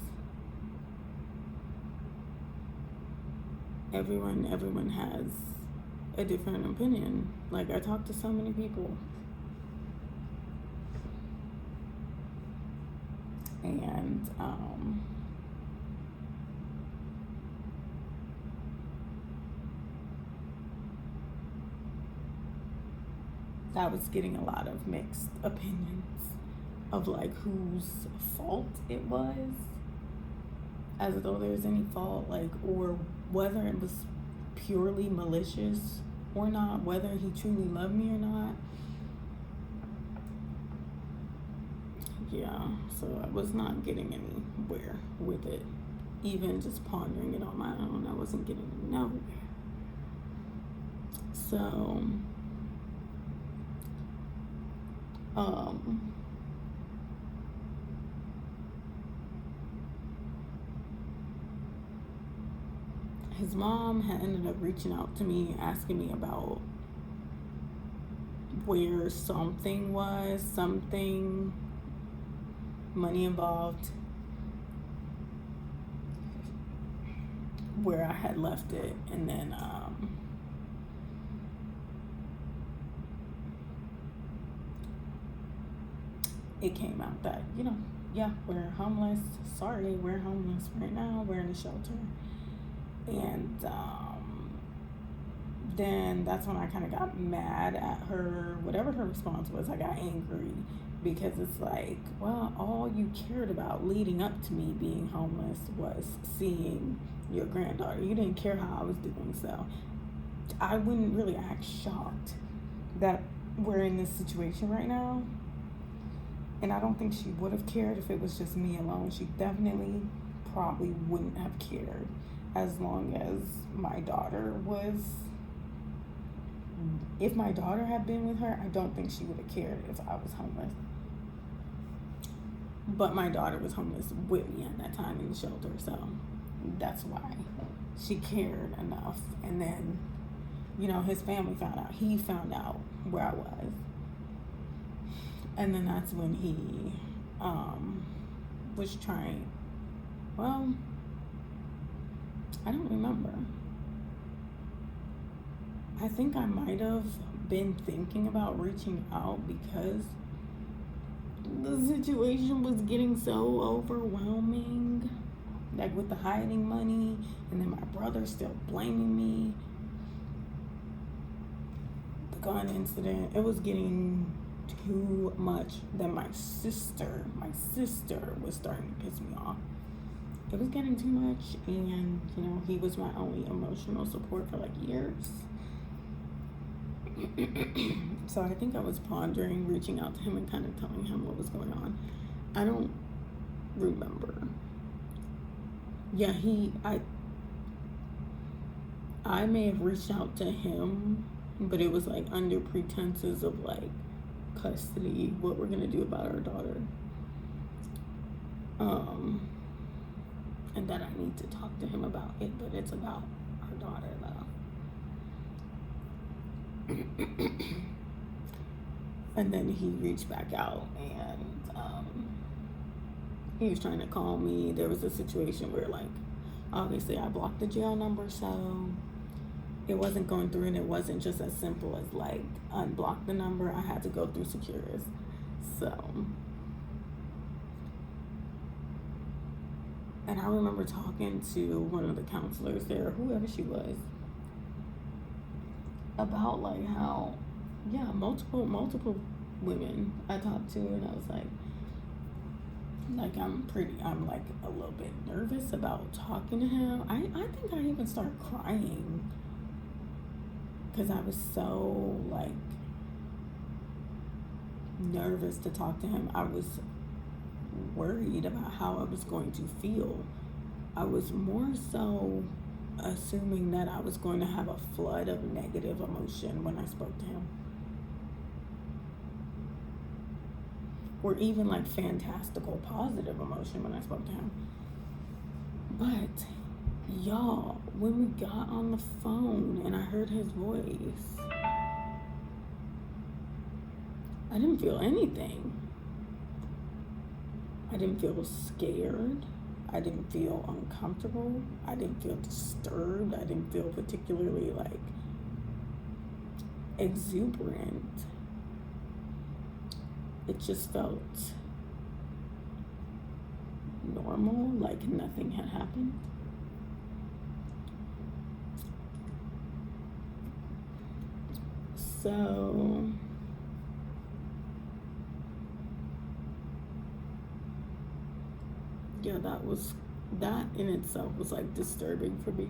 everyone has a different opinion. Like, I talked to so many people, and, 'cause, I was getting a lot of mixed opinions of like whose fault it was, as though there's any fault, like, or whether it was purely malicious or not, whether he truly loved me or not. Yeah, so I was not getting anywhere with it. Even just pondering it on my own, I wasn't getting nowhere. So, his mom had ended up reaching out to me, asking me about where something was, something, money involved, where I had left it. And then it came out that, yeah, we're homeless. Sorry, we're homeless right now. We're in a shelter. And then that's when I kind of got mad at her. Whatever her response was, I got angry, because it's like, well, all you cared about leading up to me being homeless was seeing your granddaughter. You didn't care how I was doing. So I wouldn't really act shocked that we're in this situation right now. And I don't think she would have cared if it was just me alone. She definitely probably wouldn't have cared as long as my daughter was. If my daughter had been with her, I don't think she would have cared if I was homeless. But my daughter was homeless with me at that time in the shelter, so that's why she cared enough. And then, his family found out. He found out where I was. And then that's when he was trying, well, I don't remember. I think I might have been thinking about reaching out because the situation was getting so overwhelming, like with the hiding money, and then my brother still blaming me. The gun incident, it was getting too much. Then my sister was starting to piss me off. It was getting too much, and he was my only emotional support for like years. So I think I was pondering reaching out to him and kind of telling him what was going on. I don't remember. Yeah, I may have reached out to him, but it was like under pretenses of like custody, what we're gonna do about our daughter. And that I need to talk to him about it, but it's about our daughter though. And then he reached back out, and he was trying to call me. There was a situation where, like, obviously I blocked the jail number, so it wasn't going through, and it wasn't just as simple as like unblock the number. I had to go through Securus. So, and I remember talking to one of the counselors there, whoever she was, about like how, yeah, multiple women I talked to, and I was like I'm like a little bit nervous about talking to him. I think I even started crying because I was so like nervous to talk to him. I was worried about how I was going to feel. I was more so assuming that I was going to have a flood of negative emotion when I spoke to him, or even like fantastical positive emotion when I spoke to him. But y'all, when we got on the phone and I heard his voice, I didn't feel anything. I didn't feel scared. I didn't feel uncomfortable. I didn't feel disturbed. I didn't feel particularly like exuberant. It just felt normal, like nothing had happened. So yeah, that in itself was like disturbing for me,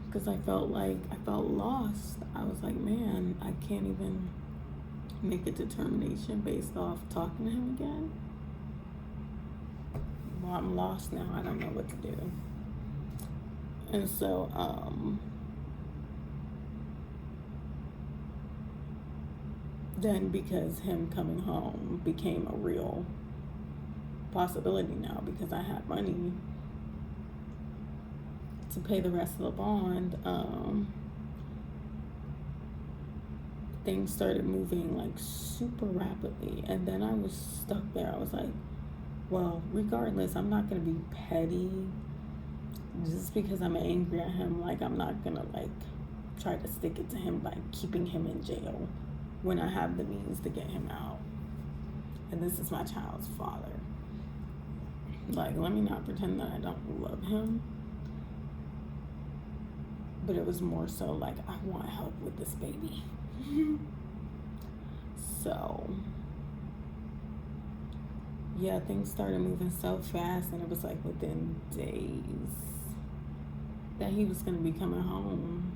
because I felt lost. I was like, man, I can't even make a determination based off talking to him again. Well, I'm lost now. I don't know what to do. And so, then because him coming home became a real possibility now, because I had money to pay the rest of the bond, things started moving like super rapidly. And then I was stuck there. I was like, well, regardless, I'm not gonna be petty just because I'm angry at him. Like, I'm not gonna like try to stick it to him by keeping him in jail when I have the means to get him out. And this is my child's father. Like, let me not pretend that I don't love him. But it was more so like, I want help with this baby. So, yeah, things started moving so fast, and it was like within days that he was gonna be coming home,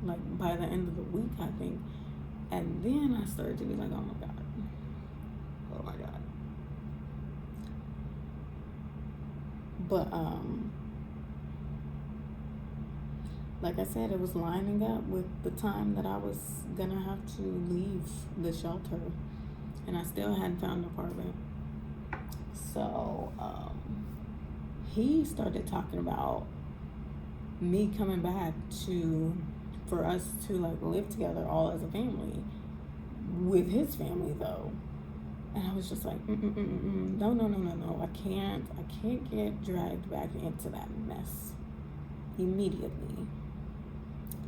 like by the end of the week, I think. And then I started to be like, oh my God. But, like I said, it was lining up with the time that I was gonna have to leave the shelter, and I still hadn't found an apartment. So, he started talking about me coming back for us to like live together all as a family, with his family though. And I was just like, no, I can't get dragged back into that mess immediately.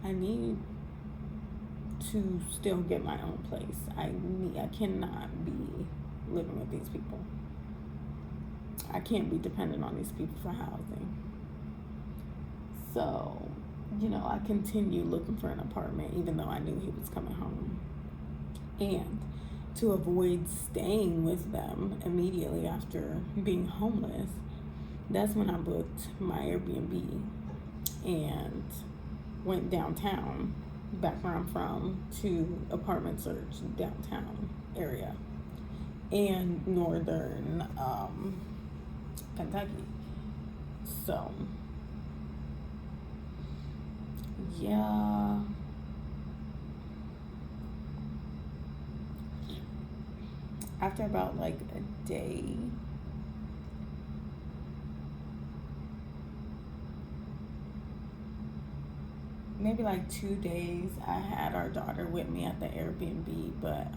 I need to still get my own place. I cannot be living with these people. I can't be dependent on these people for housing. So, I continued looking for an apartment, even though I knew he was coming home. And to avoid staying with them immediately after being homeless, that's when I booked my Airbnb and went downtown, back where I'm from, to apartment search downtown area and northern Kentucky. So, yeah. After about like a day, maybe like 2 days, I had our daughter with me at the Airbnb, but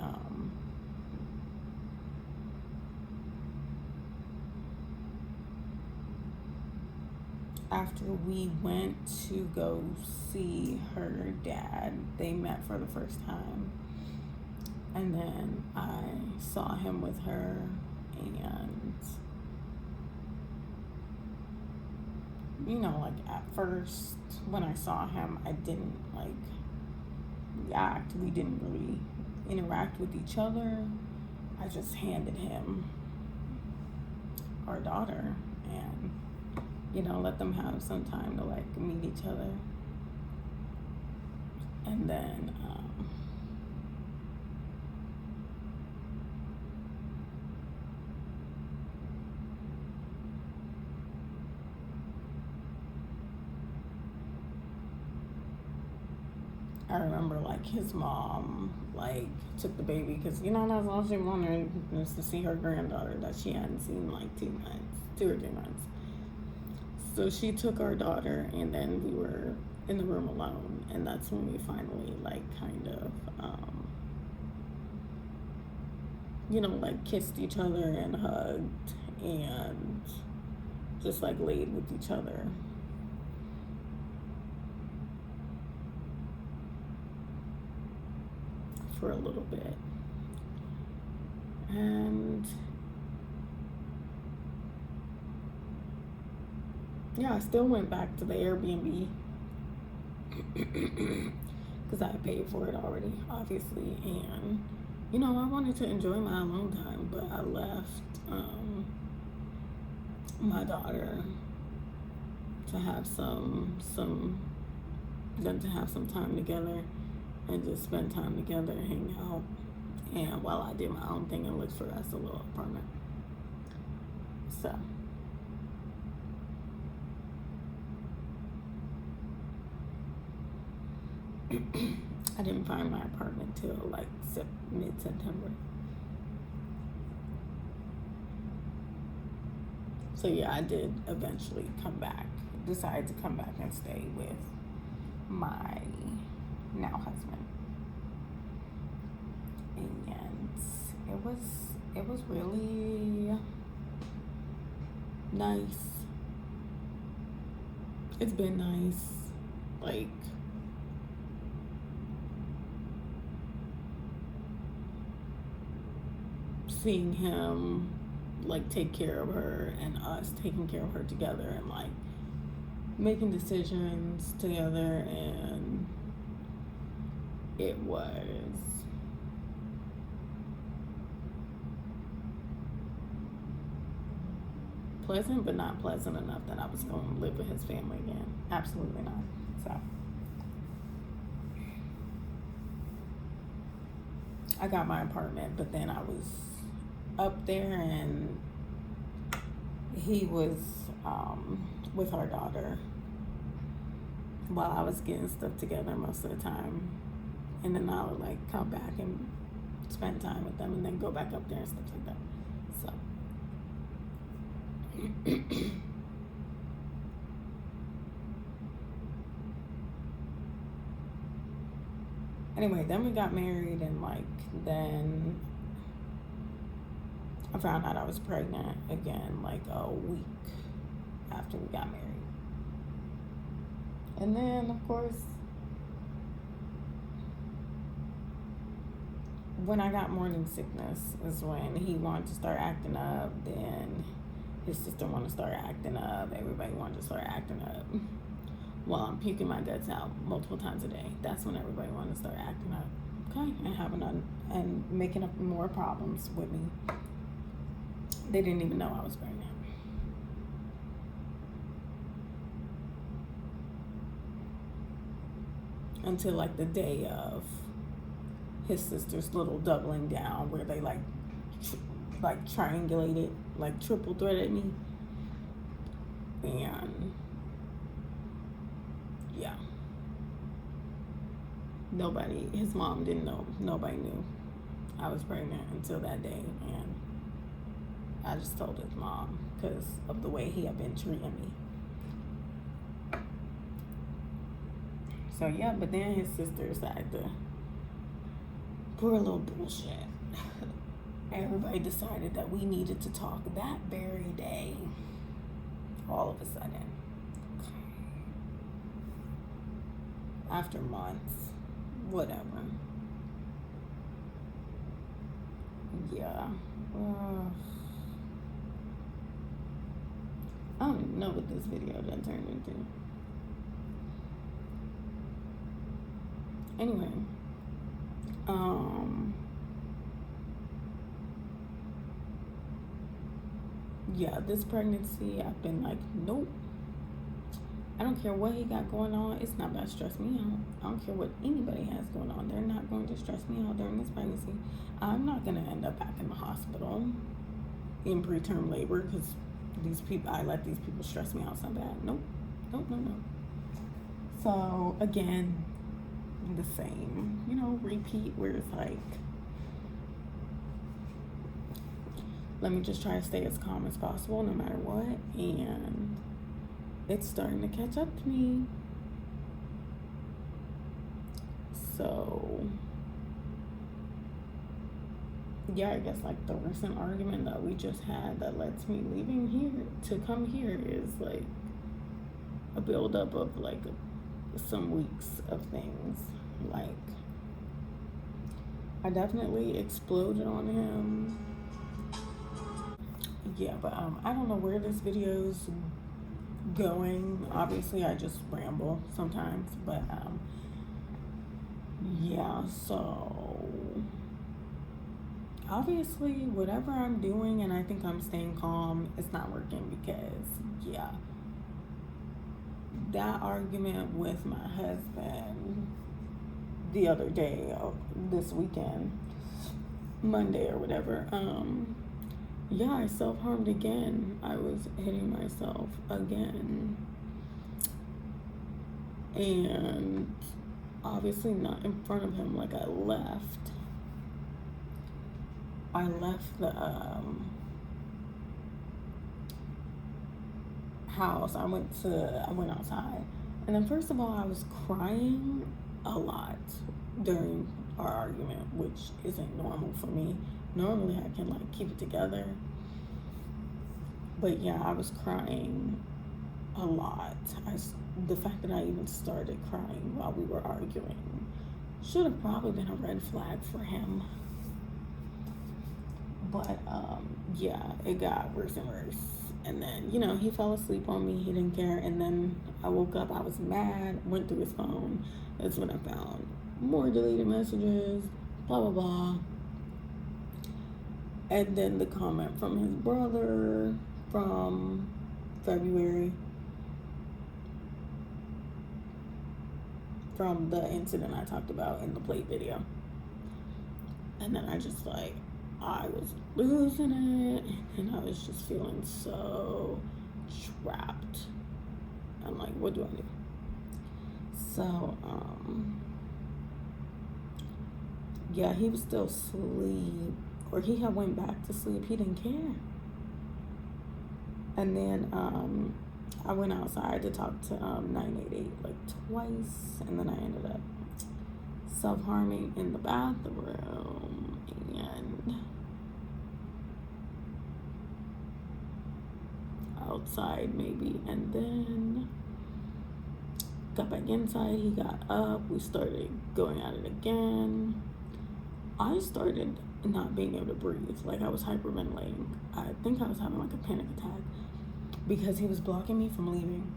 after we went to go see her dad, they met for the first time. And then I saw him with her, and like at first when I saw him, I didn't like react. We didn't really interact with each other. I just handed him our daughter and let them have some time to like meet each other. And then I remember like his mom like took the baby, because that's all she wanted was to see her granddaughter that she hadn't seen like 2 or 3 months. So she took our daughter, and then we were in the room alone, and that's when we finally like kind of like kissed each other and hugged and just like laid with each other. For a little bit. And yeah, I still went back to the Airbnb because I paid for it already, obviously. And you know, I wanted to enjoy my alone time, but I left my daughter to have some them to have some time together and just spend time together and hang out. And while I did my own thing and looked for us a little apartment. So I didn't find my apartment till like mid-September. So yeah, I did eventually decide to come back and stay with my now husband. And it was really nice. It's been nice. Like, seeing him like take care of her and us taking care of her together and like making decisions together, and it was pleasant, but not pleasant enough that I was going to live with his family again. Absolutely not. So I got my apartment, but then I was up there and he was with our daughter while I was getting stuff together most of the time. And then I would like come back and spend time with them and then go back up there and stuff like that. So anyway, then we got married, and like then I found out I was pregnant again like a week after we got married. And then of course when I got morning sickness is when he wanted to start acting up. Then his sister wanted to start acting up. Everybody wanted to start acting up. While I'm puking my guts out multiple times a day, that's when everybody wanted to start acting up. Okay, and making up more problems with me. They didn't even know I was pregnant. Until like the day of his sister's little doubling down, where they like triangulated, like triple threaded me. And yeah, his mom didn't know, nobody knew I was pregnant until that day. And I just told his mom because of the way he had been treating me. So yeah, but then his sister decided to pour a little bullshit. Everybody decided that we needed to talk that very day. All of a sudden. After months. Whatever. Yeah. I don't even know what this video done turned into. Anyway. Yeah, this pregnancy, I've been like, nope. I don't care what he got going on. It's not about to stress me out. I don't care what anybody has going on. They're not going to stress me out during this pregnancy. I'm not going to end up back in the hospital in preterm labor because I let these people stress me out so bad. Nope. So, again, the same, repeat, where it's like, let me just try to stay as calm as possible no matter what. And it's starting to catch up to me. So yeah, I guess like the recent argument that we just had that led to me leaving here to come here is like a buildup of like some weeks of things. Like, I definitely exploded on him. Yeah, but I don't know where this video's going. Obviously, I just ramble sometimes, but yeah, so obviously, whatever I'm doing and I think I'm staying calm, it's not working because, yeah, that argument with my husband the other day, this weekend, Monday or whatever, yeah, I self-harmed again. I was hitting myself again. And obviously not in front of him. Like, I left the house. I went outside. And then first of all, I was crying a lot during our argument, which isn't normal for me. Normally I can like keep it together. But yeah, I was crying a lot. The fact that I even started crying while we were arguing should have probably been a red flag for him. But yeah, it got worse and worse. And then, you know, he fell asleep on me. He didn't care. And then I woke up. I was mad. Went through his phone. That's when I found more deleted messages. Blah, blah, blah. And then the comment from his brother from February. From the incident I talked about in the plate video. And then I just like, I was losing it, and I was just feeling so trapped. I'm like, what do I do? So, yeah, he was still asleep, or he had went back to sleep. He didn't care. And then I went outside to talk to 988 like twice, and then I ended up self-harming in the bathroom, and outside maybe, and then got back inside. He got up. We started going at it again. I started not being able to breathe. Like, I was hyperventilating. I think I was having like a panic attack because he was blocking me from leaving.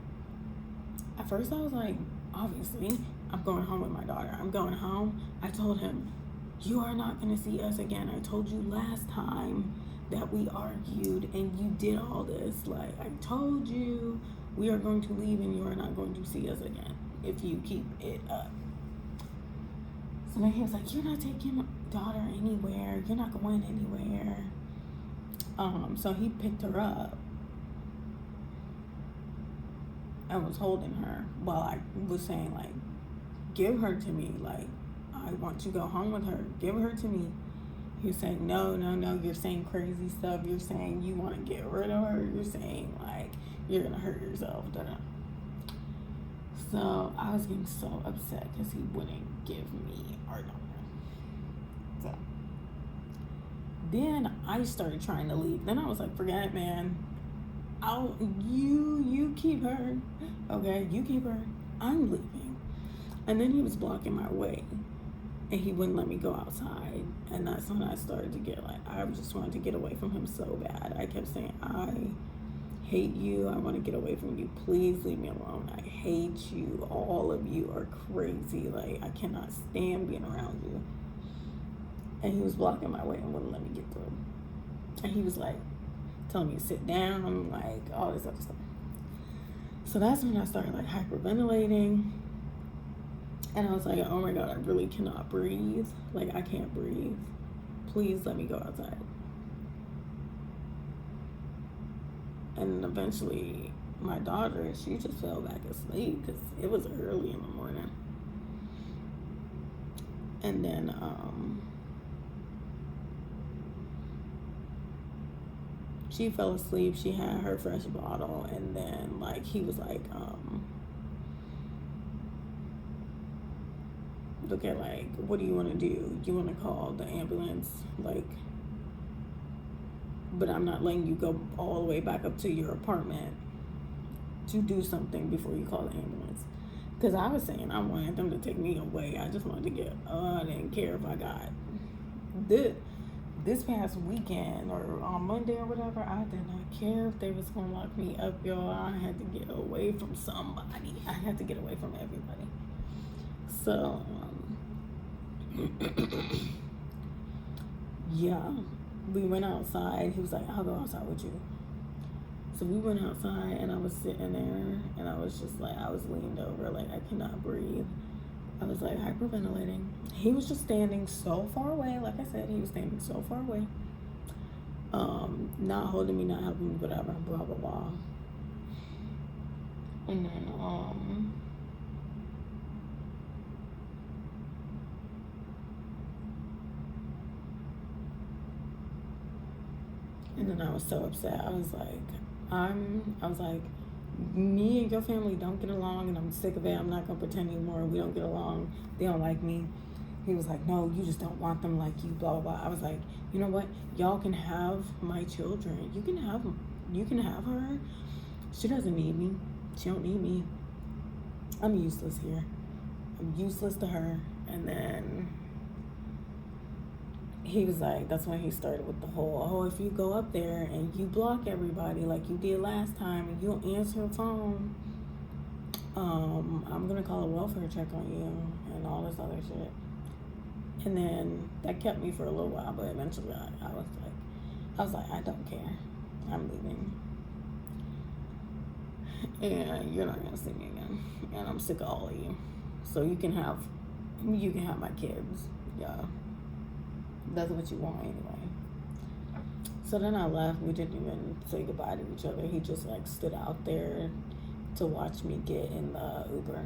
At first I was like, obviously, I'm going home with my daughter. I'm going home. I told him, you are not going to see us again. I told you last time that we argued and you did all this. Like, I told you we are going to leave and you are not going to see us again if you keep it up. So then he was like, you're not taking my daughter anywhere. You're not going anywhere. So he picked her up and was holding her while I was saying, like, give her to me. Like, I want to go home with her. Give her to me. He was saying, no, you're saying crazy stuff. You're saying you want to get rid of her. You're saying, like, you're going to hurt yourself. Da-da. So I was getting so upset because he wouldn't give me our daughter. So then I started trying to leave. Then I was like, forget it, man. You keep her. Okay, you keep her. I'm leaving. And then he was blocking my way. And he wouldn't let me go outside. And that's when I started to get like, I just wanted to get away from him so bad. I kept saying, I hate you. I want to get away from you. Please leave me alone. I hate you. All of you are crazy. Like, I cannot stand being around you. And he was blocking my way and wouldn't let me get through. And he was like telling me to sit down, like all this other stuff. So that's when I started like hyperventilating. And I was like, oh my God, I really cannot breathe. Like, I can't breathe. Please let me go outside. And eventually, my daughter, she just fell back asleep because it was early in the morning. And then, she fell asleep. She had her fresh bottle. And then, like, he was like, okay, like, what do you want to do? You want to call the ambulance? Like, but I'm not letting you go all the way back up to your apartment to do something before you call the ambulance. Because I was saying I wanted them to take me away. I just wanted to get, I didn't care if I got this past weekend or on Monday or whatever. I did not care if they was going to lock me up, y'all. I had to get away from somebody. I had to get away from everybody. So, yeah, we went outside. He was like, I'll go outside with you. So we went outside, and I was sitting there, and I was just like, I was leaned over, like I cannot breathe. I was like hyperventilating. He was just standing so far away. Like I said, he was standing so far away. Not holding me, not helping me, whatever, blah, blah, blah. And then I was so upset. I was like, me and your family don't get along, and I'm sick of it. I'm not gonna pretend anymore. We don't get along. They don't like me. He was like, no, you just don't want them like you, blah, blah, blah. I was like, you know what? Y'all can have my children. You can have her. She doesn't need me. She don't need me. I'm useless here. I'm useless to her. And then he was like, that's when he started with the whole, oh, if you go up there and you block everybody like you did last time and you don't answer your phone, I'm gonna call a welfare check on you and all this other shit. And then that kept me for a little while, but eventually I was like, I don't care. I'm leaving. And you're not gonna see me again. And I'm sick of all of you. So you can have my kids. Yeah. That's what you want anyway. So then I left. We didn't even say goodbye to each other. He just like stood out there to watch me get in the Uber,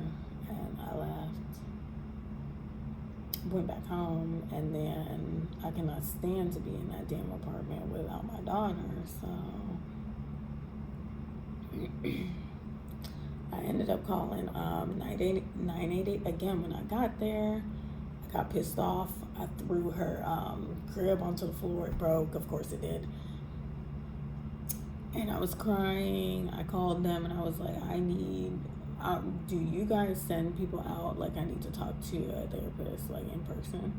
and I left. Went back home, and then I cannot stand to be in that damn apartment without my daughter. So I ended up calling 988 again. When I got there, I got pissed off. I threw her crib onto the floor. It broke. Of course it did. And I was crying. I called them, and I was like, do you guys send people out? Like, I need to talk to a therapist, like, in person.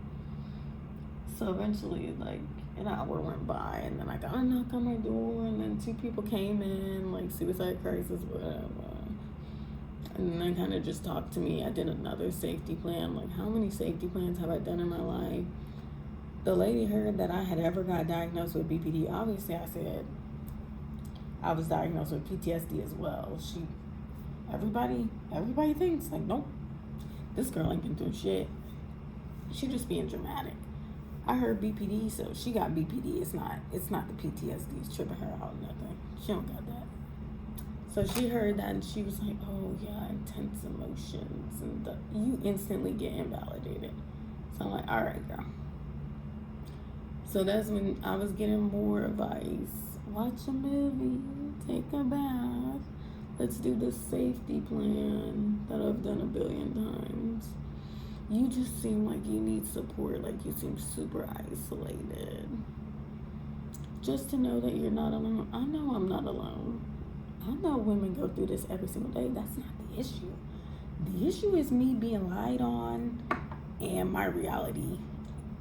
So eventually, like, an hour went by, and then I got a knock on my door, and then 2 people came in, like, suicide crisis, whatever. And then they kind of just talked to me. I did another safety plan. Like, how many safety plans have I done in my life? The lady heard that I had ever got diagnosed with BPD. Obviously, I said I was diagnosed with PTSD as well. Everybody thinks, like, nope, this girl ain't been through shit. She just being dramatic. I heard BPD, so she got BPD. It's not the PTSD. It's tripping her out, nothing. She don't got that. So she heard that, and she was like, oh yeah, intense emotions, and you instantly get invalidated. So I'm like, all right, girl. So that's when I was getting more advice. Watch a movie, take a bath. Let's do the safety plan that I've done a billion times. You just seem like you need support, like you seem super isolated. Just to know that you're not alone. I know I'm not alone. I know women go through this every single day. That's not the issue. The issue is me being lied on, and my reality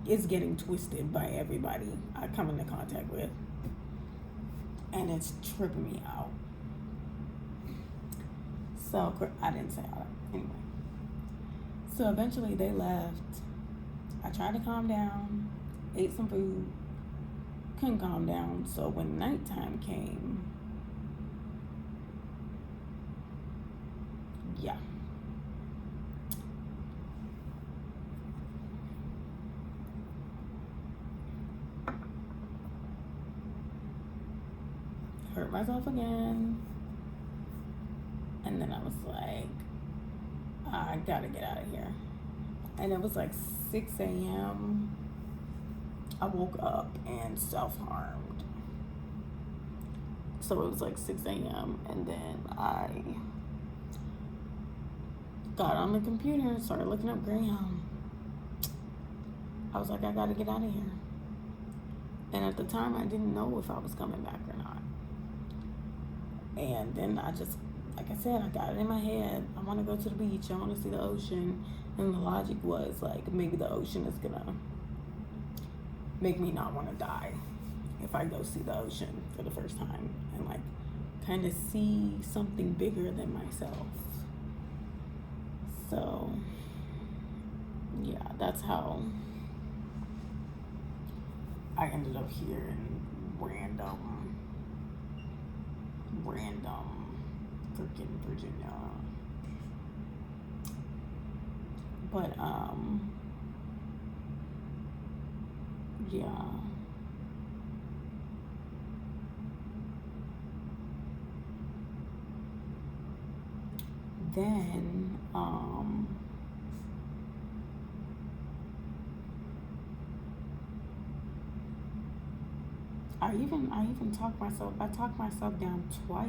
is getting twisted by everybody I come into contact with. And it's tripping me out. So I didn't say all that. Anyway. So eventually they left. I tried to calm down, ate some food, couldn't calm down. So when nighttime came, yeah. Hurt myself again. And then I was like, I gotta get out of here. And it was like 6 a.m. I woke up and self-harmed. So it was like 6 a.m. And then I got on the computer and started looking up Greyhound. I was like, I gotta get out of here. And at the time, I didn't know if I was coming back or not. And then I just, like I said, I got it in my head. I want to go to the beach. I want to see the ocean. And the logic was like, maybe the ocean is gonna make me not want to die if I go see the ocean for the first time and like kind of see something bigger than myself. So yeah, that's how I ended up here in random freaking Virginia. But yeah. Then I even talked myself down twice,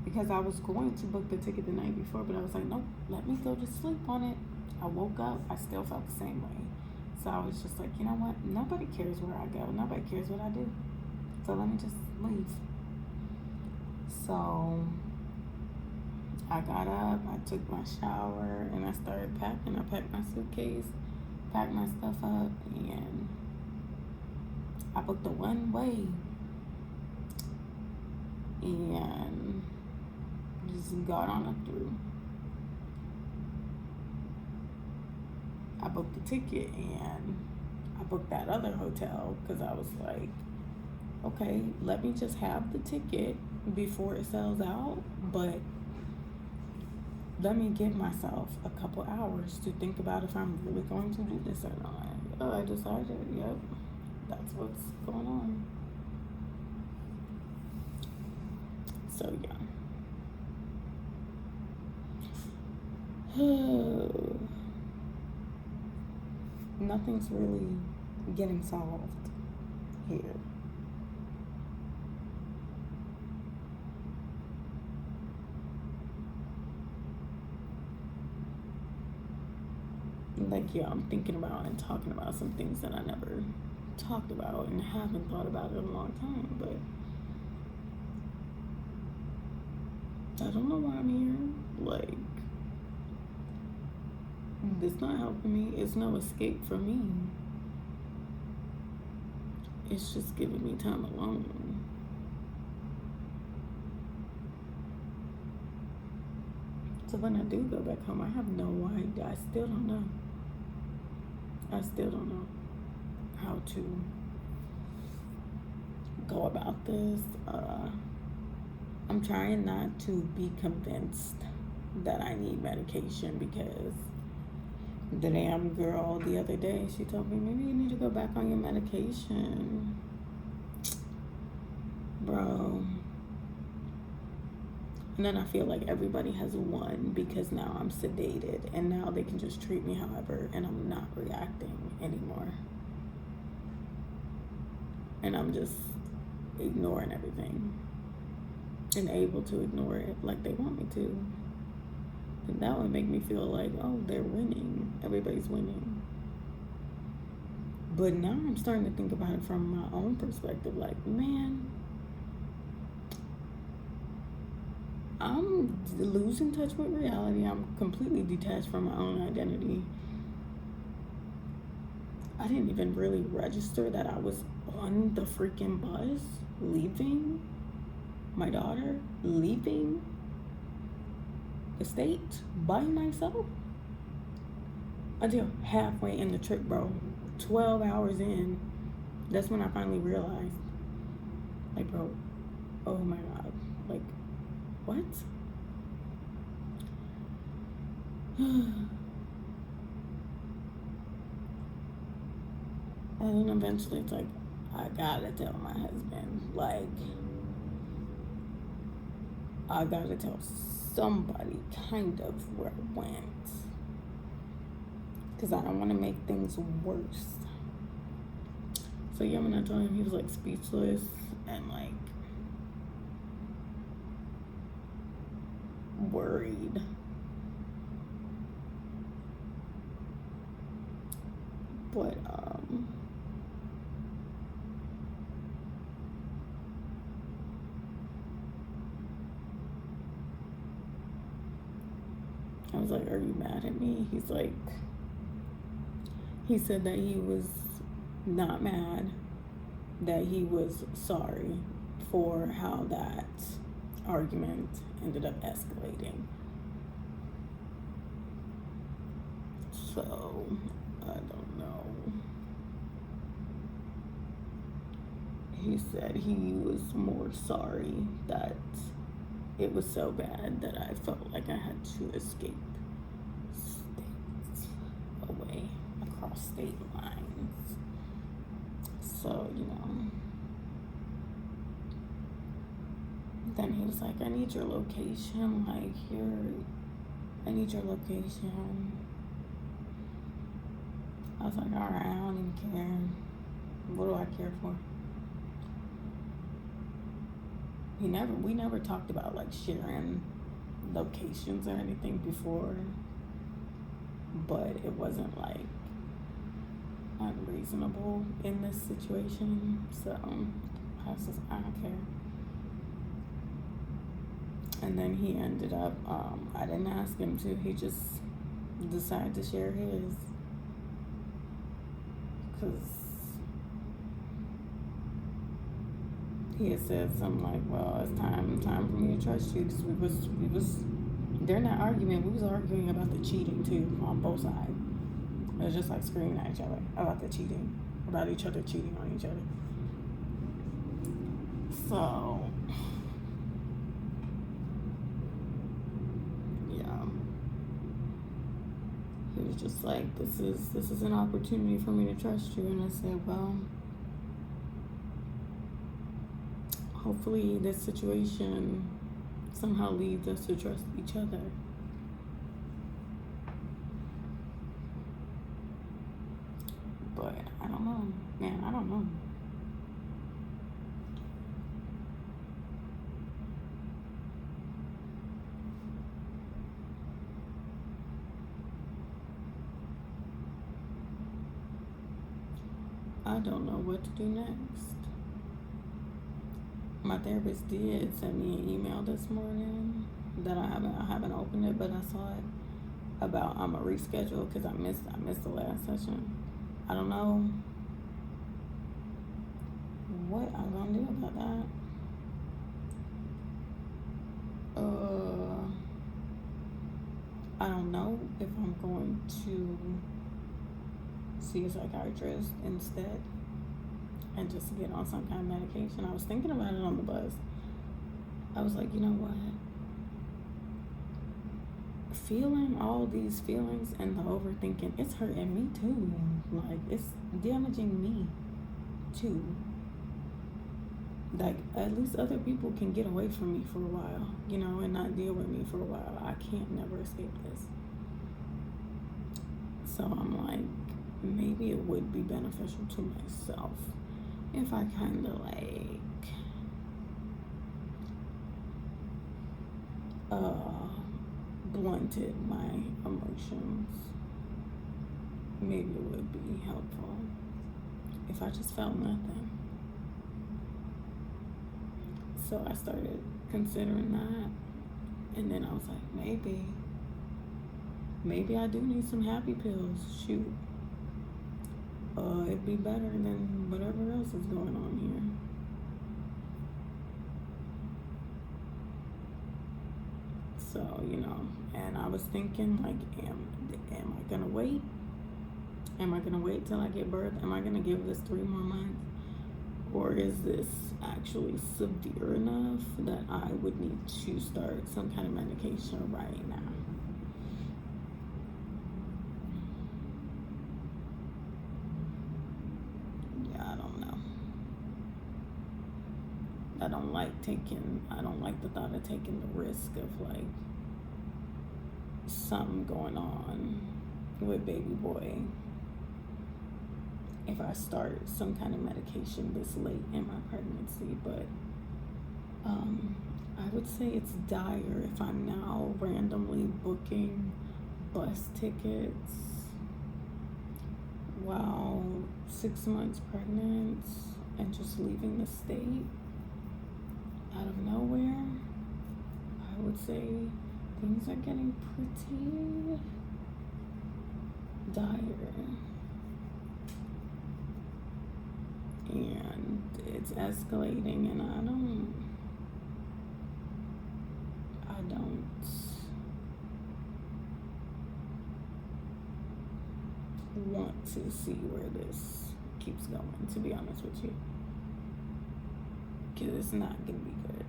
because I was going to book the ticket the night before, but I was like, nope, let me go to sleep on it. I woke up, I still felt the same way. So I was just like, you know what? Nobody cares where I go. Nobody cares what I do. So let me just leave. So I got up, I took my shower, and I started packing. I packed my suitcase, packed my stuff up, and I booked a one-way. And just got on up through. I booked the ticket and I booked that other hotel because I was like, okay, let me just have the ticket before it sells out, but let me give myself a couple hours to think about if I'm really going to do this or not. Oh, I decided, yep, that's what's going on. So yeah. Nothing's really getting solved here. Like, yeah, I'm thinking about and talking about some things that I never talked about and haven't thought about in a long time, but I don't know why I'm here. Like, it's not helping me. It's no escape for me. It's just giving me time alone. So when I do go back home, I have no idea. I still don't know. I still don't know how to go about this. I'm trying not to be convinced that I need medication, because the damn girl the other day, she told me, maybe you need to go back on your medication. Bro. And then I feel like everybody has won, because now I'm sedated and now they can just treat me however, and I'm not reacting anymore. And I'm just ignoring everything and able to ignore it like they want me to. And that would make me feel like, oh, they're winning. Everybody's winning. But now I'm starting to think about it from my own perspective. Like, man, I'm losing touch with reality. I'm completely detached from my own identity. I didn't even really register that I was on the freaking bus, leaving my daughter, leaving the state by myself, until halfway in the trip, bro. 12 hours in, that's when I finally realized, like, bro, oh my God, like, what? And then eventually it's like, I gotta tell my husband, like, I gotta tell somebody kind of where I went, because I don't want to make things worse. So yeah, when I told him, he was like speechless and like worried. But I was like, are you mad at me? He's like, he said that he was not mad, that he was sorry for how that argument ended up escalating. So, I don't know. he said he was more sorry that it was so bad that I felt like I had to escape states away across state lines. So, then he was like, I need your location. Like, I need your location. I was like, all right, I don't even care. What do I care for? We never talked about like sharing locations or anything before, but it wasn't like unreasonable in this situation. So I was just, I don't care. And then he ended up, I didn't ask him to, he just decided to share his. Because he had said something like, well, it's time for me to trust you. Because we was, during that argument, we was arguing about the cheating too, on both sides. It was just like screaming at each other about the cheating, about each other cheating on each other. So, yeah. He was just like, this is an opportunity for me to trust you. And I said, well, hopefully this situation somehow leads us to trust each other. But I don't know. Man, I don't know. I don't know what to do next. My therapist did send me an email this morning that I haven't opened it, but I saw it about a reschedule because I missed the last session. I don't know what I'm gonna do about that. I don't know if I'm going to see a psychiatrist instead and just get on some kind of medication. I was thinking about it on the bus. I was like, you know what? Feeling all these feelings and the overthinking, it's hurting me too. Like, it's damaging me too. Like, at least other people can get away from me for a while, and not deal with me for a while. I can't never escape this. So I'm like, maybe it would be beneficial to myself if I kind of blunted my emotions. Maybe it would be helpful if I just felt nothing. So I started considering that, and then I was like, maybe I do need some happy pills. Shoot. It'd be better than whatever else is going on here. So, and I was thinking, like, am I gonna wait? Am I gonna wait till I get birth? Am I gonna give this 3 more months? Or is this actually severe enough that I would need to start some kind of medication right now? I don't like the thought of taking the risk of like something going on with baby boy if I start some kind of medication this late in my pregnancy. But I would say it's dire if I'm now randomly booking bus tickets while 6 months pregnant and just leaving the state out of nowhere. I would say things are getting pretty dire. And it's escalating, and I don't want to see where this keeps going, to be honest with you. because it's not gonna be good.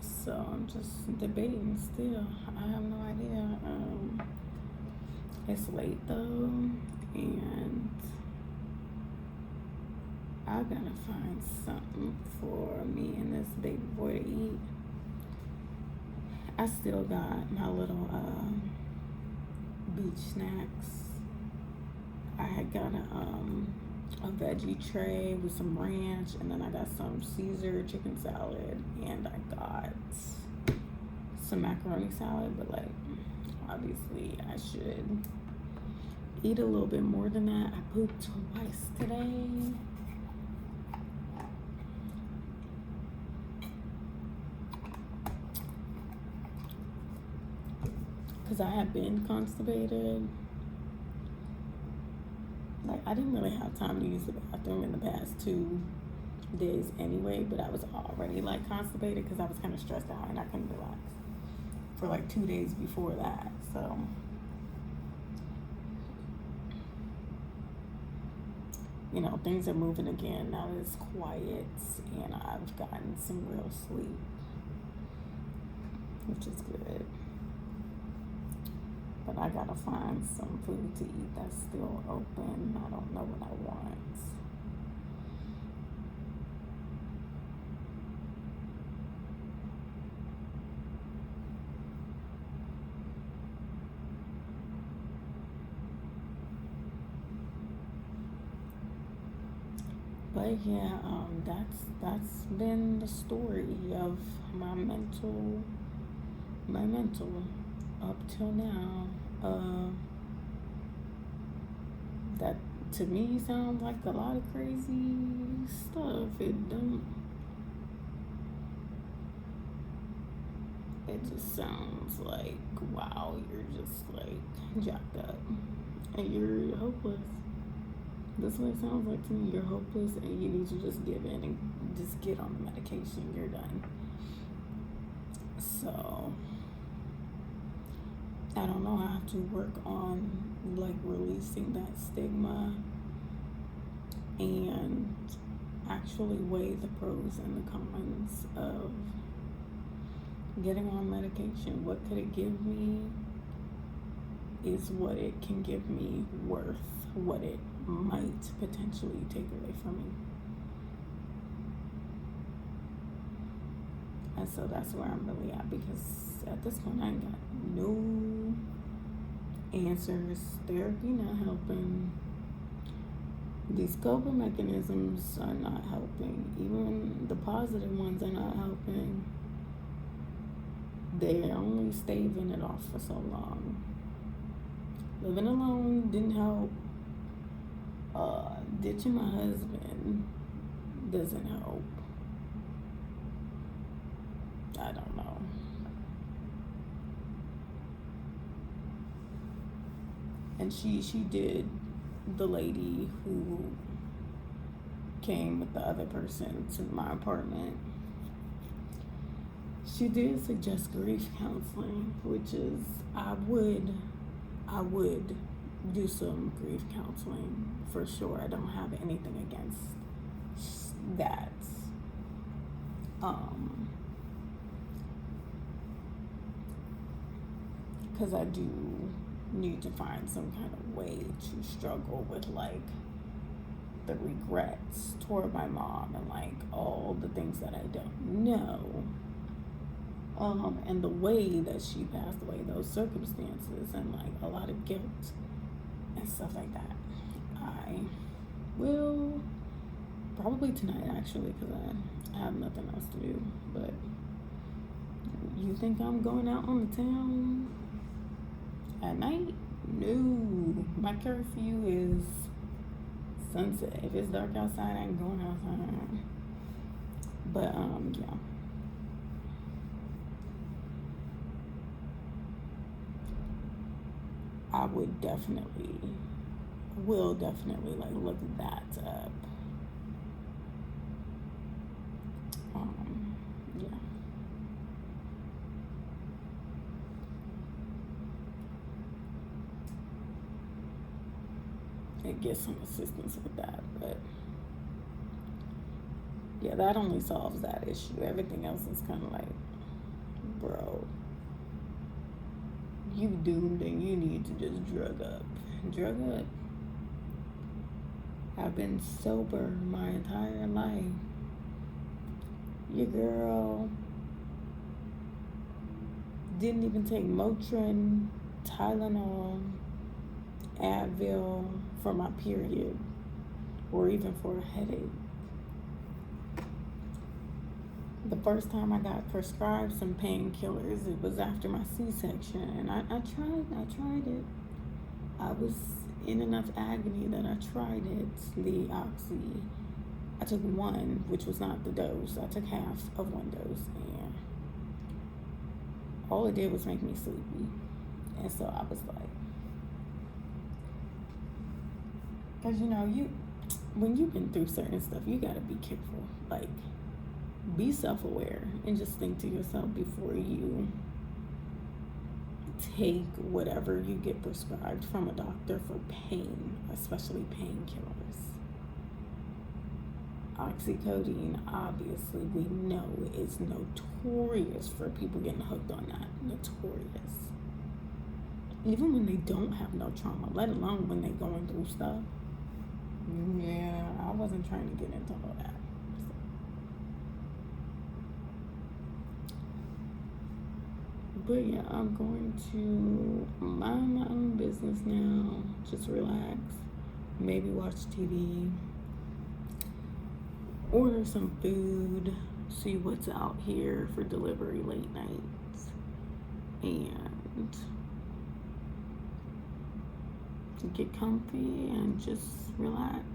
So I'm just debating still. I have no idea. It's late though, and I gotta find something for me and this baby boy to eat. I still got my little beach snacks. I had got a veggie tray with some ranch, and then I got some Caesar chicken salad, and I got some macaroni salad, but like obviously I should eat a little bit more than that. I pooped twice today. Because I have been constipated. Like, I didn't really have time to use the bathroom in the past 2 days anyway, but I was already like constipated because I was kind of stressed out and I couldn't relax for like 2 days before that. So you know, things are moving again. Now it's quiet and I've gotten some real sleep, which is good. But I gotta find some food to eat that's still open. I don't know what I want. But yeah, that's been the story of my mental up till now. That to me sounds like a lot of crazy stuff. It just sounds like, wow, you're just like jacked up and you're hopeless. That's what it sounds like to me. You're hopeless and you need to just give in and just get on the medication. You're done. So I don't know. I have to work on like releasing that stigma and actually weigh the pros and the cons of getting on medication. What could it give me is what it can give me worth what it might potentially take away from me. And so that's where I'm really at, because at this point I ain't got no answers. Therapy not helping. These coping mechanisms are not helping. Even the positive ones are not helping. They're only staving it off for so long. Living alone didn't help. Ditching my husband doesn't help. I don't know. And she did, the lady who came with the other person to my apartment, she did suggest grief counseling, which is, I would do some grief counseling for sure. I don't have anything against that. Because I do need to find some kind of way to struggle with like the regrets toward my mom and like all the things that I don't know. And the way that she passed away, those circumstances, and like a lot of guilt and stuff like that. I will probably tonight, actually, because I have nothing else to do. But you think I'm going out on the town at night? No, my curfew is sunset. If it's dark outside, I ain't going outside. But yeah. I will definitely like look that up. Yeah. could get some assistance with that. But yeah, that only solves that issue. Everything else is kind of like, bro, you doomed and you need to just drug up. Drug up. I've been sober my entire life. Your girl didn't even take Motrin, Tylenol, Advil for my period, or even for a headache. The first time I got prescribed some painkillers, it was after my C-section, and I tried it. I was in enough agony that I tried it, the Oxy. I took one, which was not the dose. I took half of one dose, and all it did was make me sleepy. And so I was like, because when you've been through certain stuff, you gotta be careful. Like, be self-aware and just think to yourself before you take whatever you get prescribed from a doctor for pain, especially painkillers. Oxycodone, obviously, we know is notorious for people getting hooked on that. Notorious. Even when they don't have no trauma, let alone when they're going through stuff. Yeah, I wasn't trying to get into all that. But yeah, I'm going to mind my own business now. Just relax. Maybe watch TV. Order some food. See what's out here for delivery late nights. And get comfy and just relax.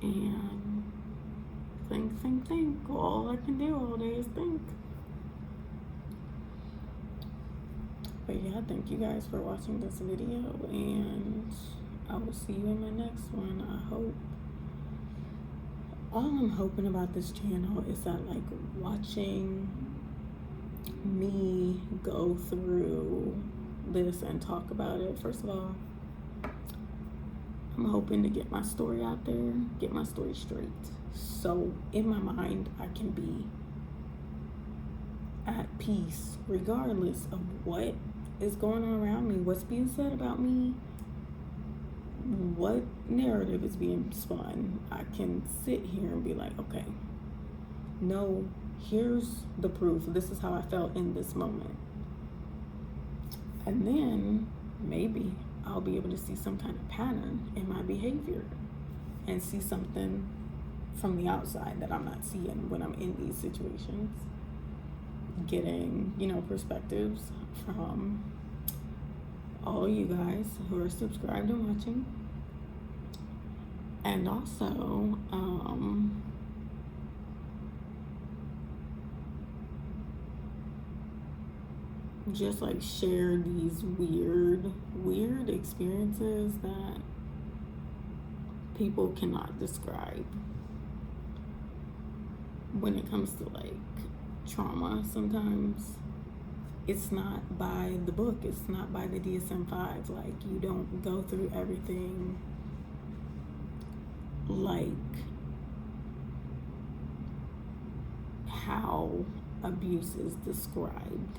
And think. All I can do all day is think. But yeah, thank you guys for watching this video, and I will see you in my next one. All I'm hoping about this channel is that, like, watching me go through this and talk about it, first of all, I'm hoping to get my story out there, get my story straight. So in my mind, I can be at peace regardless of what is going on around me, what's being said about me, what narrative is being spun. I can sit here and be like, okay, no, here's the proof. This is how I felt in this moment. And then maybe I'll be able to see some kind of pattern in my behavior and see something from the outside that I'm not seeing when I'm in these situations. Getting, perspectives from all you guys who are subscribed and watching. And also, just like share these weird experiences that people cannot describe when it comes to, like, trauma. Sometimes it's not by the book, it's not by the DSM-5. Like, you don't go through everything like how abuse is described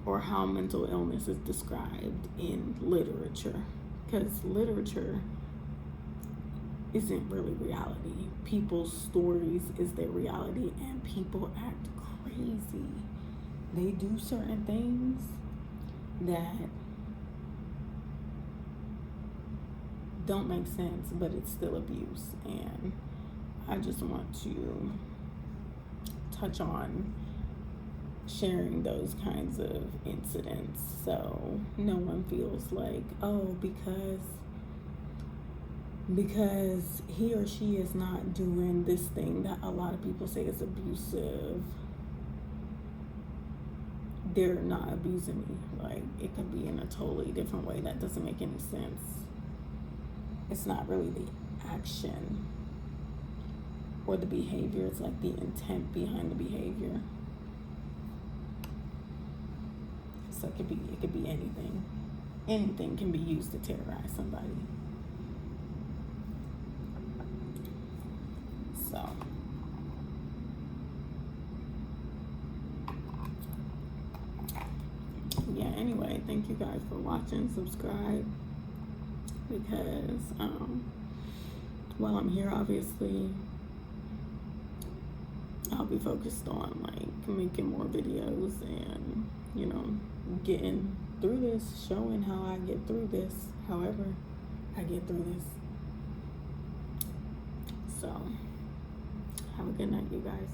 or how mental illness is described in literature, because literature isn't really reality. People's stories is their reality, and people act crazy. They do certain things that don't make sense, but it's still abuse. And I just want to touch on sharing those kinds of incidents so no one feels like, oh, because he or she is not doing this thing that a lot of people say is abusive, they're not abusing me. Like, it could be in a totally different way that doesn't make any sense. It's not really the action or the behavior, it's like the intent behind the behavior. So it could be anything. anything can be used to terrorize somebody. So, yeah, anyway, thank you guys for watching. Subscribe, because while I'm here, obviously I'll be focused on like making more videos and, you know, getting through this, showing how I get through this, however I get through this. So have a good night, you guys.